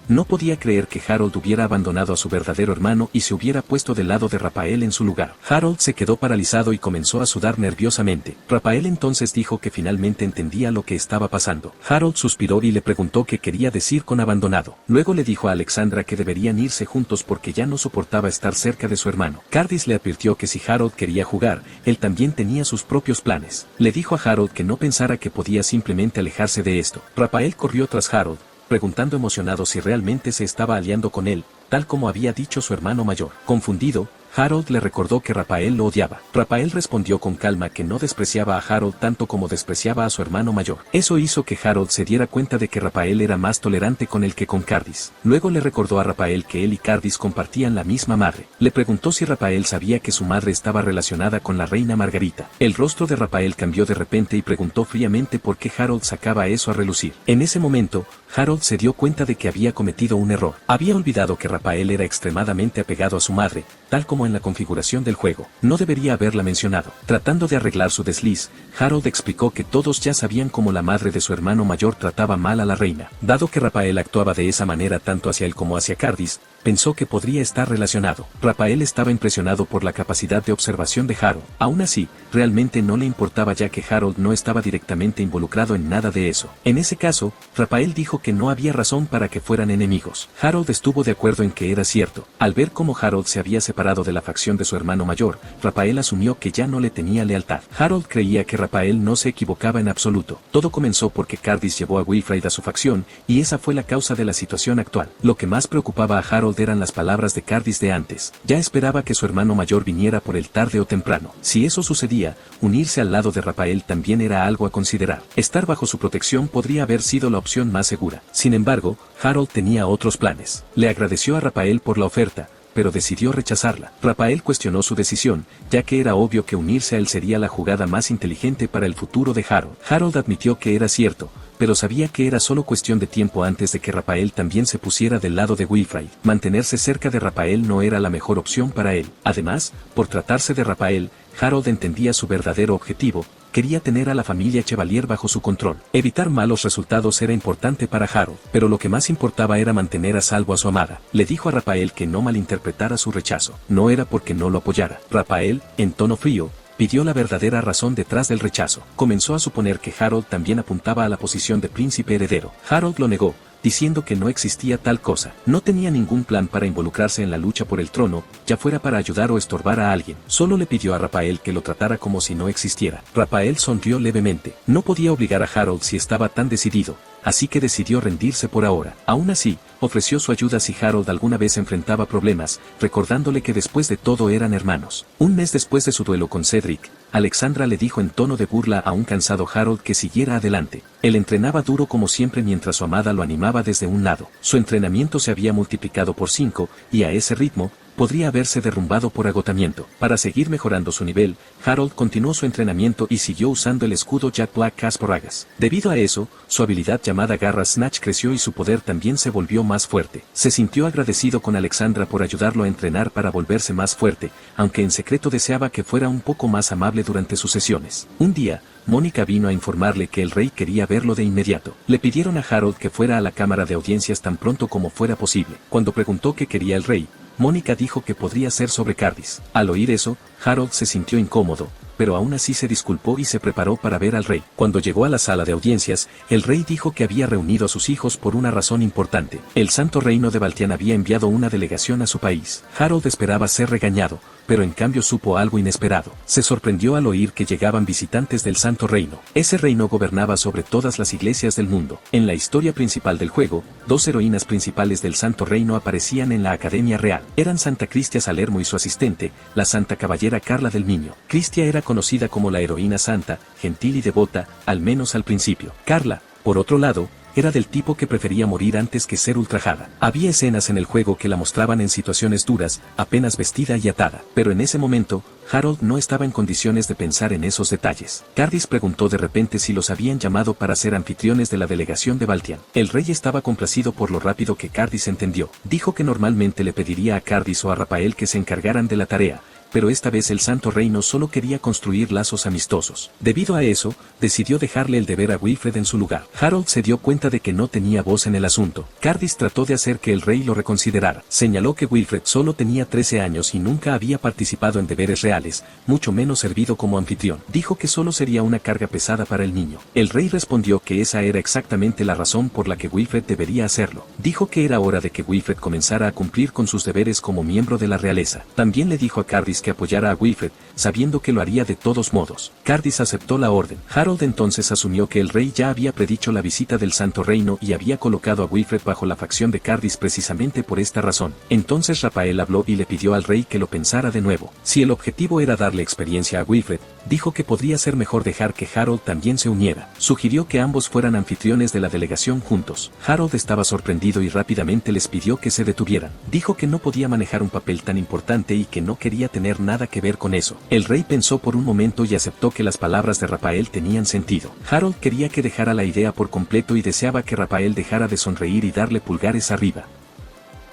Speaker 1: No podía creer que Harold hubiera abandonado a su verdadero hermano y se hubiera puesto del lado de Rafael en su lugar. Harold se quedó paralizado y comenzó a sudar nerviosamente. Rafael entonces dijo que finalmente entendía lo que estaba pasando. Harold suspiró y le preguntó qué quería decir con abandonado. Luego le dijo a Alexandra que deberían irse juntos porque ya no soportaba estar cerca de su hermano. Cardis le advirtió que si Harold quería jugar, él también tenía sus propios planes. Le dijo a Harold que no pensara que podía simplemente alejarse de esto. Rafael corrió tras Harold, preguntando emocionado si realmente se estaba aliando con él, tal como había dicho su hermano mayor. Confundido, Harold le recordó que Rafael lo odiaba. Rafael respondió con calma que no despreciaba a Harold tanto como despreciaba a su hermano mayor. Eso hizo que Harold se diera cuenta de que Rafael era más tolerante con él que con Cardis. Luego le recordó a Rafael que él y Cardis compartían la misma madre. Le preguntó si Rafael sabía que su madre estaba relacionada con la reina Margarita. El rostro de Rafael cambió de repente y preguntó fríamente por qué Harold sacaba eso a relucir. En ese momento, Harold se dio cuenta de que había cometido un error. Había olvidado que Rafael era extremadamente apegado a su madre, tal como en la configuración del juego. No debería haberla mencionado. Tratando de arreglar su desliz, Harold explicó que todos ya sabían cómo la madre de su hermano mayor trataba mal a la reina. Dado que Rafael actuaba de esa manera tanto hacia él como hacia Cardis, pensó que podría estar relacionado. Rafael estaba impresionado por la capacidad de observación de Harold. Aún así, realmente no le importaba ya que Harold no estaba directamente involucrado en nada de eso. En ese caso, Rafael dijo que no había razón para que fueran enemigos. Harold estuvo de acuerdo en que era cierto. Al ver cómo Harold se había separado de de la facción de su hermano mayor, Rapael asumió que ya no le tenía lealtad. Harold creía que Rapael no se equivocaba en absoluto. Todo comenzó porque Cardis llevó a Wilfred a su facción, y esa fue la causa de la situación actual. Lo que más preocupaba a Harold eran las palabras de Cardis de antes. Ya esperaba que su hermano mayor viniera por él tarde o temprano. Si eso sucedía, unirse al lado de Rapael también era algo a considerar. Estar bajo su protección podría haber sido la opción más segura. Sin embargo, Harold tenía otros planes. Le agradeció a Rapael por la oferta, pero decidió rechazarla. Rapael cuestionó su decisión, ya que era obvio que unirse a él sería la jugada más inteligente para el futuro de Harold. Harold admitió que era cierto, pero sabía que era solo cuestión de tiempo antes de que Rapael también se pusiera del lado de Wilfred. Mantenerse cerca de Rapael no era la mejor opción para él. Además, por tratarse de Rapael, Harold entendía su verdadero objetivo: quería tener a la familia Chevalier bajo su control. Evitar malos resultados era importante para Harold, pero lo que más importaba era mantener a salvo a su amada. Le dijo a Rapael que no malinterpretara su rechazo. No era porque no lo apoyara. Rapael, en tono frío, pidió la verdadera razón detrás del rechazo. Comenzó a suponer que Harold también apuntaba a la posición de príncipe heredero. Harold lo negó, diciendo que no existía tal cosa. No tenía ningún plan para involucrarse en la lucha por el trono, ya fuera para ayudar o estorbar a alguien. Solo le pidió a Rapael que lo tratara como si no existiera. Rapael sonrió levemente. No podía obligar a Harold si estaba tan decidido, así que decidió rendirse por ahora. Aún así, ofreció su ayuda si Harold alguna vez enfrentaba problemas, recordándole que después de todo eran hermanos. Un mes después de su duelo con Cedric, Alexandra le dijo en tono de burla a un cansado Harold que siguiera adelante. Él entrenaba duro como siempre mientras su amada lo animaba desde un lado. Su entrenamiento se había multiplicado por 5, y a ese ritmo, podría haberse derrumbado por agotamiento. Para seguir mejorando su nivel, Harold continuó su entrenamiento y siguió usando el escudo Jack Black Casporagas. Debido a eso, su habilidad llamada Garra Snatch creció y su poder también se volvió más fuerte. Se sintió agradecido con Alexandra por ayudarlo a entrenar para volverse más fuerte, aunque en secreto deseaba que fuera un poco más amable durante sus sesiones. Un día, Mónica vino a informarle que el rey quería verlo de inmediato. Le pidieron a Harold que fuera a la cámara de audiencias tan pronto como fuera posible. Cuando preguntó qué quería el rey, Mónica dijo que podría ser sobre Cardis. Al oír eso, Harold se sintió incómodo, pero aún así se disculpó y se preparó para ver al rey. Cuando llegó a la sala de audiencias, el rey dijo que había reunido a sus hijos por una razón importante. El Santo Reino de Baltian había enviado una delegación a su país. Harold esperaba ser regañado, pero en cambio supo algo inesperado. Se sorprendió al oír que llegaban visitantes del Santo Reino. Ese reino gobernaba sobre todas las iglesias del mundo. En la historia principal del juego, dos heroínas principales del Santo Reino aparecían en la Academia Real. Eran Santa Cristia Salermo y su asistente, la Santa Caballera Carla del Niño. Cristia era conocida como la heroína santa, gentil y devota, al menos al principio. Carla, por otro lado, era del tipo que prefería morir antes que ser ultrajada. Había escenas en el juego que la mostraban en situaciones duras, apenas vestida y atada. Pero en ese momento, Harold no estaba en condiciones de pensar en esos detalles. Cardis preguntó de repente si los habían llamado para ser anfitriones de la delegación de Baltian. El rey estaba complacido por lo rápido que Cardis entendió. Dijo que normalmente le pediría a Cardis o a Rapael que se encargaran de la tarea, pero esta vez el Santo Reino solo quería construir lazos amistosos. Debido a eso, decidió dejarle el deber a Wilfred en su lugar. Harold se dio cuenta de que no tenía voz en el asunto. Cardis trató de hacer que el rey lo reconsiderara. Señaló que Wilfred solo tenía 13 años y nunca había participado en deberes reales, mucho menos servido como anfitrión. Dijo que solo sería una carga pesada para el niño. El rey respondió que esa era exactamente la razón por la que Wilfred debería hacerlo. Dijo que era hora de que Wilfred comenzara a cumplir con sus deberes como miembro de la realeza. También le dijo a Cardis que apoyara a Wilfred, sabiendo que lo haría de todos modos. Cardis aceptó la orden. Harold entonces asumió que el rey ya había predicho la visita del Santo Reino y había colocado a Wilfred bajo la facción de Cardis precisamente por esta razón. Entonces Rapael habló y le pidió al rey que lo pensara de nuevo. Si el objetivo era darle experiencia a Wilfred, dijo que podría ser mejor dejar que Harold también se uniera. Sugirió que ambos fueran anfitriones de la delegación juntos. Harold estaba sorprendido y rápidamente les pidió que se detuvieran. Dijo que no podía manejar un papel tan importante y que no quería tener nada que ver con eso. El rey pensó por un momento y aceptó que las palabras de Rapael tenían sentido. Harold quería que dejara la idea por completo y deseaba que Rapael dejara de sonreír y darle pulgares arriba.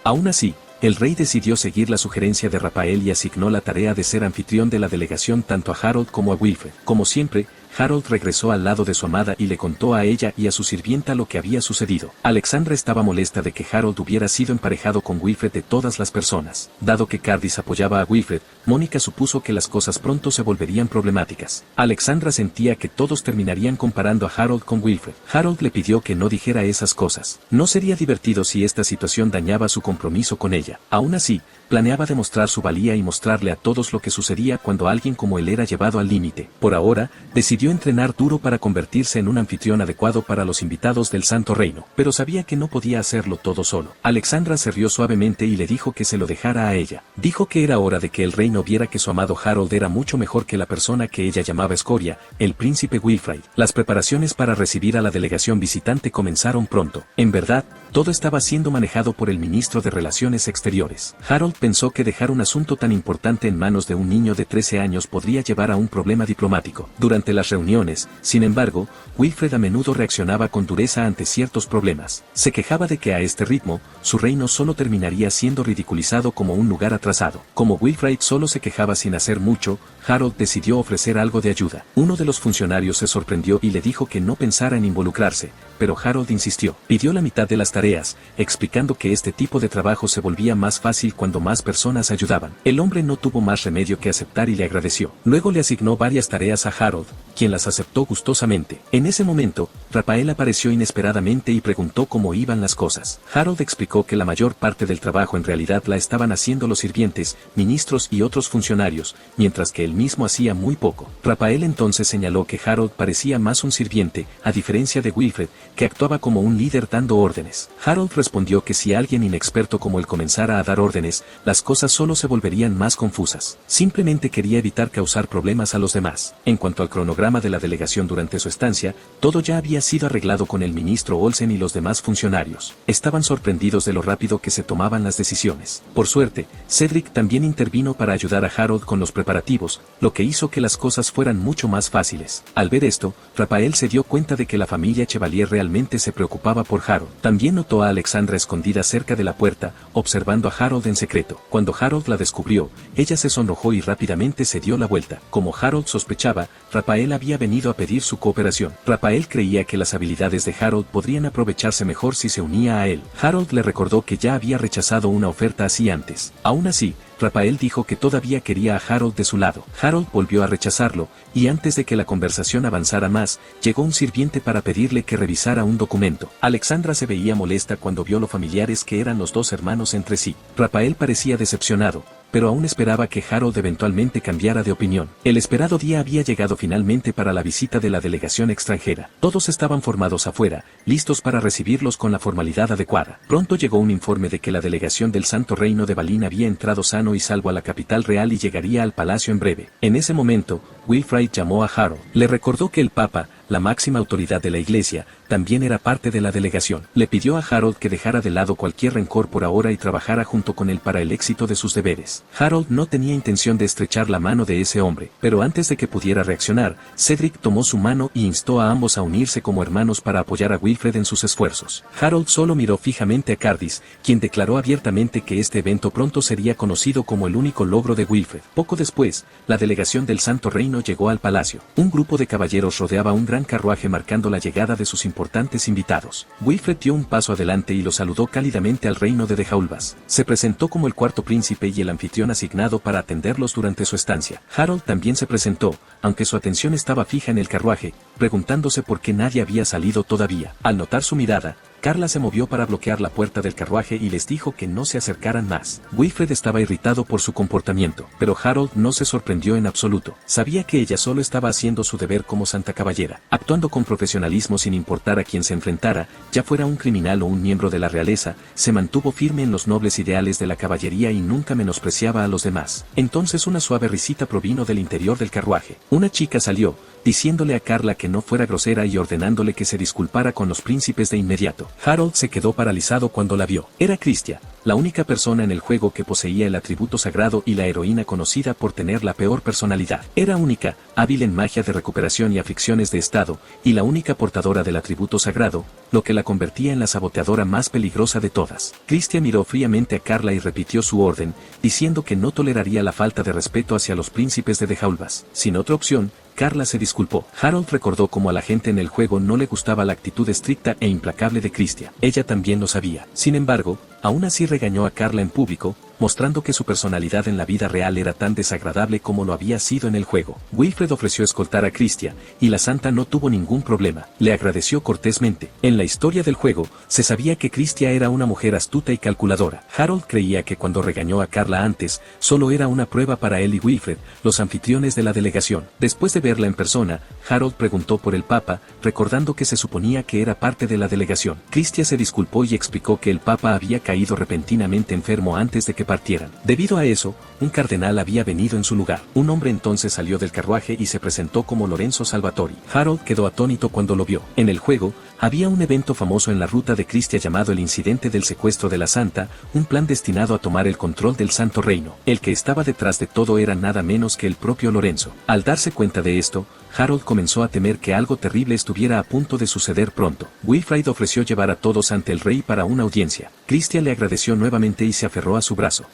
Speaker 1: Aún así, el rey decidió seguir la sugerencia de Rapael y asignó la tarea de ser anfitrión de la delegación tanto a Harold como a Wilfred. Como siempre, Harold regresó al lado de su amada y le contó a ella y a su sirvienta lo que había sucedido. Alexandra estaba molesta de que Harold hubiera sido emparejado con Wilfred de todas las personas. Dado que Cardis apoyaba a Wilfred, Mónica supuso que las cosas pronto se volverían problemáticas. Alexandra sentía que todos terminarían comparando a Harold con Wilfred. Harold le pidió que no dijera esas cosas. No sería divertido si esta situación dañaba su compromiso con ella. Aún así, planeaba demostrar su valía y mostrarle a todos lo que sucedía cuando alguien como él era llevado al límite. Por ahora, decidió entrenar duro para convertirse en un anfitrión adecuado para los invitados del Santo Reino, pero sabía que no podía hacerlo todo solo. Alexandra se rió suavemente y le dijo que se lo dejara a ella. Dijo que era hora de que el reino viera que su amado Harold era mucho mejor que la persona que ella llamaba escoria, el príncipe Wilfrid. Las preparaciones para recibir a la delegación visitante comenzaron pronto. En verdad, todo estaba siendo manejado por el ministro de Relaciones Exteriores. Harold pensó que dejar un asunto tan importante en manos de un niño de 13 años podría llevar a un problema diplomático. Durante las reuniones, sin embargo, Wilfred a menudo reaccionaba con dureza ante ciertos problemas. Se quejaba de que a este ritmo, su reino solo terminaría siendo ridiculizado como un lugar atrasado. Como Wilfrid solo se quejaba sin hacer mucho, Harold decidió ofrecer algo de ayuda. Uno de los funcionarios se sorprendió y le dijo que no pensara en involucrarse, pero Harold insistió. Pidió la mitad de las tareas, explicando que este tipo de trabajo se volvía más fácil cuando más personas ayudaban. El hombre no tuvo más remedio que aceptar y le agradeció. Luego le asignó varias tareas a Harold, quien las aceptó gustosamente. En ese momento, Rafael apareció inesperadamente y preguntó cómo iban las cosas. Harold explicó que la mayor parte del trabajo en realidad la estaban haciendo los sirvientes, ministros y otros funcionarios, mientras que él mismo hacía muy poco. Rafael entonces señaló que Harold parecía más un sirviente, a diferencia de Wilfred, que actuaba como un líder dando órdenes. Harold respondió que si alguien inexperto como él comenzara a dar órdenes, las cosas solo se volverían más confusas. Simplemente quería evitar causar problemas a los demás. En cuanto al cronograma de la delegación durante su estancia, todo ya había sido arreglado con el ministro Olsen y los demás funcionarios. Estaban sorprendidos de lo rápido que se tomaban las decisiones. Por suerte, Cedric también intervino para ayudar a Harold con los preparativos, lo que hizo que las cosas fueran mucho más fáciles. Al ver esto, Rafael se dio cuenta de que la familia Chevalier realmente se preocupaba por Harold. También notó a Alexandra escondida cerca de la puerta, observando a Harold en secreto. Cuando Harold la descubrió, ella se sonrojó y rápidamente se dio la vuelta. Como Harold sospechaba, Rafael había venido a pedir su cooperación. Rafael creía que las habilidades de Harold podrían aprovecharse mejor si se unía a él. Harold le recordó que ya había rechazado una oferta así antes. Aún así, Rafael dijo que todavía quería a Harold de su lado. Harold volvió a rechazarlo, y antes de que la conversación avanzara más, llegó un sirviente para pedirle que revisara un documento. Alexandra se veía molesta cuando vio lo familiares que eran los dos hermanos entre sí. Rafael parecía decepcionado, pero aún esperaba que Harold eventualmente cambiara de opinión. El esperado día había llegado finalmente para la visita de la delegación extranjera. Todos estaban formados afuera, listos para recibirlos con la formalidad adecuada. Pronto llegó un informe de que la delegación del Santo Reino de Balín había entrado sano y salvo a la capital real y llegaría al palacio en breve. En ese momento, Wilfrid llamó a Harold. Le recordó que el Papa, la máxima autoridad de la iglesia, también era parte de la delegación. Le pidió a Harold que dejara de lado cualquier rencor por ahora y trabajara junto con él para el éxito de sus deberes. Harold no tenía intención de estrechar la mano de ese hombre, pero antes de que pudiera reaccionar, Cedric tomó su mano y instó a ambos a unirse como hermanos para apoyar a Wilfred en sus esfuerzos. Harold solo miró fijamente a Cardis, quien declaró abiertamente que este evento pronto sería conocido como el único logro de Wilfred. Poco después, la delegación del Santo Reino llegó al palacio. Un grupo de caballeros rodeaba un gran carruaje marcando la llegada de sus importantes invitados. Wilfred dio un paso adelante y lo saludó cálidamente al reino de Dejaulbas. Se presentó como el cuarto príncipe y el anfitrión asignado para atenderlos durante su estancia. Harold también se presentó, aunque su atención estaba fija en el carruaje, preguntándose por qué nadie había salido todavía. Al notar su mirada, Carla se movió para bloquear la puerta del carruaje y les dijo que no se acercaran más. Wilfred estaba irritado por su comportamiento, pero Harold no se sorprendió en absoluto. Sabía que ella solo estaba haciendo su deber como santa caballera, actuando con profesionalismo sin importar a quién se enfrentara, ya fuera un criminal o un miembro de la realeza, se mantuvo firme en los nobles ideales de la caballería y nunca menospreciaba a los demás. Entonces una suave risita provino del interior del carruaje. Una chica salió, diciéndole a Carla que no fuera grosera y ordenándole que se disculpara con los príncipes de inmediato. Harold se quedó paralizado cuando la vio. Era Cristia, la única persona en el juego que poseía el atributo sagrado y la heroína conocida por tener la peor personalidad. Era única, hábil en magia de recuperación y aflicciones de estado, y la única portadora del atributo sagrado, lo que la convertía en la saboteadora más peligrosa de todas. Cristia miró fríamente a Carla y repitió su orden, diciendo que no toleraría la falta de respeto hacia los príncipes de Dejaulbas. Sin otra opción, Carla se disculpó. Harold recordó cómo a la gente en el juego no le gustaba la actitud estricta e implacable de Christia. Ella también lo sabía. Sin embargo, aún así regañó a Carla en público, mostrando que su personalidad en la vida real era tan desagradable como lo había sido en el juego. Wilfred ofreció escoltar a Christia, y la santa no tuvo ningún problema. Le agradeció cortésmente. En la historia del juego, se sabía que Christia era una mujer astuta y calculadora. Harold creía que cuando regañó a Carla antes, solo era una prueba para él y Wilfred, los anfitriones de la delegación. Después de verla en persona, Harold preguntó por el Papa, recordando que se suponía que era parte de la delegación. Christia se disculpó y explicó que el Papa había caído repentinamente enfermo antes de que partieran. Debido a eso, un cardenal había venido en su lugar. Un hombre entonces salió del carruaje y se presentó como Lorenzo Salvatori. Harold quedó atónito cuando lo vio. En el juego, había un evento famoso en la ruta de Christia llamado el incidente del secuestro de la santa, un plan destinado a tomar el control del Santo Reino. El que estaba detrás de todo era nada menos que el propio Lorenzo. Al darse cuenta de esto, Harold comenzó a temer que algo terrible estuviera a punto de suceder pronto. Wilfred ofreció llevar a todos ante el rey para una audiencia. Christia le agradeció nuevamente y se aferró a su brazo.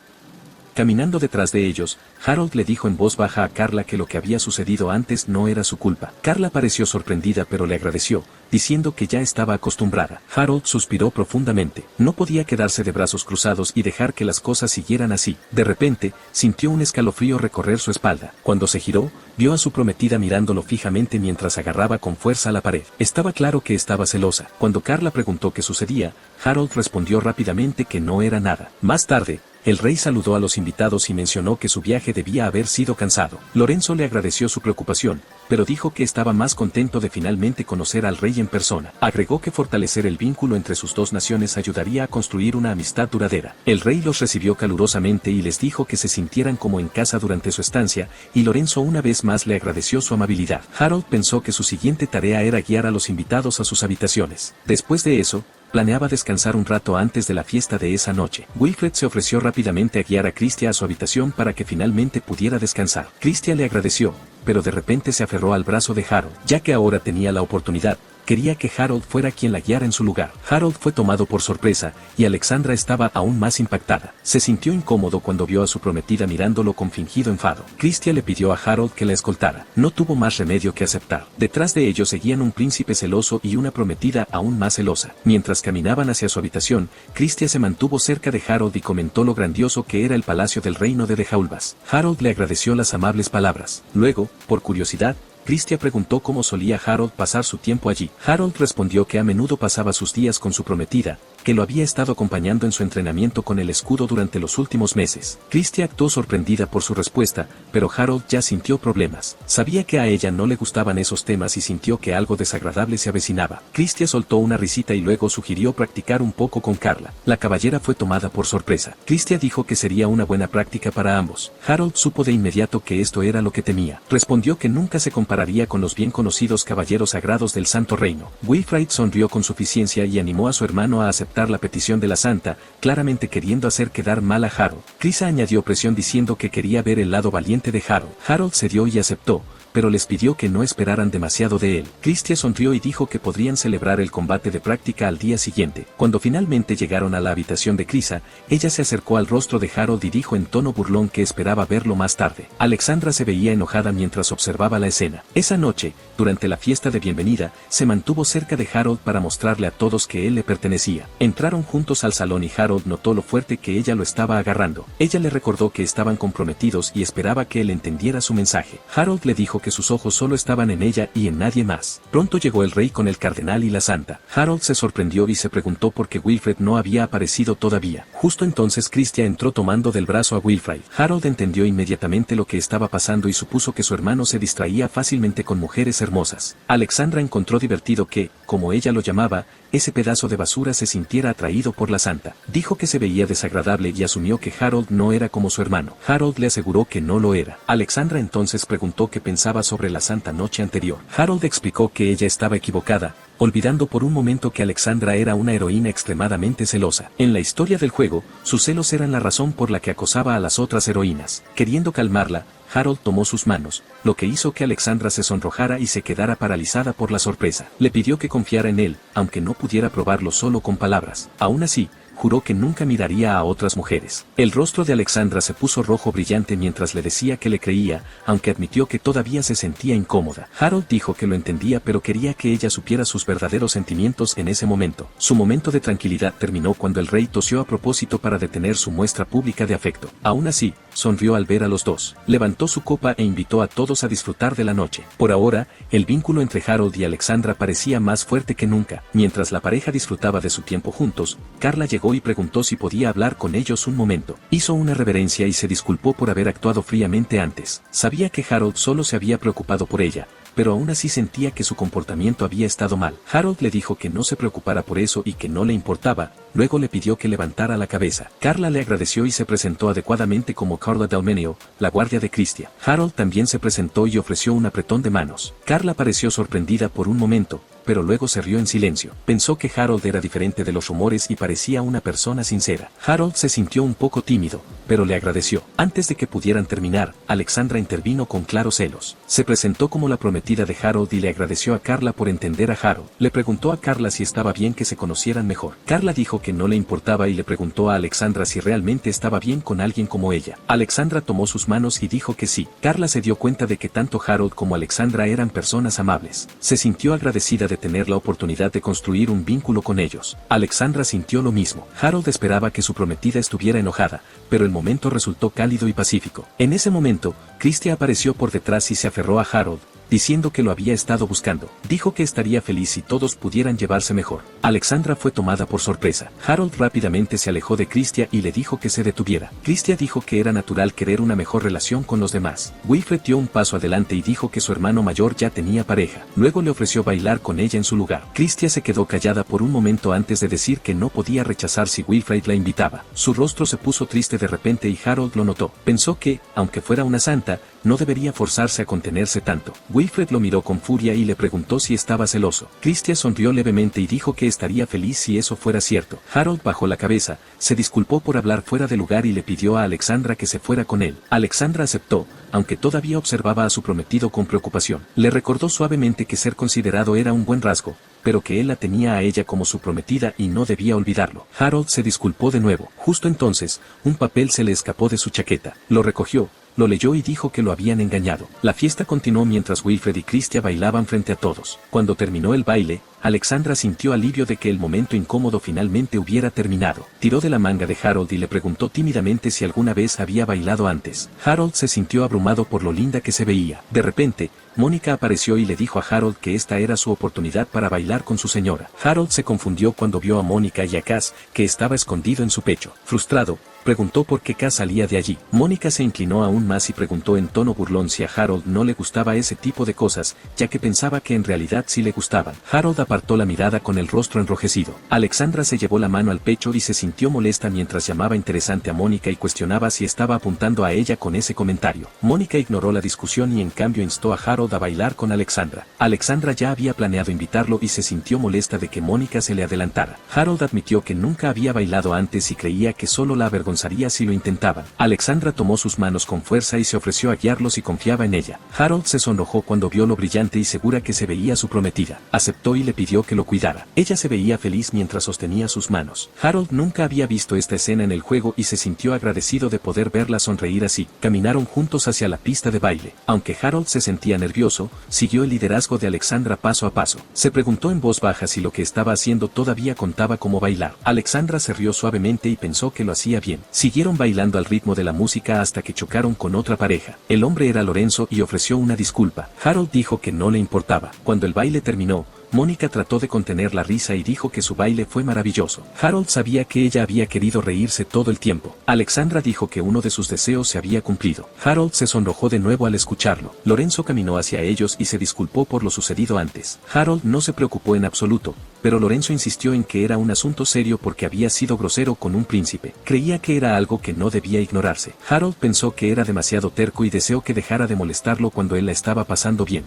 Speaker 1: Caminando detrás de ellos, Harold le dijo en voz baja a Carla que lo que había sucedido antes no era su culpa. Carla pareció sorprendida pero le agradeció, diciendo que ya estaba acostumbrada. Harold suspiró profundamente. No podía quedarse de brazos cruzados y dejar que las cosas siguieran así. De repente, sintió un escalofrío recorrer su espalda. Cuando se giró, vio a su prometida mirándolo fijamente mientras agarraba con fuerza a la pared. Estaba claro que estaba celosa. Cuando Carla preguntó qué sucedía, Harold respondió rápidamente que no era nada. Más tarde, el rey saludó a los invitados y mencionó que su viaje debía haber sido cansado. Lorenzo le agradeció su preocupación, pero dijo que estaba más contento de finalmente conocer al rey en persona. Agregó que fortalecer el vínculo entre sus dos naciones ayudaría a construir una amistad duradera. El rey los recibió calurosamente y les dijo que se sintieran como en casa durante su estancia, y Lorenzo una vez más le agradeció su amabilidad. Harold pensó que su siguiente tarea era guiar a los invitados a sus habitaciones. Después de eso, planeaba descansar un rato antes de la fiesta de esa noche. Wilfred se ofreció rápidamente a guiar a Christia a su habitación para que finalmente pudiera descansar. Christia le agradeció, pero de repente se aferró al brazo de Harold, ya que ahora tenía la oportunidad. Quería que Harold fuera quien la guiara en su lugar. Harold fue tomado por sorpresa, y Alexandra estaba aún más impactada. Se sintió incómodo cuando vio a su prometida mirándolo con fingido enfado. Christia le pidió a Harold que la escoltara. No tuvo más remedio que aceptar. Detrás de ellos seguían un príncipe celoso y una prometida aún más celosa. Mientras caminaban hacia su habitación, Christia se mantuvo cerca de Harold y comentó lo grandioso que era el palacio del reino de Dejaulbas. Harold le agradeció las amables palabras. Luego, por curiosidad, Christia preguntó cómo solía Harold pasar su tiempo allí. Harold respondió que a menudo pasaba sus días con su prometida, que lo había estado acompañando en su entrenamiento con el escudo durante los últimos meses. Christia actuó sorprendida por su respuesta, pero Harold ya sintió problemas. Sabía que a ella no le gustaban esos temas y sintió que algo desagradable se avecinaba. Christia soltó una risita y luego sugirió practicar un poco con Carla. La caballera fue tomada por sorpresa. Christia dijo que sería una buena práctica para ambos. Harold supo de inmediato que esto era lo que temía. Respondió que nunca se compararía con los bien conocidos caballeros sagrados del Santo Reino. Wilfred sonrió con suficiencia y animó a su hermano a aceptar la petición de la santa, claramente queriendo hacer quedar mal a Harold. Chrisa añadió presión diciendo que quería ver el lado valiente de Harold. Harold cedió y aceptó, pero les pidió que no esperaran demasiado de él. Christia sonrió y dijo que podrían celebrar el combate de práctica al día siguiente. Cuando finalmente llegaron a la habitación de Chrisa, ella se acercó al rostro de Harold y dijo en tono burlón que esperaba verlo más tarde. Alexandra se veía enojada mientras observaba la escena. Esa noche, durante la fiesta de bienvenida, se mantuvo cerca de Harold para mostrarle a todos que él le pertenecía. Entraron juntos al salón y Harold notó lo fuerte que ella lo estaba agarrando. Ella le recordó que estaban comprometidos y esperaba que él entendiera su mensaje. Harold le dijo que sus ojos solo estaban en ella y en nadie más. Pronto llegó el rey con el cardenal y la santa. Harold se sorprendió y se preguntó por qué Wilfred no había aparecido todavía. Justo entonces Christia entró tomando del brazo a Wilfred. Harold entendió inmediatamente lo que estaba pasando y supuso que su hermano se distraía fácilmente con mujeres hermosas. Alexandra encontró divertido que, como ella lo llamaba, ese pedazo de basura se sintiera atraído por la santa. Dijo que se veía desagradable y asumió que Harold no era como su hermano. Harold le aseguró que no lo era. Alexandra entonces preguntó qué pensaba sobre la santa noche anterior. Harold explicó que ella estaba equivocada, olvidando por un momento que Alexandra era una heroína extremadamente celosa. En la historia del juego, sus celos eran la razón por la que acosaba a las otras heroínas. Queriendo calmarla, Harold tomó sus manos, lo que hizo que Alexandra se sonrojara y se quedara paralizada por la sorpresa. Le pidió que confiara en él, aunque no pudiera probarlo solo con palabras. Aún así, juró que nunca miraría a otras mujeres. El rostro de Alexandra se puso rojo brillante mientras le decía que le creía, aunque admitió que todavía se sentía incómoda. Harold dijo que lo entendía pero quería que ella supiera sus verdaderos sentimientos en ese momento. Su momento de tranquilidad terminó cuando el rey tosió a propósito para detener su muestra pública de afecto. Aún así, sonrió al ver a los dos. Levantó su copa e invitó a todos a disfrutar de la noche. Por ahora, el vínculo entre Harold y Alexandra parecía más fuerte que nunca. Mientras la pareja disfrutaba de su tiempo juntos, Carla llegó y preguntó si podía hablar con ellos un momento. Hizo una reverencia y se disculpó por haber actuado fríamente antes. Sabía que Harold solo se había preocupado por ella, pero aún así sentía que su comportamiento había estado mal. Harold le dijo que no se preocupara por eso y que no le importaba, luego le pidió que levantara la cabeza. Carla le agradeció y se presentó adecuadamente como Carla Dalmenio, la guardia de Cristia. Harold también se presentó y ofreció un apretón de manos. Carla pareció sorprendida por un momento, pero luego se rió en silencio. Pensó que Harold era diferente de los rumores y parecía una persona sincera. Harold se sintió un poco tímido, pero le agradeció. Antes de que pudieran terminar, Alexandra intervino con claros celos. Se presentó como la prometida de Harold y le agradeció a Carla por entender a Harold. Le preguntó a Carla si estaba bien que se conocieran mejor. Carla dijo que no le importaba y le preguntó a Alexandra si realmente estaba bien con alguien como ella. Alexandra tomó sus manos y dijo que sí. Carla se dio cuenta de que tanto Harold como Alexandra eran personas amables. Se sintió agradecida de tener la oportunidad de construir un vínculo con ellos. Alexandra sintió lo mismo. Harold esperaba que su prometida estuviera enojada, pero el momento resultó cálido y pacífico. En ese momento, Cristia apareció por detrás y se aferró a Harold, diciendo que lo había estado buscando. Dijo que estaría feliz si todos pudieran llevarse mejor. Alexandra fue tomada por sorpresa. Harold rápidamente se alejó de Cristia y le dijo que se detuviera. Cristia dijo que era natural querer una mejor relación con los demás. Wilfred dio un paso adelante y dijo que su hermano mayor ya tenía pareja. Luego le ofreció bailar con ella en su lugar. Cristia se quedó callada por un momento antes de decir que no podía rechazar si Wilfred la invitaba. Su rostro se puso triste de repente y Harold lo notó. Pensó que, aunque fuera una santa, no debería forzarse a contenerse tanto. Wilfred lo miró con furia y le preguntó si estaba celoso. Cristia sonrió levemente y dijo que estaría feliz si eso fuera cierto. Harold bajó la cabeza, se disculpó por hablar fuera de lugar y le pidió a Alexandra que se fuera con él. Alexandra aceptó, aunque todavía observaba a su prometido con preocupación. Le recordó suavemente que ser considerado era un buen rasgo, pero que él la tenía a ella como su prometida y no debía olvidarlo. Harold se disculpó de nuevo. Justo entonces, un papel se le escapó de su chaqueta. Lo recogió, lo leyó y dijo que lo habían engañado. La fiesta continuó mientras Wilfred y Cristia bailaban frente a todos. Cuando terminó el baile, Alexandra sintió alivio de que el momento incómodo finalmente hubiera terminado. Tiró de la manga de Harold y le preguntó tímidamente si alguna vez había bailado antes. Harold se sintió abrumado por lo linda que se veía. De repente, Mónica apareció y le dijo a Harold que esta era su oportunidad para bailar con su señora. Harold se confundió cuando vio a Mónica y a Cass, que estaba escondido en su pecho. Frustrado, preguntó por qué Cass salía de allí. Mónica se inclinó aún más y preguntó en tono burlón si a Harold no le gustaba ese tipo de cosas, ya que pensaba que en realidad sí le gustaban. Harold apartó la mirada con el rostro enrojecido. Alexandra se llevó la mano al pecho y se sintió molesta mientras llamaba interesante a Mónica y cuestionaba si estaba apuntando a ella con ese comentario. Mónica ignoró la discusión y en cambio instó a Harold a bailar con Alexandra. Alexandra ya había planeado invitarlo y se sintió molesta de que Mónica se le adelantara. Harold admitió que nunca había bailado antes y creía que solo la avergonzaría si lo intentaban. Alexandra tomó sus manos con fuerza y se ofreció a guiarlos y confiaba en ella. Harold se sonrojó cuando vio lo brillante y segura que se veía su prometida. Aceptó y le pidió que lo cuidara. Ella se veía feliz mientras sostenía sus manos. Harold nunca había visto esta escena en el juego y se sintió agradecido de poder verla sonreír así. Caminaron juntos hacia la pista de baile. Aunque Harold se sentía nervioso, siguió el liderazgo de Alexandra paso a paso. Se preguntó en voz baja si lo que estaba haciendo todavía contaba como bailar. Alexandra se rió suavemente y pensó que lo hacía bien. Siguieron bailando al ritmo de la música hasta que chocaron con otra pareja. El hombre era Lorenzo y ofreció una disculpa. Harold dijo que no le importaba. Cuando el baile terminó, Mónica trató de contener la risa y dijo que su baile fue maravilloso. Harold sabía que ella había querido reírse todo el tiempo. Alexandra dijo que uno de sus deseos se había cumplido. Harold se sonrojó de nuevo al escucharlo. Lorenzo caminó hacia ellos y se disculpó por lo sucedido antes. Harold no se preocupó en absoluto, pero Lorenzo insistió en que era un asunto serio porque había sido grosero con un príncipe. Creía que era algo que no debía ignorarse. Harold pensó que era demasiado terco y deseó que dejara de molestarlo cuando él la estaba pasando bien.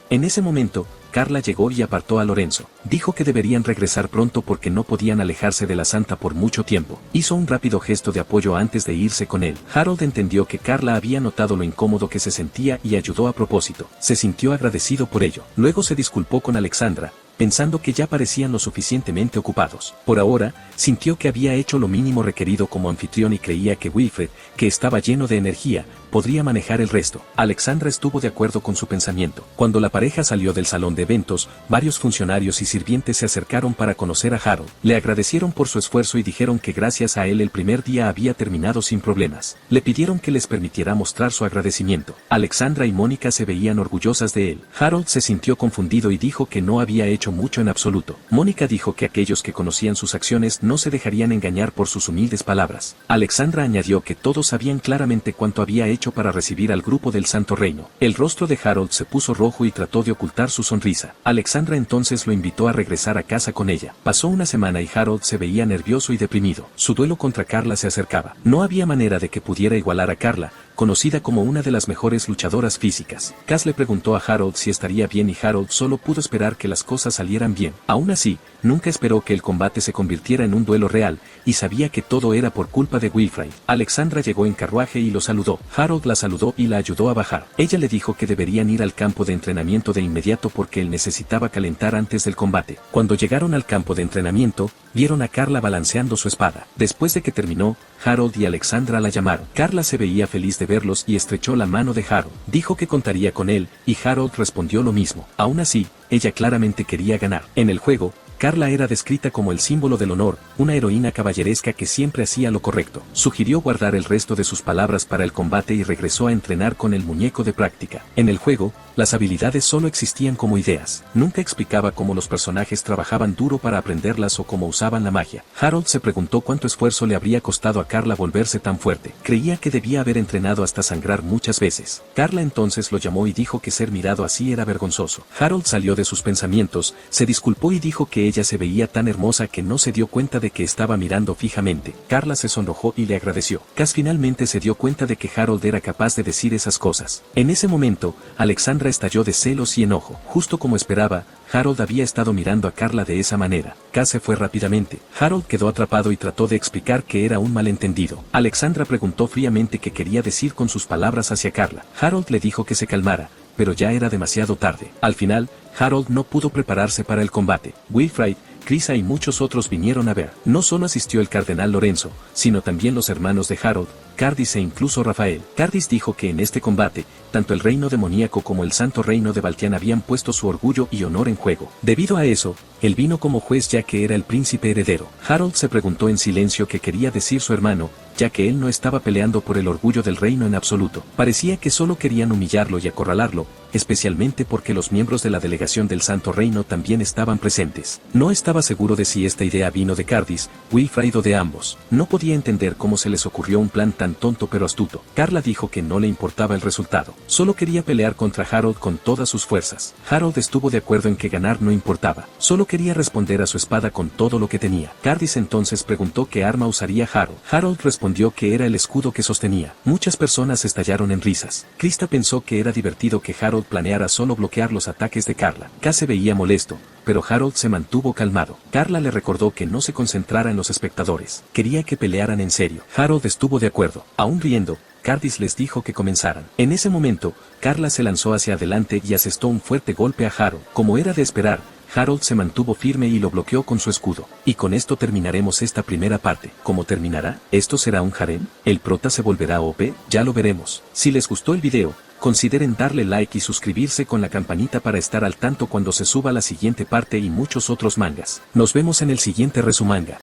Speaker 1: En ese momento, Carla llegó y apartó a Lorenzo. Dijo que deberían regresar pronto porque no podían alejarse de la santa por mucho tiempo. Hizo un rápido gesto de apoyo antes de irse con él. Harold entendió que Carla había notado lo incómodo que se sentía y ayudó a propósito. Se sintió agradecido por ello. Luego se disculpó con Alexandra, pensando que ya parecían lo suficientemente ocupados. Por ahora, sintió que había hecho lo mínimo requerido como anfitrión y creía que Wilfred, que estaba lleno de energía, podría manejar el resto. Alexandra estuvo de acuerdo con su pensamiento. Cuando la pareja salió del salón de eventos, varios funcionarios y sirvientes se acercaron para conocer a Harold. Le agradecieron por su esfuerzo y dijeron que gracias a él el primer día había terminado sin problemas. Le pidieron que les permitiera mostrar su agradecimiento. Alexandra y Mónica se veían orgullosas de él. Harold se sintió confundido y dijo que no había hecho mucho en absoluto. Mónica dijo que aquellos que conocían sus acciones no se dejarían engañar por sus humildes palabras. Alexandra añadió que todos sabían claramente cuánto había hecho para recibir al grupo del Santo Reino. El rostro de Harold se puso rojo y trató de ocultar su sonrisa. Alexandra entonces lo invitó a regresar a casa con ella. Pasó una semana y Harold se veía nervioso y deprimido. Su duelo contra Carla se acercaba. No había manera de que pudiera igualar a Carla, conocida como una de las mejores luchadoras físicas. Cass le preguntó a Harold si estaría bien y Harold solo pudo esperar que las cosas salieran bien. Aún así, nunca esperó que el combate se convirtiera en un duelo real, y sabía que todo era por culpa de Wilfred. Alexandra llegó en carruaje y lo saludó. Harold la saludó y la ayudó a bajar. Ella le dijo que deberían ir al campo de entrenamiento de inmediato porque él necesitaba calentar antes del combate. Cuando llegaron al campo de entrenamiento, vieron a Carla balanceando su espada. Después de que terminó, Harold y Alexandra la llamaron. Carla se veía feliz de verlos y estrechó la mano de Harold. Dijo que contaría con él, y Harold respondió lo mismo. Aún así, ella claramente quería ganar. En el juego, Carla era descrita como el símbolo del honor, una heroína caballeresca que siempre hacía lo correcto. Sugirió guardar el resto de sus palabras para el combate y regresó a entrenar con el muñeco de práctica. En el juego, las habilidades solo existían como ideas. Nunca explicaba cómo los personajes trabajaban duro para aprenderlas o cómo usaban la magia. Harold se preguntó cuánto esfuerzo le habría costado a Carla volverse tan fuerte. Creía que debía haber entrenado hasta sangrar muchas veces. Carla entonces lo llamó y dijo que ser mirado así era vergonzoso. Harold salió de sus pensamientos, se disculpó y dijo que ella se veía tan hermosa que no se dio cuenta de que estaba mirando fijamente. Carla se sonrojó y le agradeció. Cass finalmente se dio cuenta de que Harold era capaz de decir esas cosas. En ese momento, Alexandra estalló de celos y enojo. Justo como esperaba, Harold había estado mirando a Carla de esa manera. Cass se fue rápidamente. Harold quedó atrapado y trató de explicar que era un malentendido. Alexandra preguntó fríamente qué quería decir con sus palabras hacia Carla. Harold le dijo que se calmara, pero ya era demasiado tarde. Al final, Harold no pudo prepararse para el combate. Wilfred, Krisa y muchos otros vinieron a ver. No solo asistió el cardenal Lorenzo, sino también los hermanos de Harold, Cardis e incluso Rafael. Cardis dijo que en este combate, tanto el reino demoníaco como el santo reino de Baltian habían puesto su orgullo y honor en juego. Debido a eso, él vino como juez ya que era el príncipe heredero. Harold se preguntó en silencio qué quería decir su hermano, ya que él no estaba peleando por el orgullo del reino en absoluto. Parecía que solo querían humillarlo y acorralarlo, especialmente porque los miembros de la delegación del Santo Reino también estaban presentes. No estaba seguro de si esta idea vino de Cardis, Wilfred o de ambos. No podía entender cómo se les ocurrió un plan tan tonto pero astuto. Carla dijo que no le importaba el resultado. Solo quería pelear contra Harold con todas sus fuerzas. Harold estuvo de acuerdo en que ganar no importaba. Solo quería responder a su espada con todo lo que tenía. Cardis entonces preguntó qué arma usaría Harold. Harold respondió que era el escudo que sostenía. Muchas personas estallaron en risas. Krista pensó que era divertido que Harold planeara solo bloquear los ataques de Carla. Cass se veía molesto, pero Harold se mantuvo calmado. Carla le recordó que no se concentrara en los espectadores. Quería que pelearan en serio. Harold estuvo de acuerdo. Aún riendo, Cardis les dijo que comenzaran. En ese momento, Carla se lanzó hacia adelante y asestó un fuerte golpe a Harold. Como era de esperar, Harold se mantuvo firme y lo bloqueó con su escudo. Y con esto terminaremos esta primera parte. ¿Cómo terminará? ¿Esto será un harem? ¿El prota se volverá OP? Ya lo veremos. Si les gustó el video, consideren darle like y suscribirse con la campanita para estar al tanto cuando se suba la siguiente parte y muchos otros mangas. Nos vemos en el siguiente resumanga.